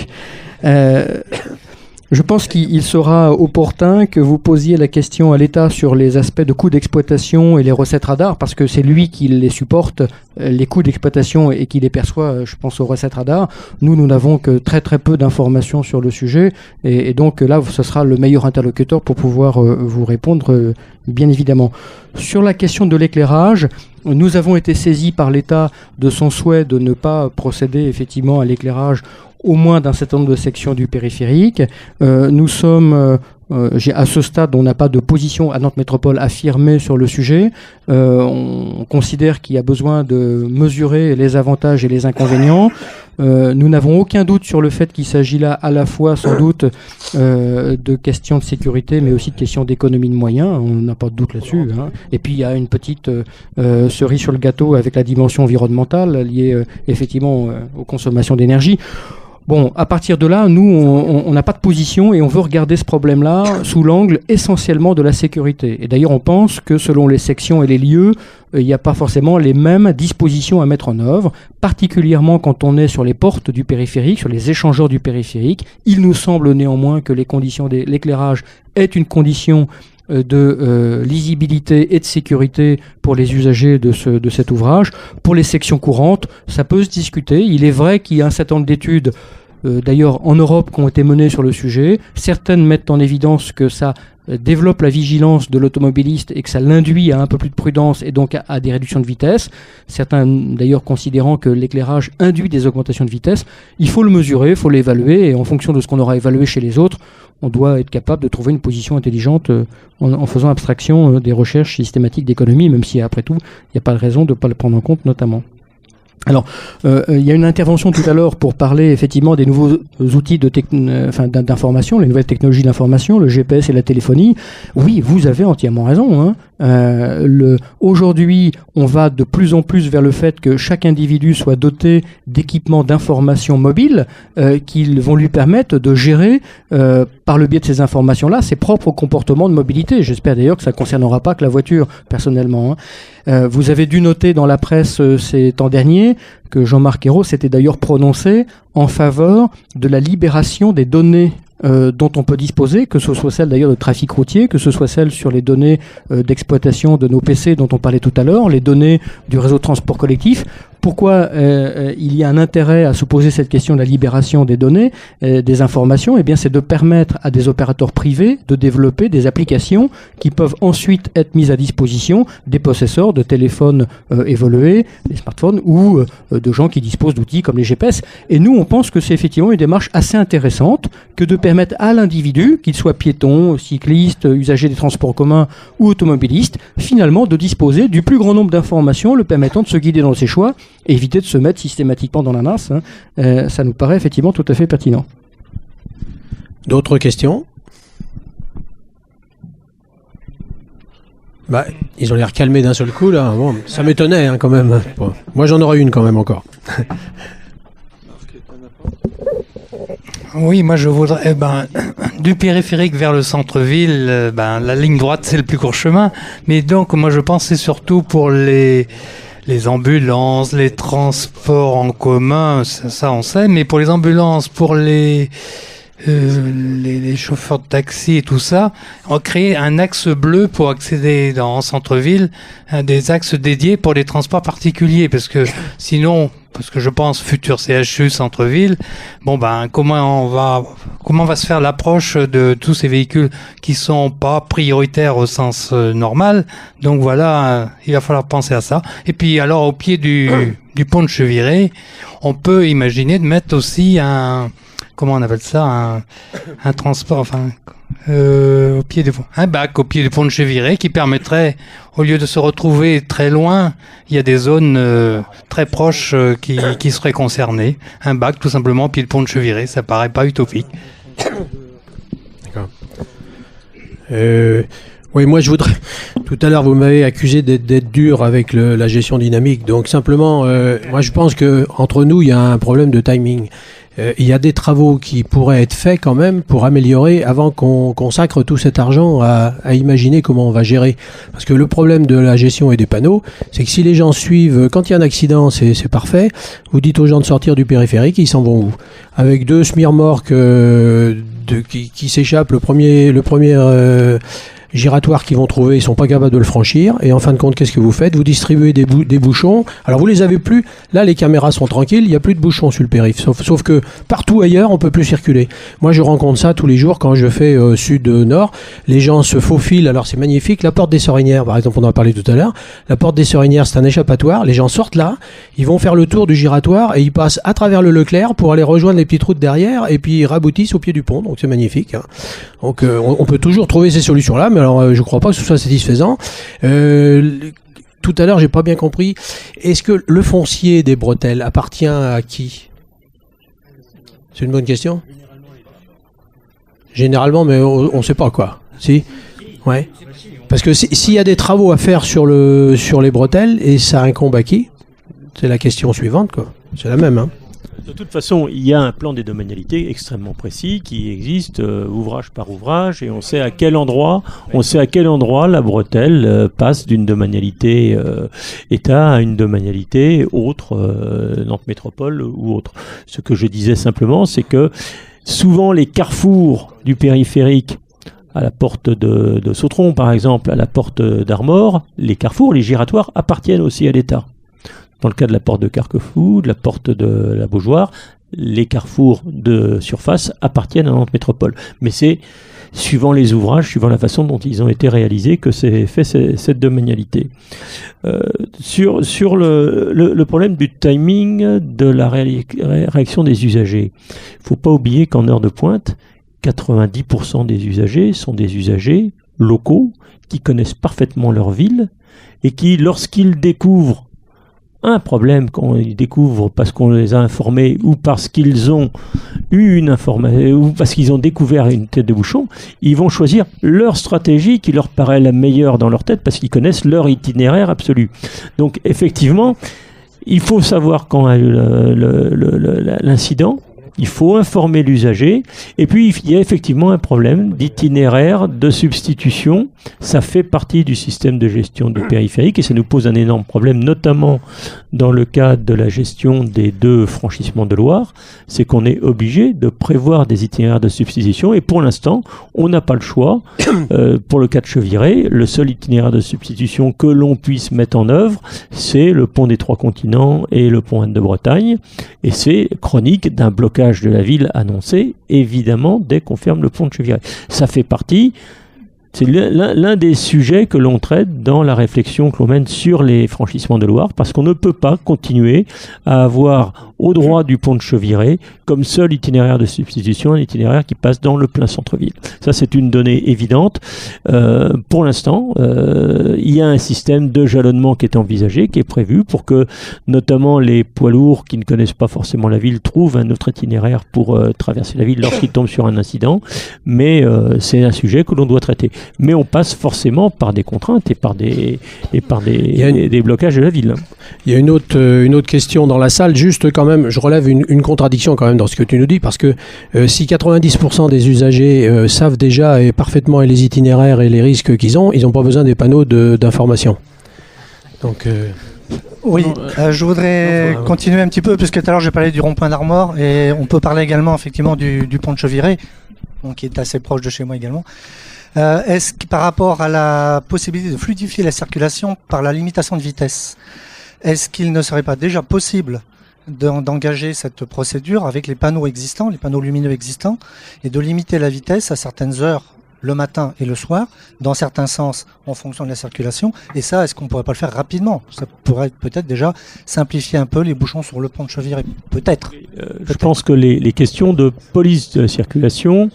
Je pense qu'il sera opportun que vous posiez la question à l'État sur les aspects de coûts d'exploitation et les recettes radar, parce que c'est lui qui les supporte, les coûts d'exploitation, et qui les perçoit, je pense, aux recettes radar. Nous n'avons que très très peu d'informations sur le sujet, et donc là, ce sera le meilleur interlocuteur pour pouvoir vous répondre, bien évidemment. Sur la question de l'éclairage, Nous avons été saisis par l'État de son souhait de ne pas procéder effectivement à l'éclairage au moins d'un certain nombre de sections du périphérique. Nous sommes... à ce stade, on n'a pas de position à Nantes Métropole affirmée sur le sujet. On considère qu'il y a besoin de mesurer les avantages et les inconvénients. Nous n'avons aucun doute sur le fait qu'il s'agit là à la fois sans doute de questions de sécurité, mais aussi de questions d'économie de moyens. On n'a pas de doute là-dessus. Hein. Et puis il y a une petite cerise sur le gâteau avec la dimension environnementale liée effectivement aux consommations d'énergie. Bon, à partir de là, nous, on n'a pas de position et on veut regarder ce problème-là sous l'angle essentiellement de la sécurité. Et d'ailleurs, on pense que selon les sections et les lieux, il n'y a pas forcément les mêmes dispositions à mettre en œuvre, particulièrement quand on est sur les portes du périphérique, sur les échangeurs du périphérique. Il nous semble néanmoins que les conditions de l'éclairage est une condition de lisibilité et de sécurité pour les usagers de cet ouvrage. Pour les sections courantes, ça peut se discuter. Il est vrai qu'il y a un certain nombre d'études, d'ailleurs en Europe, qui ont été menées sur le sujet. Certaines mettent en évidence que ça développe la vigilance de l'automobiliste et que ça l'induit à un peu plus de prudence et donc à des réductions de vitesse. Certains d'ailleurs considérant que l'éclairage induit des augmentations de vitesse. Il faut le mesurer, il faut l'évaluer et en fonction de ce qu'on aura évalué chez les autres, on doit être capable de trouver une position intelligente en faisant abstraction des recherches systématiques d'économie, même si après tout, il n'y a pas de raison de ne pas le prendre en compte notamment. Alors, il y a une intervention tout à l'heure pour parler effectivement des nouveaux outils d'information, les nouvelles technologies d'information, le GPS et la téléphonie. Oui, vous avez entièrement raison. Hein. Aujourd'hui, on va de plus en plus vers le fait que chaque individu soit doté d'équipements d'information mobile qui vont lui permettre de gérer, par le biais de ces informations-là, ses propres comportements de mobilité. J'espère d'ailleurs que ça ne concernera pas que la voiture, personnellement. Hein. Vous avez dû noter dans la presse ces temps derniers que Jean-Marc Ayrault s'était d'ailleurs prononcé en faveur de la libération des données dont on peut disposer, que ce soit celles d'ailleurs de trafic routier, que ce soit celles sur les données d'exploitation de nos PC dont on parlait tout à l'heure, les données du réseau de transport collectif. Pourquoi il y a un intérêt à se poser cette question de la libération des données, des informations? Eh bien, c'est de permettre à des opérateurs privés de développer des applications qui peuvent ensuite être mises à disposition des possesseurs de téléphones évolués, des smartphones ou de gens qui disposent d'outils comme les GPS. Et nous, on pense que c'est effectivement une démarche assez intéressante que de permettre à l'individu, qu'il soit piéton, cycliste, usager des transports communs ou automobiliste, finalement de disposer du plus grand nombre d'informations le permettant de se guider dans ses choix et éviter de se mettre systématiquement dans la nasse. Hein. Ça nous paraît effectivement tout à fait pertinent. D'autres questions? Bah, ils ont l'air calmés d'un seul coup là. Bon, ça m'étonnait hein, quand même. Bon, moi j'en aurais une quand même encore. Oui, moi je voudrais, du périphérique vers le centre-ville, la ligne droite c'est le plus court chemin, mais donc moi je pensais surtout pour les ambulances, les transports en commun, ça on sait, mais pour les ambulances, pour les chauffeurs de taxi et tout ça, on crée un axe bleu pour accéder en centre-ville, des axes dédiés pour les transports particuliers, parce que sinon, parce que je pense futur CHU centre-ville, comment va se faire l'approche de tous ces véhicules qui sont pas prioritaires au sens normal. Donc voilà, il va falloir penser à ça. Et puis alors au pied du pont de Cheviré, on peut imaginer de mettre aussi comment on appelle ça, un transport, au pied du pont, un bac au pied du pont de Cheviré qui permettrait, au lieu de se retrouver très loin, il y a des zones très proches qui seraient concernées. Un bac tout simplement au pied du pont de Cheviré, ça paraît pas utopique. D'accord. Oui, moi je voudrais. Tout à l'heure, vous m'avez accusé d'être dur avec la gestion dynamique. Donc simplement, moi je pense que entre nous, il y a un problème de timing. Il y a des travaux qui pourraient être faits quand même pour améliorer avant qu'on consacre tout cet argent à imaginer comment on va gérer. Parce que le problème de la gestion et des panneaux, c'est que si les gens suivent, quand il y a un accident, c'est parfait. Vous dites aux gens de sortir du périphérique, ils s'en vont où? Avec deux smirmorques qui s'échappent giratoire qu'ils vont trouver, ils sont pas capables de le franchir. Et en fin de compte, qu'est-ce que vous faites? Vous distribuez des bouchons. Alors vous les avez plus. Là, les caméras sont tranquilles. Il n'y a plus de bouchons sur le périph'. Sauf que partout ailleurs, on peut plus circuler. Moi, je rencontre ça tous les jours quand je fais sud-nord. Les gens se faufilent. Alors c'est magnifique. La porte des Sorinières, par exemple, on en a parlé tout à l'heure. La porte des Sorinières, c'est un échappatoire. Les gens sortent là. Ils vont faire le tour du giratoire et ils passent à travers le Leclerc pour aller rejoindre les petites routes derrière et puis ils raboutissent au pied du pont. Donc c'est magnifique. Hein. Donc on peut toujours trouver ces solutions-là, mais alors je crois pas que ce soit satisfaisant. Tout à l'heure, j'ai pas bien compris. Est-ce que le foncier des bretelles appartient à qui? C'est une bonne question. Généralement, mais on sait pas quoi. Si? Ouais. Parce que s'il y a des travaux à faire sur les bretelles, et ça incombe à qui? C'est la question suivante, quoi. C'est la même, hein. De toute façon, il y a un plan des domanialités extrêmement précis qui existe ouvrage par ouvrage et on sait à quel endroit la bretelle passe d'une domanialité État à une domanialité autre, Nantes Métropole ou autre. Ce que je disais simplement, c'est que souvent les carrefours du périphérique, à la porte de Sautron par exemple, à la porte d'Armor, les carrefours, les giratoires appartiennent aussi à l'État. Dans le cas de la porte de Carquefou, de la porte de la Beaujoire, les carrefours de surface appartiennent à Nantes Métropole. Mais c'est suivant les ouvrages, suivant la façon dont ils ont été réalisés, que c'est fait cette domanialité. Sur le problème du timing de la réaction des usagers, il ne faut pas oublier qu'en heure de pointe, 90% des usagers sont des usagers locaux qui connaissent parfaitement leur ville et qui, lorsqu'ils découvrent un problème qu'on découvre parce qu'on les a informés ou parce qu'ils ont eu une information ou parce qu'ils ont découvert une tête de bouchon, ils vont choisir leur stratégie qui leur paraît la meilleure dans leur tête parce qu'ils connaissent leur itinéraire absolu. Donc effectivement, il faut savoir quand a eu l'incident. Il faut informer l'usager. Et puis, il y a effectivement un problème d'itinéraire, de substitution. Ça fait partie du système de gestion du périphérique et ça nous pose un énorme problème, notamment dans le cadre de la gestion des 2 franchissements de Loire. C'est qu'on est obligé de prévoir des itinéraires de substitution et pour l'instant, on n'a pas le choix. Pour le cas de Cheviré, le seul itinéraire de substitution que l'on puisse mettre en œuvre, c'est le pont des 3 continents et le pont Anne-de-Bretagne. Et c'est chronique d'un blocage de la ville annoncé, évidemment, dès qu'on ferme le pont de Cheviré. Ça fait partie, c'est l'un des sujets que l'on traite dans la réflexion que l'on mène sur les franchissements de Loire, parce qu'on ne peut pas continuer à avoir au droit du pont de Cheviré comme seul itinéraire de substitution un itinéraire qui passe dans le plein centre-ville. Ça, c'est une donnée évidente. Pour l'instant, il y a un système de jalonnement qui est envisagé, qui est prévu pour que, notamment, les poids lourds qui ne connaissent pas forcément la ville trouvent un autre itinéraire pour traverser la ville lorsqu'ils tombent sur un incident. Mais c'est un sujet que l'on doit traiter. Mais on passe forcément par des contraintes et par des blocages de la ville. Il y a une autre question dans la salle, juste quand même, je relève une contradiction quand même dans ce que tu nous dis, parce que si 90% des usagers savent déjà et parfaitement les itinéraires et les risques qu'ils ont, ils n'ont pas besoin des panneaux d'information. Donc... Oui, je voudrais continuer un petit peu, puisque tout à l'heure j'ai parlé du rond-point d'Armor, et on peut parler également effectivement du pont de Cheviré, donc, qui est assez proche de chez moi également. Est-ce que par rapport à la possibilité de fluidifier la circulation par la limitation de vitesse, est-ce qu'il ne serait pas déjà possible d'engager cette procédure avec les panneaux existants, les panneaux lumineux existants, et de limiter la vitesse à certaines heures le matin et le soir, dans certains sens, en fonction de la circulation. Et ça, est-ce qu'on ne pourrait pas le faire rapidement? Ça pourrait peut-être déjà simplifier un peu les bouchons sur le pont de Cheviré. Peut-être. Je pense que les questions de police de la circulation,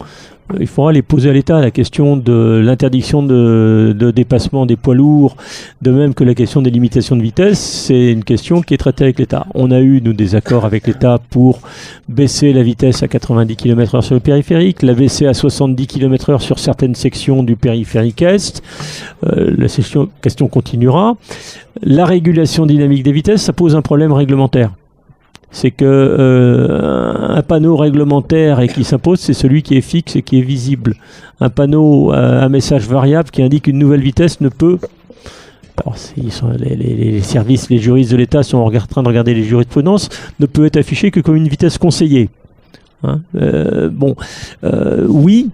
il faudra les poser à l'État. La question de l'interdiction de dépassement des poids lourds, de même que la question des limitations de vitesse, c'est une question qui est traitée avec l'État. On a eu, nous, des accords avec l'État pour baisser la vitesse à 90 km/h sur le périphérique, la baisser à 70 km/h sur certaines sections du périphérique Est. La question continuera. La régulation dynamique des vitesses, ça pose un problème réglementaire. C'est que un panneau réglementaire et qui s'impose, c'est celui qui est fixe et qui est visible. Un panneau à message variable qui indique une nouvelle vitesse ne peut... Alors, les services, les juristes de l'État sont en train de regarder les jurisprudences, ne peut être affiché que comme une vitesse conseillée. Hein, oui,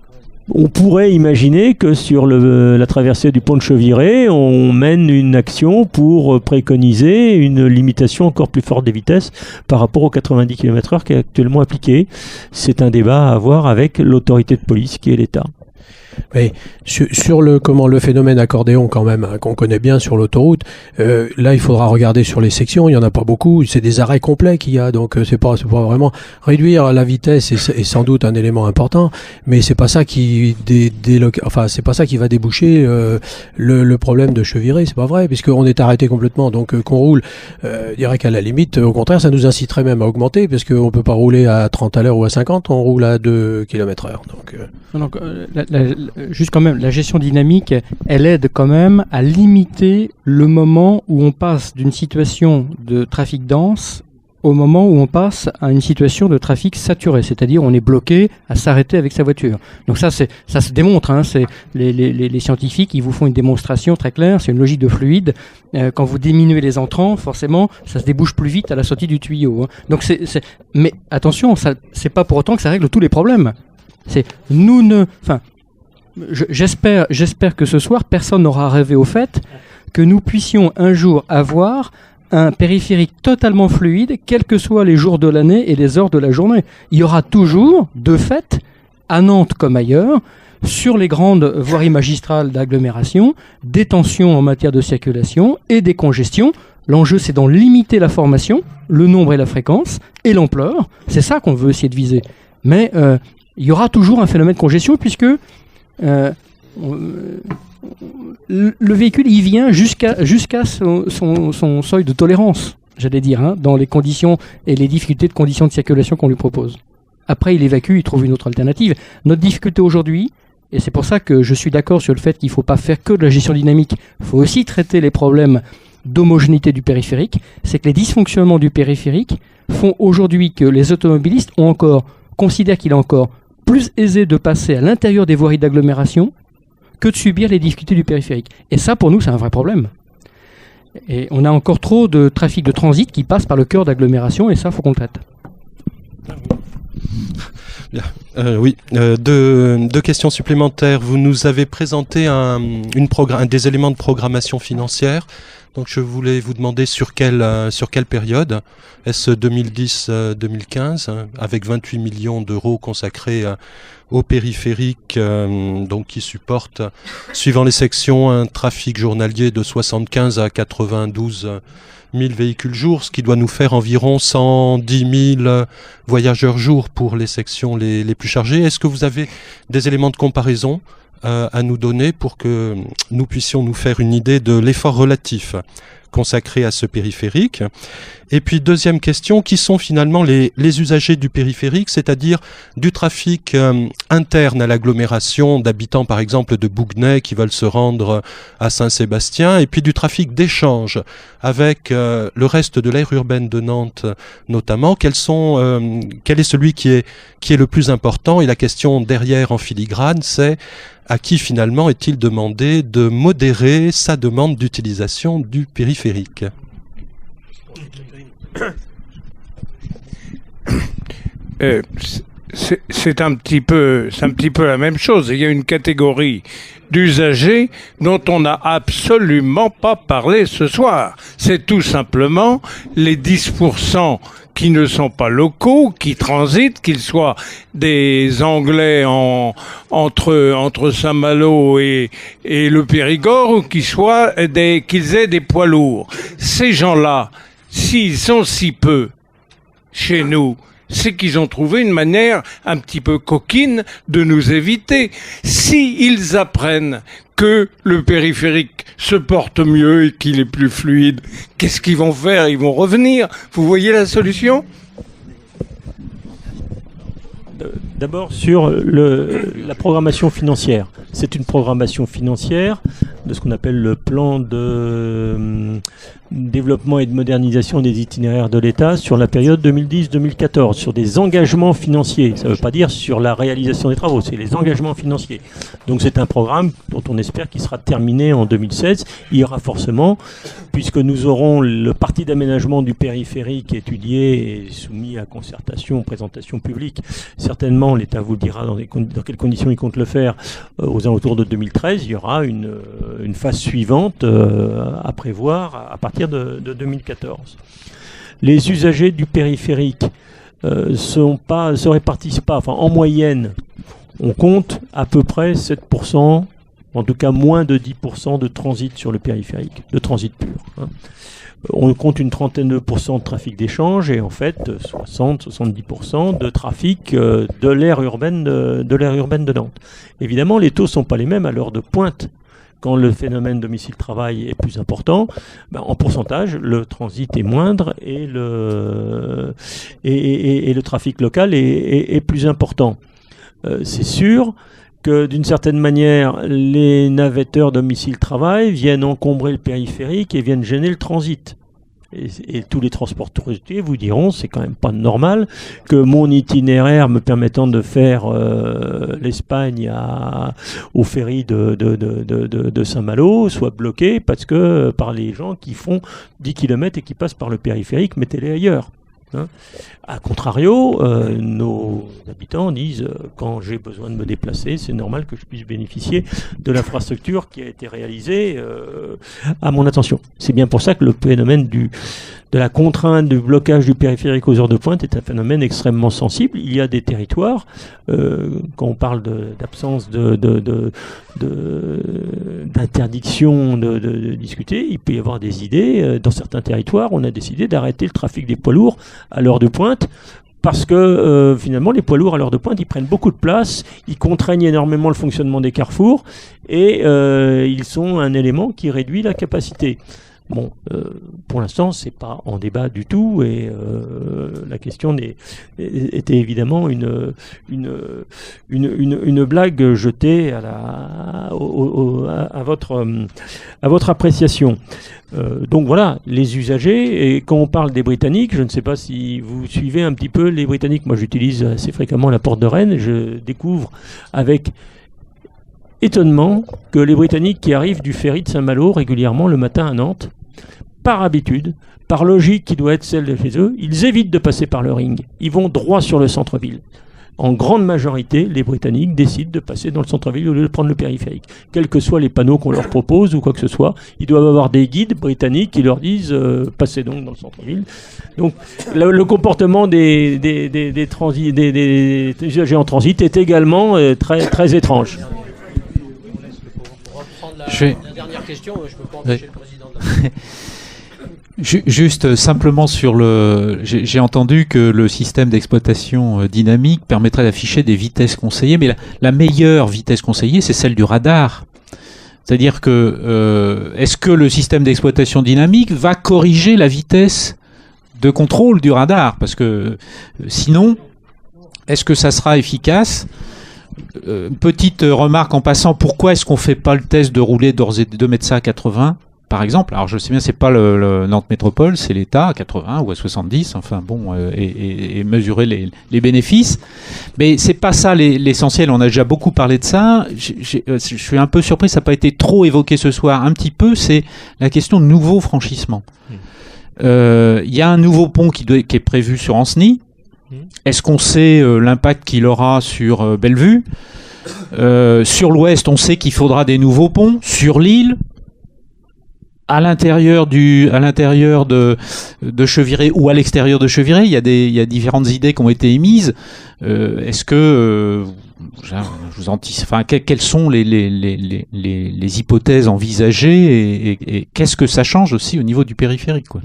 On pourrait imaginer que sur la traversée du pont de Cheviré, on mène une action pour préconiser une limitation encore plus forte des vitesses par rapport aux 90 km/h qui est actuellement appliquée. C'est un débat à avoir avec l'autorité de police qui est l'État. Mais sur le phénomène accordéon quand même, hein, qu'on connaît bien sur l'autoroute, là il faudra regarder sur les sections, il y en a pas beaucoup, c'est des arrêts complets qu'il y a, donc c'est pas vraiment réduire la vitesse est sans doute un élément important, mais c'est pas ça qui c'est pas ça qui va déboucher le problème de Cheviré, c'est pas vrai, puisqu'on est arrêté complètement, donc qu'on roule, je dirais qu'à la limite, au contraire, ça nous inciterait même à augmenter, parce qu'on peut pas rouler à 30 à l'heure ou à 50, on roule à 2 km/h. Donc, juste quand même, la gestion dynamique, elle aide quand même à limiter le moment où on passe d'une situation de trafic dense au moment où on passe à une situation de trafic saturé, c'est-à-dire on est bloqué à s'arrêter avec sa voiture. Donc ça se démontre, hein, c'est les scientifiques, ils vous font une démonstration très claire, c'est une logique de fluide. Quand vous diminuez les entrants, forcément, ça se débouche plus vite à la sortie du tuyau. Hein. Donc mais attention, c'est pas pour autant que ça règle tous les problèmes. J'espère que ce soir, personne n'aura rêvé au fait que nous puissions un jour avoir un périphérique totalement fluide, quels que soient les jours de l'année et les heures de la journée. Il y aura toujours, de fait, à Nantes comme ailleurs, sur les grandes voiries magistrales d'agglomération, des tensions en matière de circulation et des congestions. L'enjeu, c'est d'en limiter la formation, le nombre et la fréquence, et l'ampleur. C'est ça qu'on veut essayer de viser. Mais il y aura toujours un phénomène de congestion, puisque le véhicule, il vient jusqu'à son seuil de tolérance, j'allais dire, hein, dans les conditions et les difficultés de conditions de circulation qu'on lui propose. Après, il évacue, il trouve une autre alternative. Notre difficulté aujourd'hui, et c'est pour ça que je suis d'accord sur le fait qu'il ne faut pas faire que de la gestion dynamique, il faut aussi traiter les problèmes d'homogénéité du périphérique, c'est que les dysfonctionnements du périphérique font aujourd'hui que les automobilistes considèrent qu'il est encore plus aisé de passer à l'intérieur des voiries d'agglomération que de subir les difficultés du périphérique. Et ça, pour nous, c'est un vrai problème. Et on a encore trop de trafic de transit qui passe par le cœur d'agglomération, et ça, il faut qu'on le traite. Oui, deux questions supplémentaires. Vous nous avez présenté des éléments de programmation financière. Donc je voulais vous demander sur quelle période. Est-ce 2010-2015 avec 28 millions d'euros consacrés au périphérique, donc qui supporte, suivant les sections, un trafic journalier de 75 à 92 000 véhicules jour, ce qui doit nous faire environ 110 000 voyageurs jour pour les sections les plus chargées. Est-ce que vous avez des éléments de comparaison à nous donner pour que nous puissions nous faire une idée de l'effort relatif consacré à ce périphérique? Et puis deuxième question, qui sont finalement les usagers du périphérique, c'est-à-dire du trafic interne à l'agglomération d'habitants par exemple de Bouguenais qui veulent se rendre à Saint-Sébastien, et puis du trafic d'échange avec le reste de l'aire urbaine de Nantes notamment. Quel est celui qui est le plus important? Et la question derrière en filigrane, c'est à qui finalement est-il demandé de modérer sa demande d'utilisation du périphérique? C'est un petit peu la même chose. Il y a une catégorie d'usagers dont on n'a absolument pas parlé ce soir. C'est tout simplement les 10% qui ne sont pas locaux, qui transitent, qu'ils soient des Anglais entre Saint-Malo et le Périgord, ou qu'ils aient des poids lourds. Ces gens-là, s'ils sont si peu chez nous, c'est qu'ils ont trouvé une manière un petit peu coquine de nous éviter. S'ils apprennent que le périphérique se porte mieux et qu'il est plus fluide, qu'est-ce qu'ils vont faire? Ils vont revenir. Vous voyez la solution? D'abord sur la programmation financière. C'est une programmation financière de ce qu'on appelle le plan de développement et de modernisation des itinéraires de l'État sur la période 2010-2014, sur des engagements financiers. Ça ne veut pas dire sur la réalisation des travaux, c'est les engagements financiers. Donc c'est un programme dont on espère qu'il sera terminé en 2016. Il y aura forcément, puisque nous aurons le parti d'aménagement du périphérique étudié et soumis à concertation, présentation publique, certainement l'État vous le dira dans quelles conditions il compte le faire, aux alentours de 2013, il y aura une phase suivante à prévoir à partir de 2014. Les usagers du périphérique se répartissent pas, enfin en moyenne, on compte à peu près 7%, en tout cas moins de 10% de transit sur le périphérique, de transit pur. Hein. On compte une trentaine de pourcents de trafic d'échange et en fait 60-70% de trafic de l'aire urbaine de Nantes. Évidemment, les taux ne sont pas les mêmes à l'heure de pointe. Quand le phénomène domicile-travail est plus important, en pourcentage, le transit est moindre et le trafic local est plus important. C'est sûr que d'une certaine manière, les navetteurs domicile-travail viennent encombrer le périphérique et viennent gêner le transit. Et tous les transporteurs routiers vous diront, c'est quand même pas normal que mon itinéraire me permettant de faire l'Espagne au ferry de Saint-Malo soit bloqué par les gens qui font 10 km et qui passent par le périphérique, mettez-les ailleurs. Hein. A contrario, nos habitants disent quand j'ai besoin de me déplacer, c'est normal que je puisse bénéficier de l'infrastructure qui a été réalisée à mon attention. C'est bien pour ça que le phénomène de la contrainte du blocage du périphérique aux heures de pointe est un phénomène extrêmement sensible. Il y a des territoires, quand on parle d'absence d'interdiction de discuter, il peut y avoir des idées. Dans certains territoires, on a décidé d'arrêter le trafic des poids lourds à l'heure de pointe parce que finalement les poids lourds à l'heure de pointe ils prennent beaucoup de place, ils contraignent énormément le fonctionnement des carrefours et ils sont un élément qui réduit la capacité. Bon, pour l'instant, c'est pas en débat du tout et la question était évidemment une blague jetée à votre appréciation. Donc voilà, les usagers, et quand on parle des Britanniques, je ne sais pas si vous suivez un petit peu les Britanniques, moi j'utilise assez fréquemment la porte de Rennes, je découvre avec étonnement que les Britanniques qui arrivent du ferry de Saint-Malo régulièrement le matin à Nantes, par habitude, par logique qui doit être celle de chez eux, ils évitent de passer par le ring. Ils vont droit sur le centre-ville. En grande majorité, les Britanniques décident de passer dans le centre-ville au lieu de prendre le périphérique. Quels que soient les panneaux qu'on leur propose ou quoi que ce soit, ils doivent avoir des guides britanniques qui leur disent passez donc dans le centre-ville. Donc le comportement des usagers en transit est également très, très étrange. La dernière question, je ne peux pas empêcher le président de... Juste simplement j'ai entendu que le système d'exploitation dynamique permettrait d'afficher des vitesses conseillées, mais la meilleure vitesse conseillée, c'est celle du radar. C'est-à-dire que est-ce que le système d'exploitation dynamique va corriger la vitesse de contrôle du radar? Parce que sinon, est-ce que ça sera efficace? Petite remarque en passant, pourquoi est-ce qu'on ne fait pas le test de rouler de mettre ça à 80 par exemple? Alors je sais bien, c'est pas le Nantes Métropole, c'est l'État à 80 ou à 70, enfin bon, et mesurer les bénéfices. Mais c'est pas ça l'essentiel, on a déjà beaucoup parlé de ça. Je suis un peu surpris, ça n'a pas été trop évoqué ce soir, un petit peu, c'est la question de nouveau franchissement. Il y a un nouveau pont qui est prévu sur Ancenis. Est-ce qu'on sait l'impact qu'il aura sur Bellevue? Sur l'ouest, on sait qu'il faudra des nouveaux ponts. Sur l'île, à l'intérieur de Cheviré ou à l'extérieur de Cheviré, il y a différentes idées qui ont été émises. Est-ce que je vous anticipe, enfin, quelles sont les hypothèses envisagées et qu'est-ce que ça change aussi au niveau du périphérique, quoi.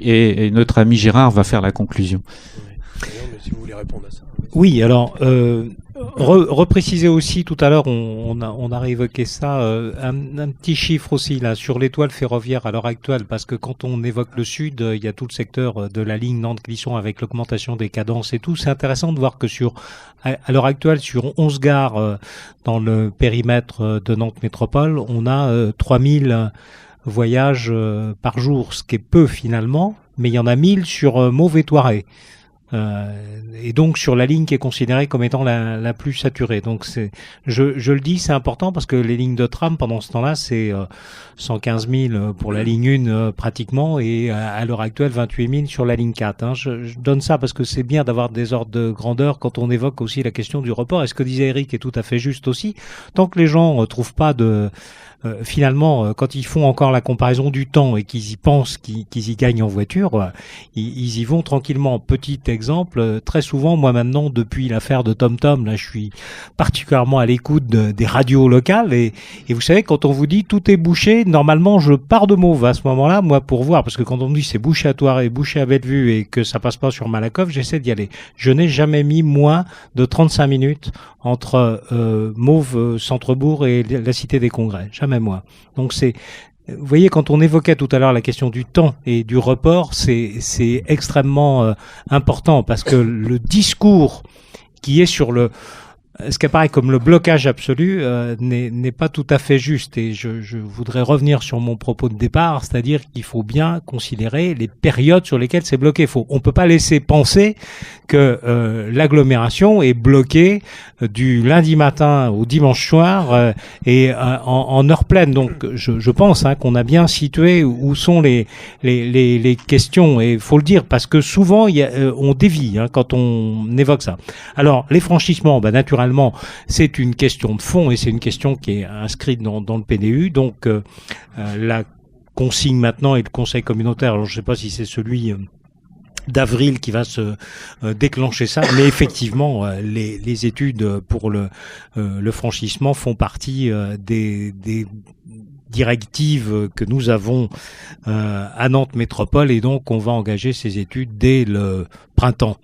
Et notre ami Gérard va faire la conclusion. Mais si vous voulez répondre à ça. Oui, alors repréciser aussi tout à l'heure, on a réévoqué ça, un petit chiffre aussi là sur l'étoile ferroviaire à l'heure actuelle, parce que quand on évoque le sud, il y a tout le secteur de la ligne Nantes-Clisson avec l'augmentation des cadences et tout. C'est intéressant de voir que à l'heure actuelle, sur 11 gares dans le périmètre de Nantes Métropole, on a 3000 voyages par jour, ce qui est peu finalement, mais il y en a 1000 sur Mauves et Thoiret. Et donc sur la ligne qui est considérée comme étant la plus saturée. Donc je le dis, c'est important parce que les lignes de tram pendant ce temps-là, c'est 115 000 pour la ligne 1 pratiquement, et à l'heure actuelle 28 000 sur la ligne 4. Hein. Je donne ça parce que c'est bien d'avoir des ordres de grandeur quand on évoque aussi la question du report. Et ce que disait Eric est tout à fait juste aussi. Tant que les gens trouvent pas finalement, quand ils font encore la comparaison du temps et qu'ils y pensent qu'ils y gagnent en voiture, ils y vont tranquillement. Petit exemple, très souvent, moi maintenant, depuis l'affaire de TomTom, là, je suis particulièrement à l'écoute des radios locales, et vous savez, quand on vous dit tout est bouché, normalement, je pars de Mauves à ce moment-là, moi, pour voir, parce que quand on me dit c'est bouché à Thoiret, bouché à Bellevue et que ça passe pas sur Malakoff, j'essaie d'y aller. Je n'ai jamais mis moins de 35 minutes entre Mauves, Centrebourg et la Cité des Congrès. Jamais moi. Donc vous voyez, quand on évoquait tout à l'heure la question du temps et du report, c'est extrêmement important, parce que le discours qui est sur ce qui apparaît comme le blocage absolu n'est pas tout à fait juste. Et je voudrais revenir sur mon propos de départ, c'est-à-dire qu'il faut bien considérer les périodes sur lesquelles c'est bloqué. On peut pas laisser penser que l'agglomération est bloquée du lundi matin au dimanche soir et en heure pleine. Donc je pense qu'on a bien situé où sont les questions, et faut le dire parce que souvent on dévie quand on évoque ça. Alors les franchissements, naturellement, c'est une question de fond et c'est une question qui est inscrite dans le PDU. Donc la consigne maintenant et le conseil communautaire, alors je ne sais pas si c'est celui d'avril qui va se déclencher ça, mais effectivement les études pour le franchissement font partie des directives que nous avons à Nantes Métropole, et donc on va engager ces études dès le printemps.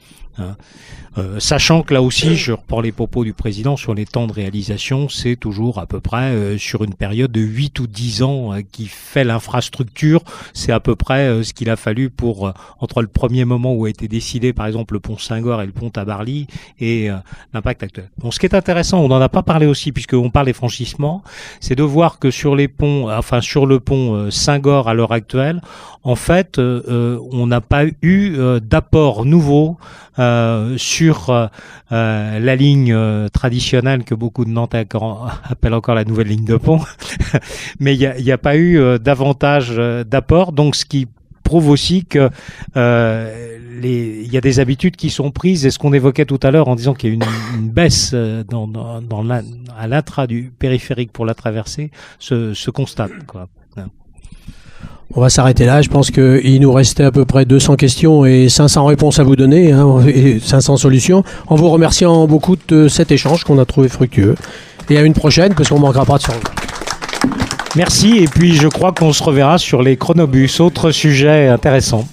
Sachant que là aussi, je reprends les propos du président sur les temps de réalisation, c'est toujours à peu près sur une période de 8 ou 10 ans qui fait l'infrastructure. C'est à peu près ce qu'il a fallu pour entre le premier moment où a été décidé par exemple le pont Saint-Gor et le pont Tabarly et l'impact actuel. Bon, ce qui est intéressant, on n'en a pas parlé aussi puisqu'on parle des franchissements, c'est de voir que sur les ponts, sur le pont Saint-Gor à l'heure actuelle, en fait, on n'a pas eu d'apport nouveau sur la ligne traditionnelle que beaucoup de Nantais appellent encore la nouvelle ligne de pont, mais il n'y a pas eu davantage d'apport, donc ce qui prouve aussi que il y a des habitudes qui sont prises, et ce qu'on évoquait tout à l'heure en disant qu'il y a une baisse à l'intra du périphérique pour la traversée se constate, quoi. On va s'arrêter là. Je pense qu'il nous restait à peu près 200 questions et 500 réponses à vous donner, et 500 solutions. En vous remerciant beaucoup de cet échange qu'on a trouvé fructueux. Et à une prochaine, parce qu'on ne manquera pas de se revoir. Merci, et puis je crois qu'on se reverra sur les chronobus, autre sujet intéressant.